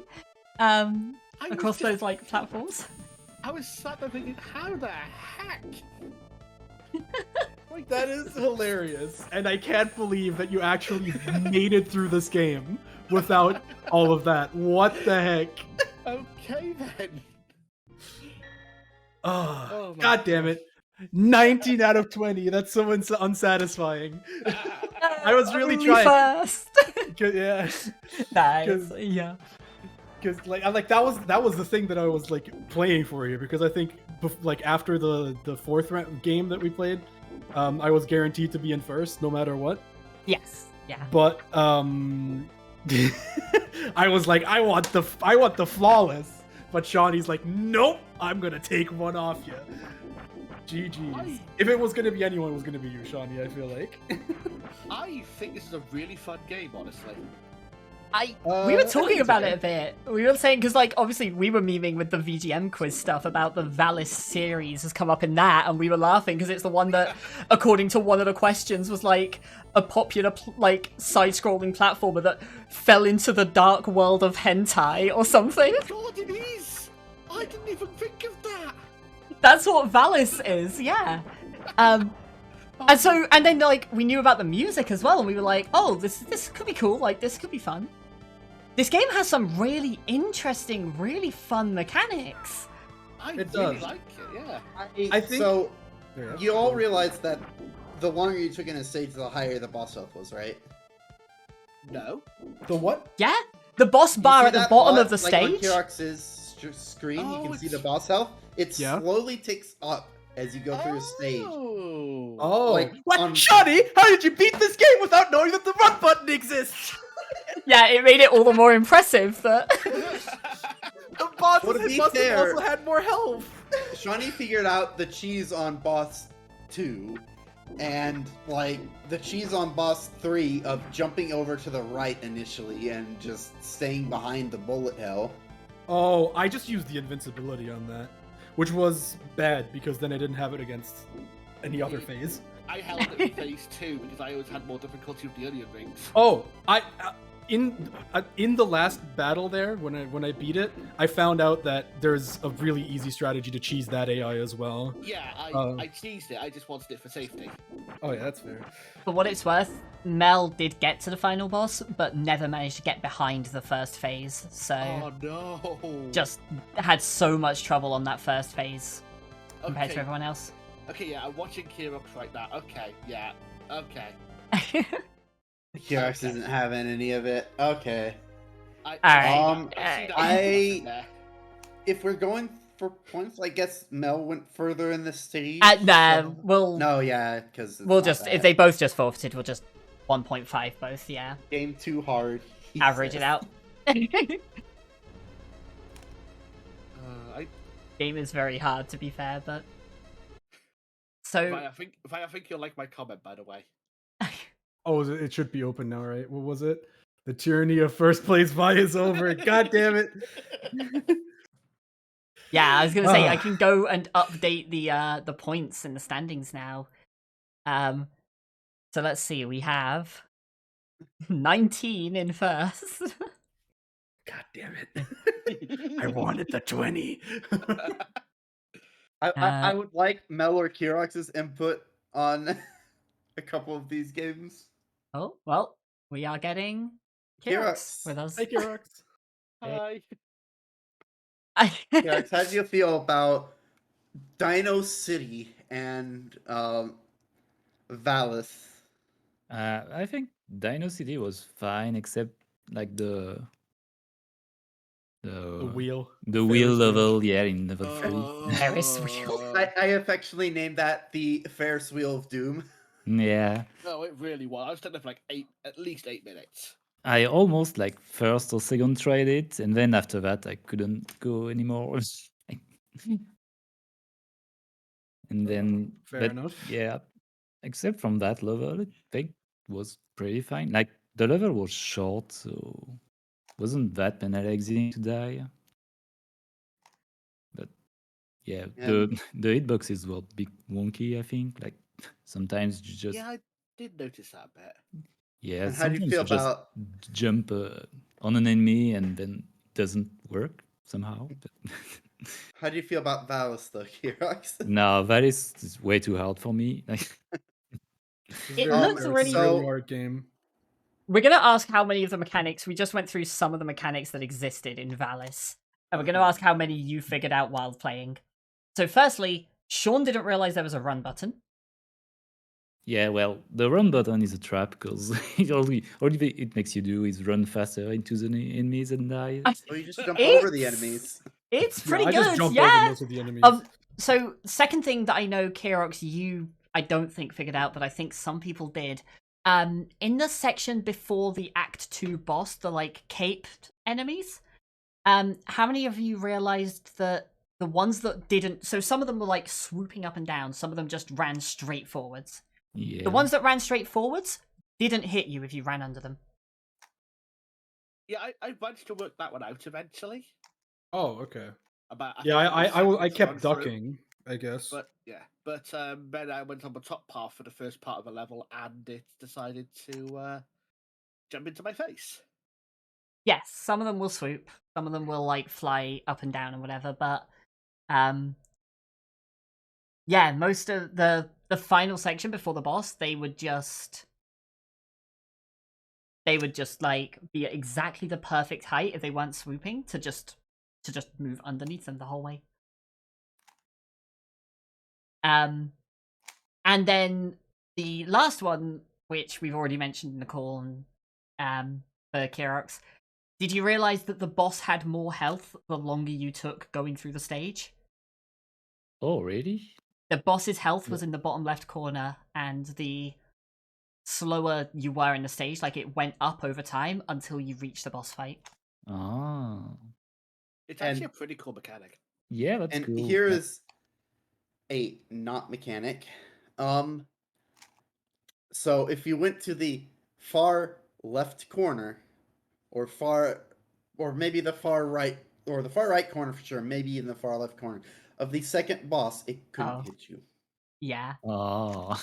Speaker 1: Across those like platforms.
Speaker 4: I was sat there thinking, how the heck?
Speaker 5: Like, that is hilarious, and I can't believe that you actually made it through this game without all of that. What the heck?
Speaker 4: Okay, then.
Speaker 5: Oh,
Speaker 4: my
Speaker 5: God damn it. 19 out of 20. That's so unsatisfying. I was really
Speaker 1: Only
Speaker 5: trying.
Speaker 1: first.
Speaker 5: Yeah.
Speaker 1: Nice. Yeah.
Speaker 5: Because like that was the thing that I was like playing for here, because I think like after the fourth game that we played, I was guaranteed to be in first no matter what.
Speaker 1: Yes. Yeah.
Speaker 5: But I was like, I want the flawless. But Shawnee's like, nope, I'm gonna take one off you. GG's. If it was gonna be anyone, it was gonna be you, Shawnee, I feel like.
Speaker 4: I think this is a really fun game, honestly.
Speaker 1: We were talking about it a bit. We were saying, because like obviously we were memeing with the VGM quiz stuff about the Valis series has come up in that, and we were laughing because it's the one that, according to one of the questions, was like a popular like side-scrolling platformer that fell into the dark world of hentai or something.
Speaker 4: God, it is! I didn't even think of that!
Speaker 1: That's what Valis is, yeah. And then like we knew about the music as well, and we were like, oh, this could be cool, like this could be fun. This game has some really interesting, really fun mechanics.
Speaker 4: I
Speaker 5: It
Speaker 4: really
Speaker 5: does.
Speaker 4: like it, yeah.
Speaker 5: I think-
Speaker 2: So.
Speaker 5: Yeah.
Speaker 2: You all realize that the longer you took in a stage, the higher the boss health was, right?
Speaker 4: No?
Speaker 5: The what?
Speaker 1: Yeah, the boss
Speaker 2: You
Speaker 1: bar
Speaker 2: see
Speaker 1: at the
Speaker 2: that
Speaker 1: bottom
Speaker 2: bot,
Speaker 1: of the
Speaker 2: like on
Speaker 1: stage.
Speaker 2: Kirox's screen, you
Speaker 4: Oh,
Speaker 2: can see
Speaker 4: it's-
Speaker 2: the boss health. It
Speaker 5: Yeah.
Speaker 2: slowly ticks up as you go through a stage.
Speaker 4: Oh.
Speaker 5: Oh,
Speaker 2: Like,
Speaker 5: what,
Speaker 2: on-
Speaker 5: Shawnee? How did you beat this game without knowing that the run button exists?
Speaker 1: Yeah, it made it all the more impressive that.
Speaker 5: The bosses
Speaker 2: Well, to be
Speaker 5: must have
Speaker 2: fair-
Speaker 5: also had more health.
Speaker 2: Shawnee figured out the cheese on boss 2, and like the cheese on boss 3 of jumping over to the right initially and just staying behind the bullet hell.
Speaker 5: Oh, I just used the invincibility on that, which was bad because then I didn't have it against any other phase.
Speaker 4: I held it in phase 2 because I always had more difficulty with the onion rings.
Speaker 5: Oh, in the last battle there, when I beat it, I found out that there's a really easy strategy to cheese that AI as well.
Speaker 4: Yeah,
Speaker 5: Oh.
Speaker 4: I teased it, I just wanted it for safety.
Speaker 5: Oh yeah, that's fair.
Speaker 1: For what it's worth, Mel did get to the final boss, but never managed to get behind the first phase. So
Speaker 4: Oh no!
Speaker 1: just had so much trouble on that first phase compared to
Speaker 4: Okay.
Speaker 1: everyone else.
Speaker 4: Okay, yeah, I'm watching Kirox right now. Okay, yeah, okay.
Speaker 2: Kirox isn't having any of it. Okay.
Speaker 4: I
Speaker 1: Alright.
Speaker 4: see that
Speaker 2: I-
Speaker 4: there.
Speaker 2: If we're going for points, I guess Mel went further in the stage.
Speaker 1: Nah,
Speaker 2: so-
Speaker 1: we'll
Speaker 2: No, yeah, because
Speaker 1: just if they both just forfeited, we'll just 1.5 both, yeah.
Speaker 2: Game too hard. he
Speaker 1: Average
Speaker 2: says.
Speaker 1: it out. Game is very hard, to be fair, but... So...
Speaker 4: I think you'll like my comment, by the way.
Speaker 5: Oh, it should be open now, right? What was it? The tyranny of first place Vi is over. God damn it.
Speaker 1: Yeah, I was gonna say I can go and update the points and the standings now. So let's see, we have 19 in first.
Speaker 5: God damn it. I wanted the 20.
Speaker 2: I would like Mel or Kirox's input on a couple of these games.
Speaker 1: Oh, well, we are getting Kirox with us.
Speaker 5: Hey, Kirox.
Speaker 4: Hi.
Speaker 2: Kirox, how do you feel about Dino City and Valis?
Speaker 6: I think Dino City was fine, except like the
Speaker 5: wheel.
Speaker 6: the wheel
Speaker 5: Ferris wheel.
Speaker 6: level, yeah, in level 3.
Speaker 1: Ferris wheel.
Speaker 2: I affectionately named that the Ferris Wheel of Doom.
Speaker 6: Yeah,
Speaker 4: No, it really was. I was standing for like at least 8 minutes.
Speaker 6: I almost like first or second tried it, and then after that I couldn't go anymore. And then,
Speaker 5: Fair
Speaker 6: but
Speaker 5: enough.
Speaker 6: yeah, except from that level, I think was pretty fine. Like the level was short, so wasn't that penalizing to die. But yeah,
Speaker 2: And-
Speaker 6: the hitboxes were a bit wonky. I think like sometimes you just
Speaker 4: Yeah, I did notice that bit.
Speaker 6: yeah.
Speaker 2: And how do you
Speaker 6: Sometimes
Speaker 2: feel
Speaker 6: just
Speaker 2: about
Speaker 6: jump on an enemy and then it doesn't work somehow. But
Speaker 2: how do you feel about Valis though, Kirox?
Speaker 6: no, that is way too hard for me. Like,
Speaker 1: It
Speaker 5: Very
Speaker 1: looks
Speaker 5: fair.
Speaker 1: really-
Speaker 5: It's a really
Speaker 2: So-
Speaker 5: hard game.
Speaker 1: We're gonna ask how many of the mechanics, we just went through some of the mechanics that existed in Valis. And we're gonna ask how many you figured out while playing. So firstly, Sean didn't realize there was a run button.
Speaker 6: yeah, well, the run button is a trap because all it makes you do is run faster into the enemies and die.
Speaker 2: Or you just jump over the
Speaker 1: It's-
Speaker 2: enemies.
Speaker 1: It's
Speaker 5: Yeah,
Speaker 1: pretty
Speaker 5: I just
Speaker 1: good,
Speaker 5: jumped
Speaker 1: yeah.
Speaker 5: over most of the enemies.
Speaker 1: So second thing that I know, Kirox, you I don't think figured out, but I think some people did. In the section before the Act 2 boss, the like caped enemies, how many of you realized that the ones that didn't, so some of them were like swooping up and down, some of them just ran straight forwards.
Speaker 6: Yeah.
Speaker 1: The ones that ran straight forwards didn't hit you if you ran under them.
Speaker 4: Yeah, I managed to work that one out eventually.
Speaker 5: Oh, okay.
Speaker 4: About
Speaker 5: Yeah, I
Speaker 4: seconds
Speaker 5: kept
Speaker 4: run through.
Speaker 5: ducking, I guess.
Speaker 4: But then I went on the top path for the first part of the level, and it decided to jump into my face.
Speaker 1: Yes, some of them will swoop, some of them will like fly up and down and whatever, but yeah, most of the final section before the boss, they would just like be at exactly the perfect height if they weren't swooping to just move underneath them the whole way. And then the last one, which we've already mentioned in the call, for Kirox, did you realize that the boss had more health the longer you took going through the stage?
Speaker 6: Oh, really?
Speaker 1: The boss's health was in the bottom left corner, and the slower you were in the stage, like it went up over time until you reached the boss fight.
Speaker 6: Oh,
Speaker 4: It's actually
Speaker 2: And-
Speaker 4: a pretty cool mechanic.
Speaker 6: yeah, that's
Speaker 2: And
Speaker 6: cool.
Speaker 2: here is a not mechanic. So if you went to the far left corner, or maybe the far right, or the far right corner for sure, maybe in the far left corner of the second boss, it couldn't
Speaker 1: Oh.
Speaker 2: hit you.
Speaker 1: Yeah.
Speaker 6: Oh,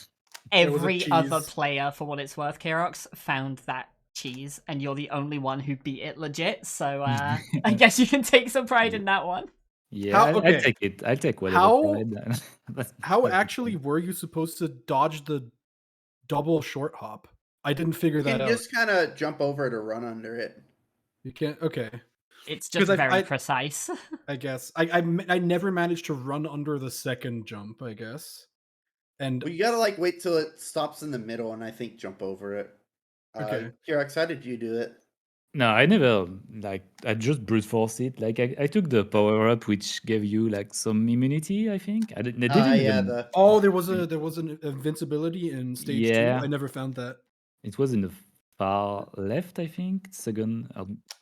Speaker 5: There was a
Speaker 1: Every other
Speaker 5: cheese.
Speaker 1: player, for what it's worth, Kirox, found that cheese, and you're the only one who beat it legit, so I guess you can take some pride in that one.
Speaker 6: yeah,
Speaker 5: How-
Speaker 6: I'll
Speaker 5: okay.
Speaker 6: take it. I'll take whatever.
Speaker 5: How-
Speaker 6: pride. That's-
Speaker 5: How
Speaker 6: that's
Speaker 5: actually
Speaker 6: fine.
Speaker 5: were you supposed to dodge the double short hop? I didn't figure
Speaker 2: You
Speaker 5: that
Speaker 2: can
Speaker 5: out.
Speaker 2: just kind of jump over it or run under it.
Speaker 5: You can't. Okay,
Speaker 1: It's just
Speaker 5: 'Cause
Speaker 1: very precise.
Speaker 5: I guess I never managed to run under the second jump. I guess, and
Speaker 2: Well, you gotta like wait till it stops in the middle and I think jump over it.
Speaker 5: Okay.
Speaker 2: Kirox, how did you do it?
Speaker 6: No, I never like. I just brute force it. Like I took the power up, which gave you like some immunity. I think I didn't.
Speaker 2: Yeah,
Speaker 6: Even,
Speaker 2: the
Speaker 5: oh, there was an invincibility in stage 2.
Speaker 6: Yeah.
Speaker 5: I never found that.
Speaker 6: It was in the far left, I think. Second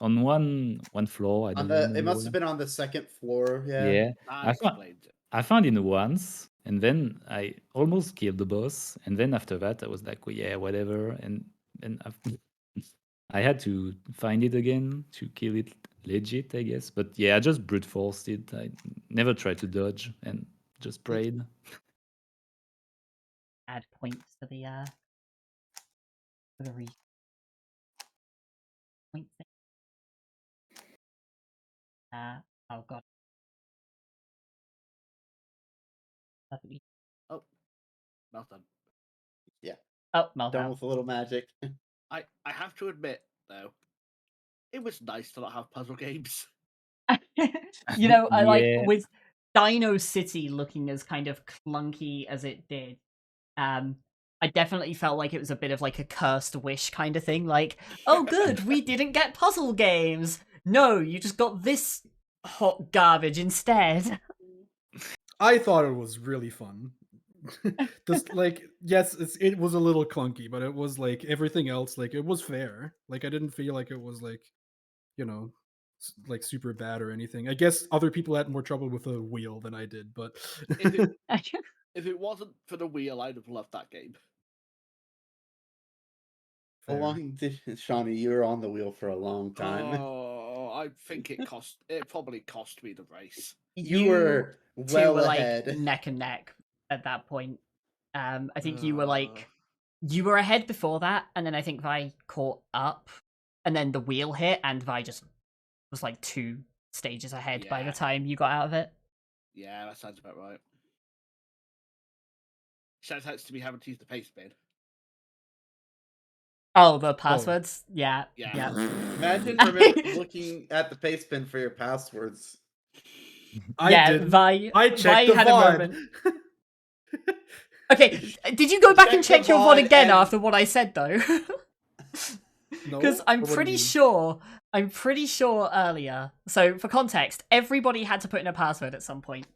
Speaker 6: on one floor. I
Speaker 2: On
Speaker 6: don't
Speaker 2: the,
Speaker 6: remember
Speaker 2: it must
Speaker 6: where.
Speaker 2: have been on the second floor. Yeah.
Speaker 6: Yeah,
Speaker 4: That
Speaker 6: I found
Speaker 4: explains it.
Speaker 6: I found it once, and then I almost killed the boss, and then after that I was like, well, yeah, whatever, and then I had to find it again to kill it legit, I guess. But yeah, I just brute forced it. I never tried to dodge and just prayed.
Speaker 1: Add points to the re point thing. Oh god. That's what you-
Speaker 4: Oh, well done.
Speaker 2: Yeah.
Speaker 1: Oh, Meltdown.
Speaker 2: Done with a little magic.
Speaker 4: I have to admit though, it was nice to not have puzzle games.
Speaker 1: You know, I like
Speaker 6: Yeah.
Speaker 1: with Dino City looking as kind of clunky as it did. I definitely felt like it was a bit of like a cursed wish kind of thing. Like, oh, good, we didn't get puzzle games. No, you just got this hot garbage instead.
Speaker 5: I thought it was really fun. Just like, yes, it was a little clunky, but it was like everything else. Like, it was fair. Like, I didn't feel like it was like, you know, like super bad or anything. I guess other people had more trouble with the wheel than I did, but
Speaker 4: If it wasn't for the wheel, I'd have loved that game.
Speaker 2: How long did Shawnee? You were on the wheel for a long time.
Speaker 4: Oh, I think it probably cost me the race.
Speaker 2: You were
Speaker 1: two
Speaker 2: well
Speaker 1: were
Speaker 2: ahead.
Speaker 1: like neck and neck at that point. I think you were like you were ahead before that, and then I think Vi caught up, and then the wheel hit, and Vi just was like 2 stages ahead by the
Speaker 4: Yeah.
Speaker 1: time you got out of it.
Speaker 4: Yeah, that sounds about right. Shout outs to me having to use the paste bin.
Speaker 1: Oh, the passwords? Yeah.
Speaker 4: Yeah.
Speaker 2: Imagine looking at the paste bin for your passwords.
Speaker 5: I didn't.
Speaker 1: Vi
Speaker 5: I checked
Speaker 1: Vi
Speaker 5: the
Speaker 1: had a
Speaker 5: VOD.
Speaker 1: moment. Okay, did you go back and
Speaker 2: Check
Speaker 1: check
Speaker 2: the
Speaker 1: your VOD
Speaker 2: VOD
Speaker 1: again
Speaker 2: and-
Speaker 1: after what I said though?
Speaker 5: No?
Speaker 1: Because I'm
Speaker 5: What do you
Speaker 1: pretty
Speaker 5: mean?
Speaker 1: sure earlier. So for context, everybody had to put in a password at some point.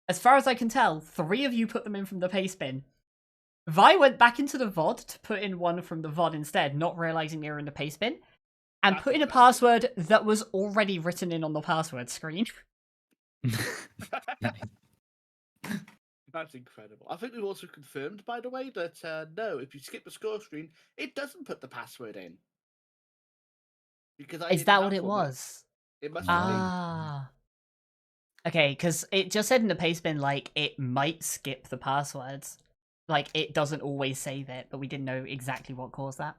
Speaker 1: As far as I can tell, 3 of you put them in from the paste bin. Vi went back into the VOD to put in one from the VOD instead, not realizing they were in the paste bin, and
Speaker 4: That's
Speaker 1: put in a
Speaker 4: incredible.
Speaker 1: password that was already written in on the password screen.
Speaker 4: That's incredible. I think we've also confirmed, by the way, that no, if you skip the score screen, it doesn't put the password in. Because I
Speaker 1: Is
Speaker 4: didn't
Speaker 1: that
Speaker 4: have
Speaker 1: what it
Speaker 4: one yet.
Speaker 1: was?
Speaker 4: It must
Speaker 6: No.
Speaker 4: have been.
Speaker 1: Ah. Okay, because it just said in the paste bin, like, it might skip the passwords. Like, it doesn't always save it, but we didn't know exactly what caused that.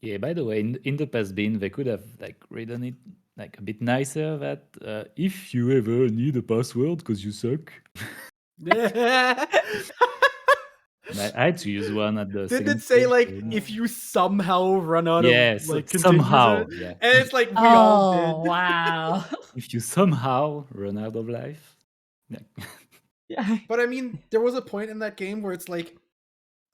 Speaker 6: Yeah, by the way, in the past bin, they could have like written it like a bit nicer that if you ever need a password because you suck. And I had to use one at the
Speaker 5: Didn't
Speaker 6: second
Speaker 5: it say
Speaker 6: stage,
Speaker 5: like
Speaker 6: so-
Speaker 5: if you somehow run out
Speaker 6: Yes,
Speaker 5: of like continues
Speaker 6: somehow,
Speaker 5: it?
Speaker 6: yeah.
Speaker 5: And it's like we all
Speaker 1: Oh,
Speaker 5: did.
Speaker 1: wow.
Speaker 6: If you somehow run out of life. Yeah.
Speaker 1: Yeah.
Speaker 5: But I mean, there was a point in that game where it's like,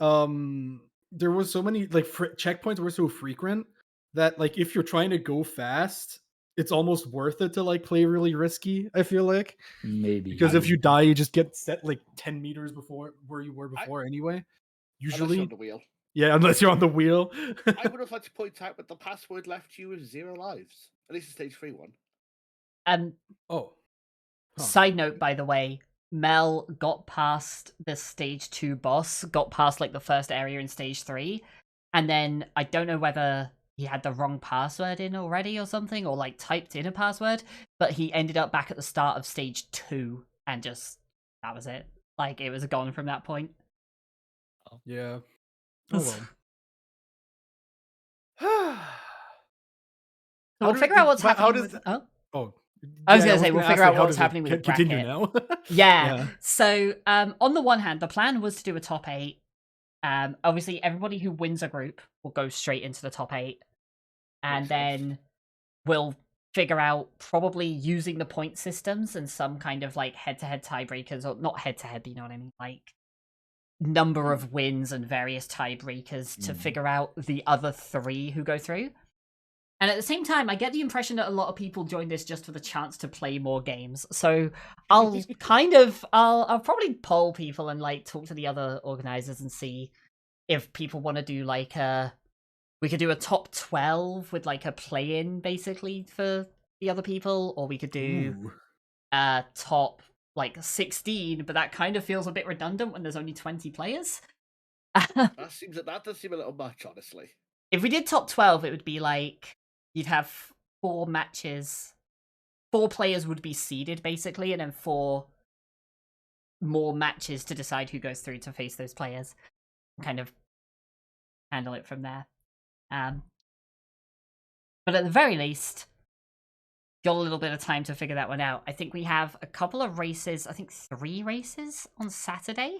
Speaker 5: there was so many like checkpoints were so frequent that like if you're trying to go fast, it's almost worth it to like play really risky. I feel like
Speaker 6: Maybe.
Speaker 5: because if you die, you just get set like 10 meters before where you were before anyway.
Speaker 4: Unless you're
Speaker 5: Usually,
Speaker 4: on the wheel.
Speaker 5: yeah, unless you're on the wheel.
Speaker 4: I would have had to point out that the password left you with 0 lives. At least the stage 3 one.
Speaker 5: Oh, huh.
Speaker 1: Side note, by the way, Mel got past the stage 2 boss, got past like the first area in stage 3, and then I don't know whether he had the wrong password in already or something, or like typed in a password, but he ended up back at the start of stage 2 and just that was it. Like it was gone from that point.
Speaker 5: Yeah. Oh well.
Speaker 1: We'll figure out what's happening.
Speaker 5: How does?
Speaker 1: With... Oh.
Speaker 5: Oh,
Speaker 1: I was
Speaker 5: yeah,
Speaker 1: gonna say we'll figure
Speaker 5: ask,
Speaker 1: out
Speaker 5: like, how
Speaker 1: what's
Speaker 5: does it
Speaker 1: happening with
Speaker 5: continue
Speaker 1: bracket.
Speaker 5: now.
Speaker 1: Yeah. So, on the one hand, the plan was to do a top 8. Obviously, everybody who wins a group will go straight into the top 8, and
Speaker 4: Makes sense.
Speaker 1: then we'll figure out probably using the point systems and some kind of like head-to-head tiebreakers, or not head-to-head, you know what I mean, like number of wins and various tiebreakers to figure out the other 3 who go through. And at the same time, I get the impression that a lot of people join this just for the chance to play more games. So I'll I'll probably poll people and like talk to the other organizers and see if people want to do like we could do a top 12 with like a play-in basically for the other people, or we could do top like 16, but that kind of feels a bit redundant when there's only 20 players.
Speaker 4: That does seem a little much, honestly.
Speaker 1: If we did top 12, it would be like you'd have 4 matches. 4 players would be seeded basically, and then 4 more matches to decide who goes through to face those players. Kind of handle it from there. But at the very least, got a little bit of time to figure that one out. I think we have a couple of races, I think 3 races on Saturday.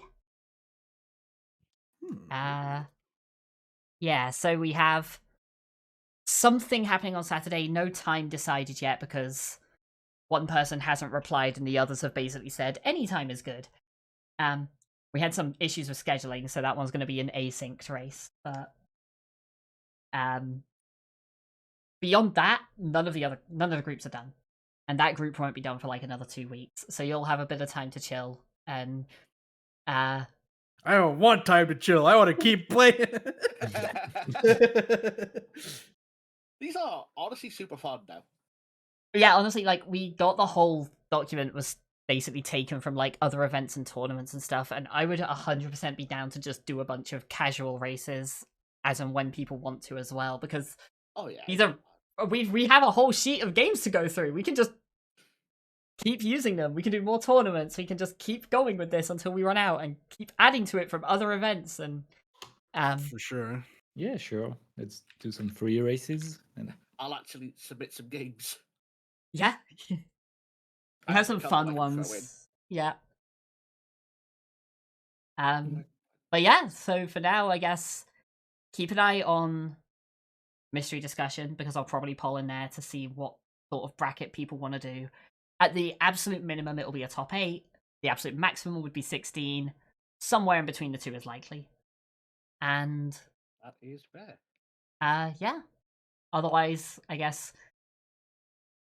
Speaker 1: Yeah, so we have something happening on Saturday, no time decided yet because one person hasn't replied and the others have basically said any time is good. We had some issues with scheduling, so that one's going to be an async race, but beyond that, none of the groups are done. And that group won't be done for like another 2 weeks. So you'll have a bit of time to chill and
Speaker 5: I don't want time to chill. I want to keep playing.
Speaker 4: These are honestly super fun though.
Speaker 1: Yeah, honestly, like we got the whole document was basically taken from like other events and tournaments and stuff, and I would 100% be down to just do a bunch of casual races as and when people want to as well, because these are we have a whole sheet of games to go through. We can just keep using them. We can do more tournaments. We can just keep going with this until we run out and keep adding to it from other events. And
Speaker 5: for sure.
Speaker 6: Yeah, sure. Let's do some free races. And
Speaker 4: I'll actually submit some games.
Speaker 1: Yeah. We have some fun ones. Yeah. But yeah, so for now, I guess keep an eye on mystery discussion, because I'll probably poll in there to see what sort of bracket people want to do. At the absolute minimum, it'll be a top 8. The absolute maximum would be 16. Somewhere in between the two is likely. And
Speaker 4: that is fair.
Speaker 1: Yeah. Otherwise, I guess,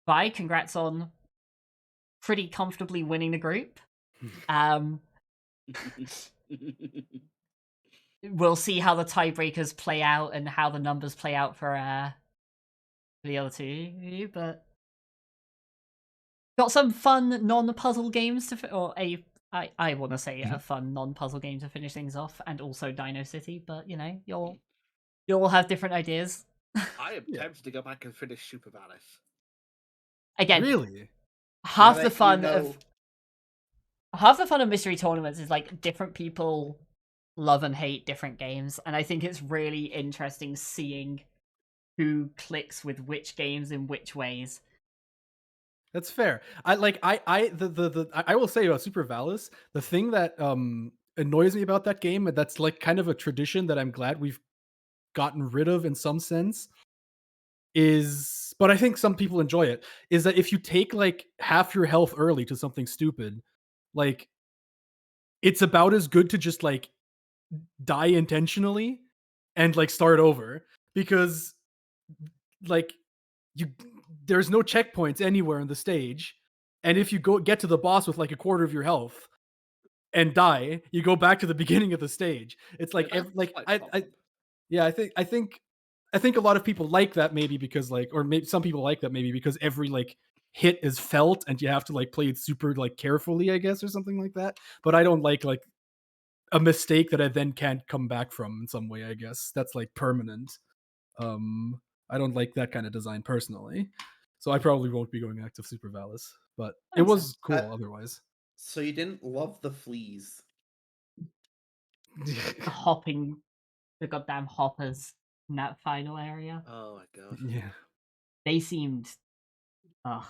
Speaker 1: bye. Congrats on pretty comfortably winning the group. We'll see how the tiebreakers play out and how the numbers play out for the other two, but got some fun non-puzzle games I want to say a fun non-puzzle game to finish things off, and also Dino City, but you know, you'll all have different ideas.
Speaker 4: I am tempted to go back and finish Super Valis.
Speaker 1: Again,
Speaker 5: really,
Speaker 1: half the fun of mystery tournaments is like different people love and hate different games, and I think it's really interesting seeing who clicks with which games in which ways.
Speaker 5: That's fair. I will say about Super Valis, the thing that annoys me about that game, that's like kind of a tradition that I'm glad we've gotten rid of in some sense, is, but I think some people enjoy it, is that if you take like half your health early to something stupid, like it's about as good to just like die intentionally and like start over, because like there's no checkpoints anywhere in the stage, and if you get to the boss with like a quarter of your health and die, you go back to the beginning of the stage. It's like I think a lot of people like that, maybe because like, or maybe some people like that maybe because every like hit is felt and you have to like play it super like carefully, I guess, or something like that. But I don't like a mistake that I then can't come back from in some way, I guess. That's like permanent. I don't like that kind of design personally. So I probably won't be going back to Super Valis, but it was cool otherwise.
Speaker 2: So you didn't love the fleas?
Speaker 1: Hopping, the goddamn hoppers in that final area.
Speaker 4: Oh my god.
Speaker 5: Yeah.
Speaker 1: They seemed... Ugh.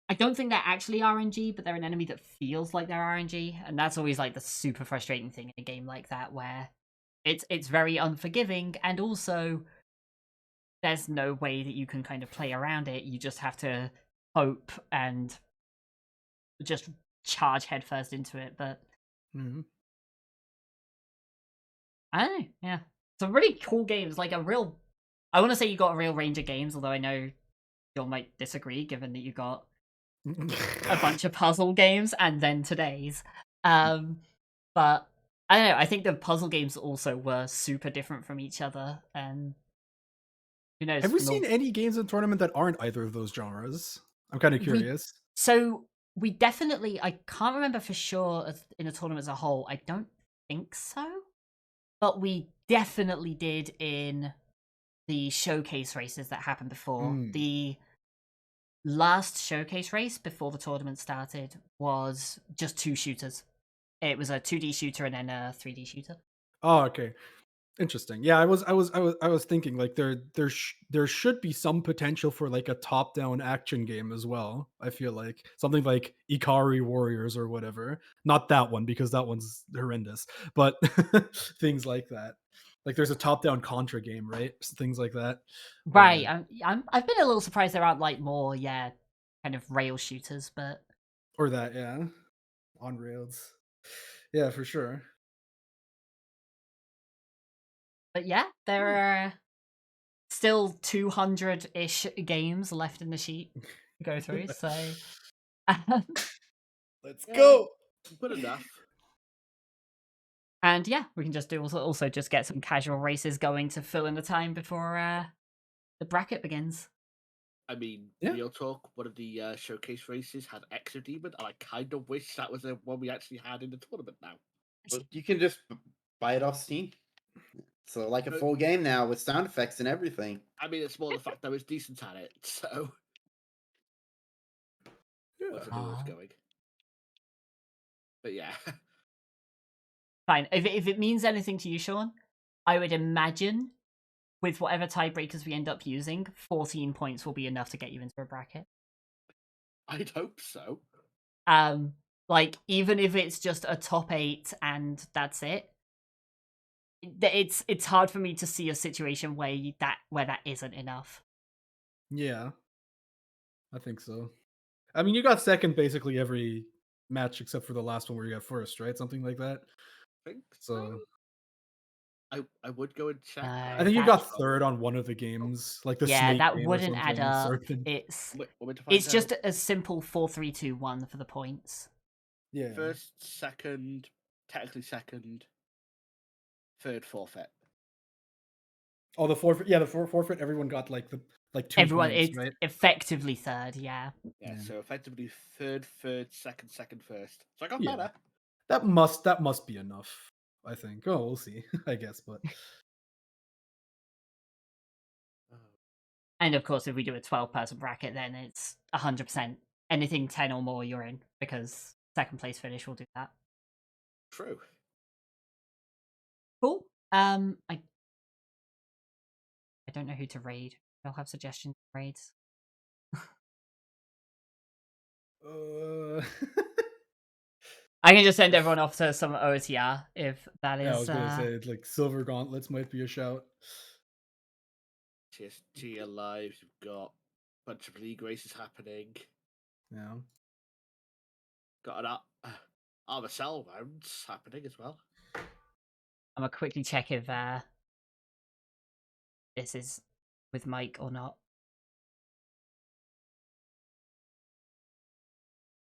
Speaker 1: I don't think they're actually RNG, but they're an enemy that feels like they're RNG, and that's always like the super frustrating thing in a game like that, where it's very unforgiving, and also there's no way that you can kind of play around it. You just have to hope and just charge headfirst into it. But I don't know, yeah, some really cool games, like a real. I want to say you got a real range of games, although I know you might disagree, given that you got a bunch of puzzle games and then today's. But I don't know. I think the puzzle games also were super different from each other, and who knows?
Speaker 5: Have we
Speaker 1: from the-
Speaker 5: seen any games in tournament that aren't either of those genres? I'm kind of curious.
Speaker 1: So we definitely. I can't remember for sure in the tournament as a whole. I don't think so, but we definitely did in the showcase races that happened before. The last showcase race before the tournament started was just 2 shooters. It was a 2D shooter and then a 3D shooter.
Speaker 5: Oh, okay. Interesting. Yeah, I was thinking like there should be some potential for like a top-down action game as well. I feel like something like Ikari Warriors or whatever. Not that one because that one's horrendous, but things like that. Like there's a top-down Contra game, right? Things like that.
Speaker 1: Right. I've been a little surprised there aren't like more, kind of rail shooters, but
Speaker 5: Or that, yeah. On rails. Yeah, for sure.
Speaker 1: yeah, there are still 200-ish games left in the sheet to go through. So
Speaker 5: Let's
Speaker 4: Yeah.
Speaker 5: go.
Speaker 4: Good enough.
Speaker 1: And yeah, we can just do also just get some casual races going to fill in the time before the bracket begins.
Speaker 4: I mean,
Speaker 5: Yeah.
Speaker 4: real talk, one of the showcase races had Exodemon, and I kind of wish that was the one we actually had in the tournament now.
Speaker 2: Well, you can just buy it off Steam. So like a full game now with sound effects and everything.
Speaker 4: I mean, it's more the fact that I was decent at it, so. That's where I was going. But yeah.
Speaker 1: Fine. If it means anything to you, Sean, I would imagine with whatever tiebreakers we end up using, 14 points will be enough to get you into a bracket.
Speaker 4: I'd hope so.
Speaker 1: Like even if it's just a top 8 and that's it, it's hard for me to see a situation where that isn't enough.
Speaker 5: Yeah. I think so. I mean, you got second basically every match except for the last one where you got first, right? Something like that.
Speaker 4: I think
Speaker 5: So
Speaker 4: I would go and check.
Speaker 5: I think you got third on one of the games, like the
Speaker 1: Yeah,
Speaker 5: snake
Speaker 1: that
Speaker 5: game or
Speaker 1: wouldn't add
Speaker 5: something,
Speaker 1: up.
Speaker 5: serpent.
Speaker 1: It's just a simple 4-3-2-1 for the points.
Speaker 5: Yeah.
Speaker 4: First, second, technically second, third, forfeit.
Speaker 5: Oh, the forfeit. Yeah, the forfeit. Everyone got like 2
Speaker 1: Everyone
Speaker 5: points,
Speaker 1: is
Speaker 5: right?
Speaker 1: effectively third, yeah.
Speaker 4: Yeah, so effectively third, second, first. So I got
Speaker 5: Yeah.
Speaker 4: better.
Speaker 5: That must be enough. I think. Oh, we'll see. I guess, but
Speaker 1: And of course, if we do a 12-person bracket, then it's 100%. Anything 10 or more, you're in, because second place finish will do that.
Speaker 4: True.
Speaker 1: Cool. I don't know who to raid. I'll have suggestions for raids. I can just send everyone off to some OTR if that is.
Speaker 5: yeah, I was gonna say like Silver Gauntlets might be a shout.
Speaker 4: TSG Alive, you've got a bunch of league races happening.
Speaker 5: Yeah.
Speaker 4: Got an RSL rounds happening as well.
Speaker 1: I'm gonna quickly check if this is with Mike or not.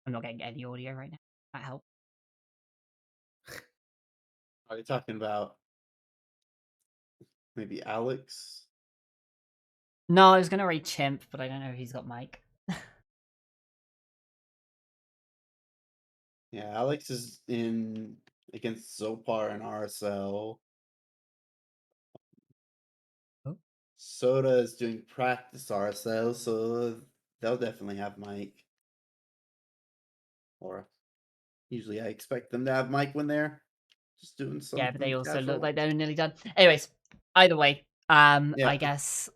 Speaker 1: I'm not getting any audio right now. That help.
Speaker 2: Are you talking about maybe Alex?
Speaker 1: No, I was gonna raid Chimp, but I don't know if he's got Mike.
Speaker 2: Yeah, Alex is in against Zopar and RSL.
Speaker 1: Oh.
Speaker 2: Soda is doing practice RSL, so they'll definitely have Mike. Or usually I expect them to have Mike when they're just doing something.
Speaker 1: Yeah, but they also
Speaker 2: casual.
Speaker 1: look like they're nearly done. Anyways, either way,
Speaker 2: Yeah.
Speaker 1: I guess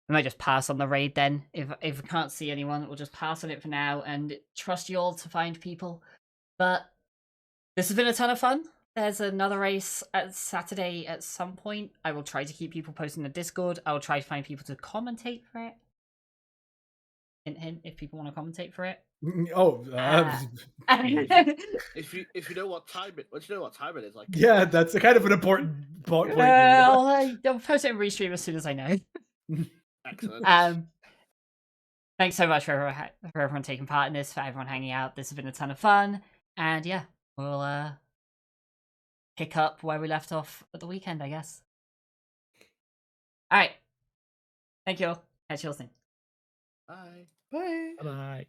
Speaker 1: I might just pass on the raid then. If we can't see anyone, we'll just pass on it for now and trust you all to find people. But this has been a ton of fun. There's another race at Saturday at some point. I will try to keep people posting in the Discord. I will try to find people to commentate for it. Hint, hint, if people want to commentate for it.
Speaker 5: Oh,
Speaker 4: If you know what time it, once you know what time it is, like
Speaker 5: yeah, that's a kind of an important point.
Speaker 1: I'll post it in restream as soon as I know.
Speaker 4: excellent.
Speaker 1: Thanks so much for everyone taking part in this, for everyone hanging out. This has been a ton of fun, and yeah, we'll pick up where we left off at the weekend, I guess. All right, thank you all. Catch you all soon.
Speaker 4: Bye.
Speaker 5: Bye.
Speaker 6: Bye.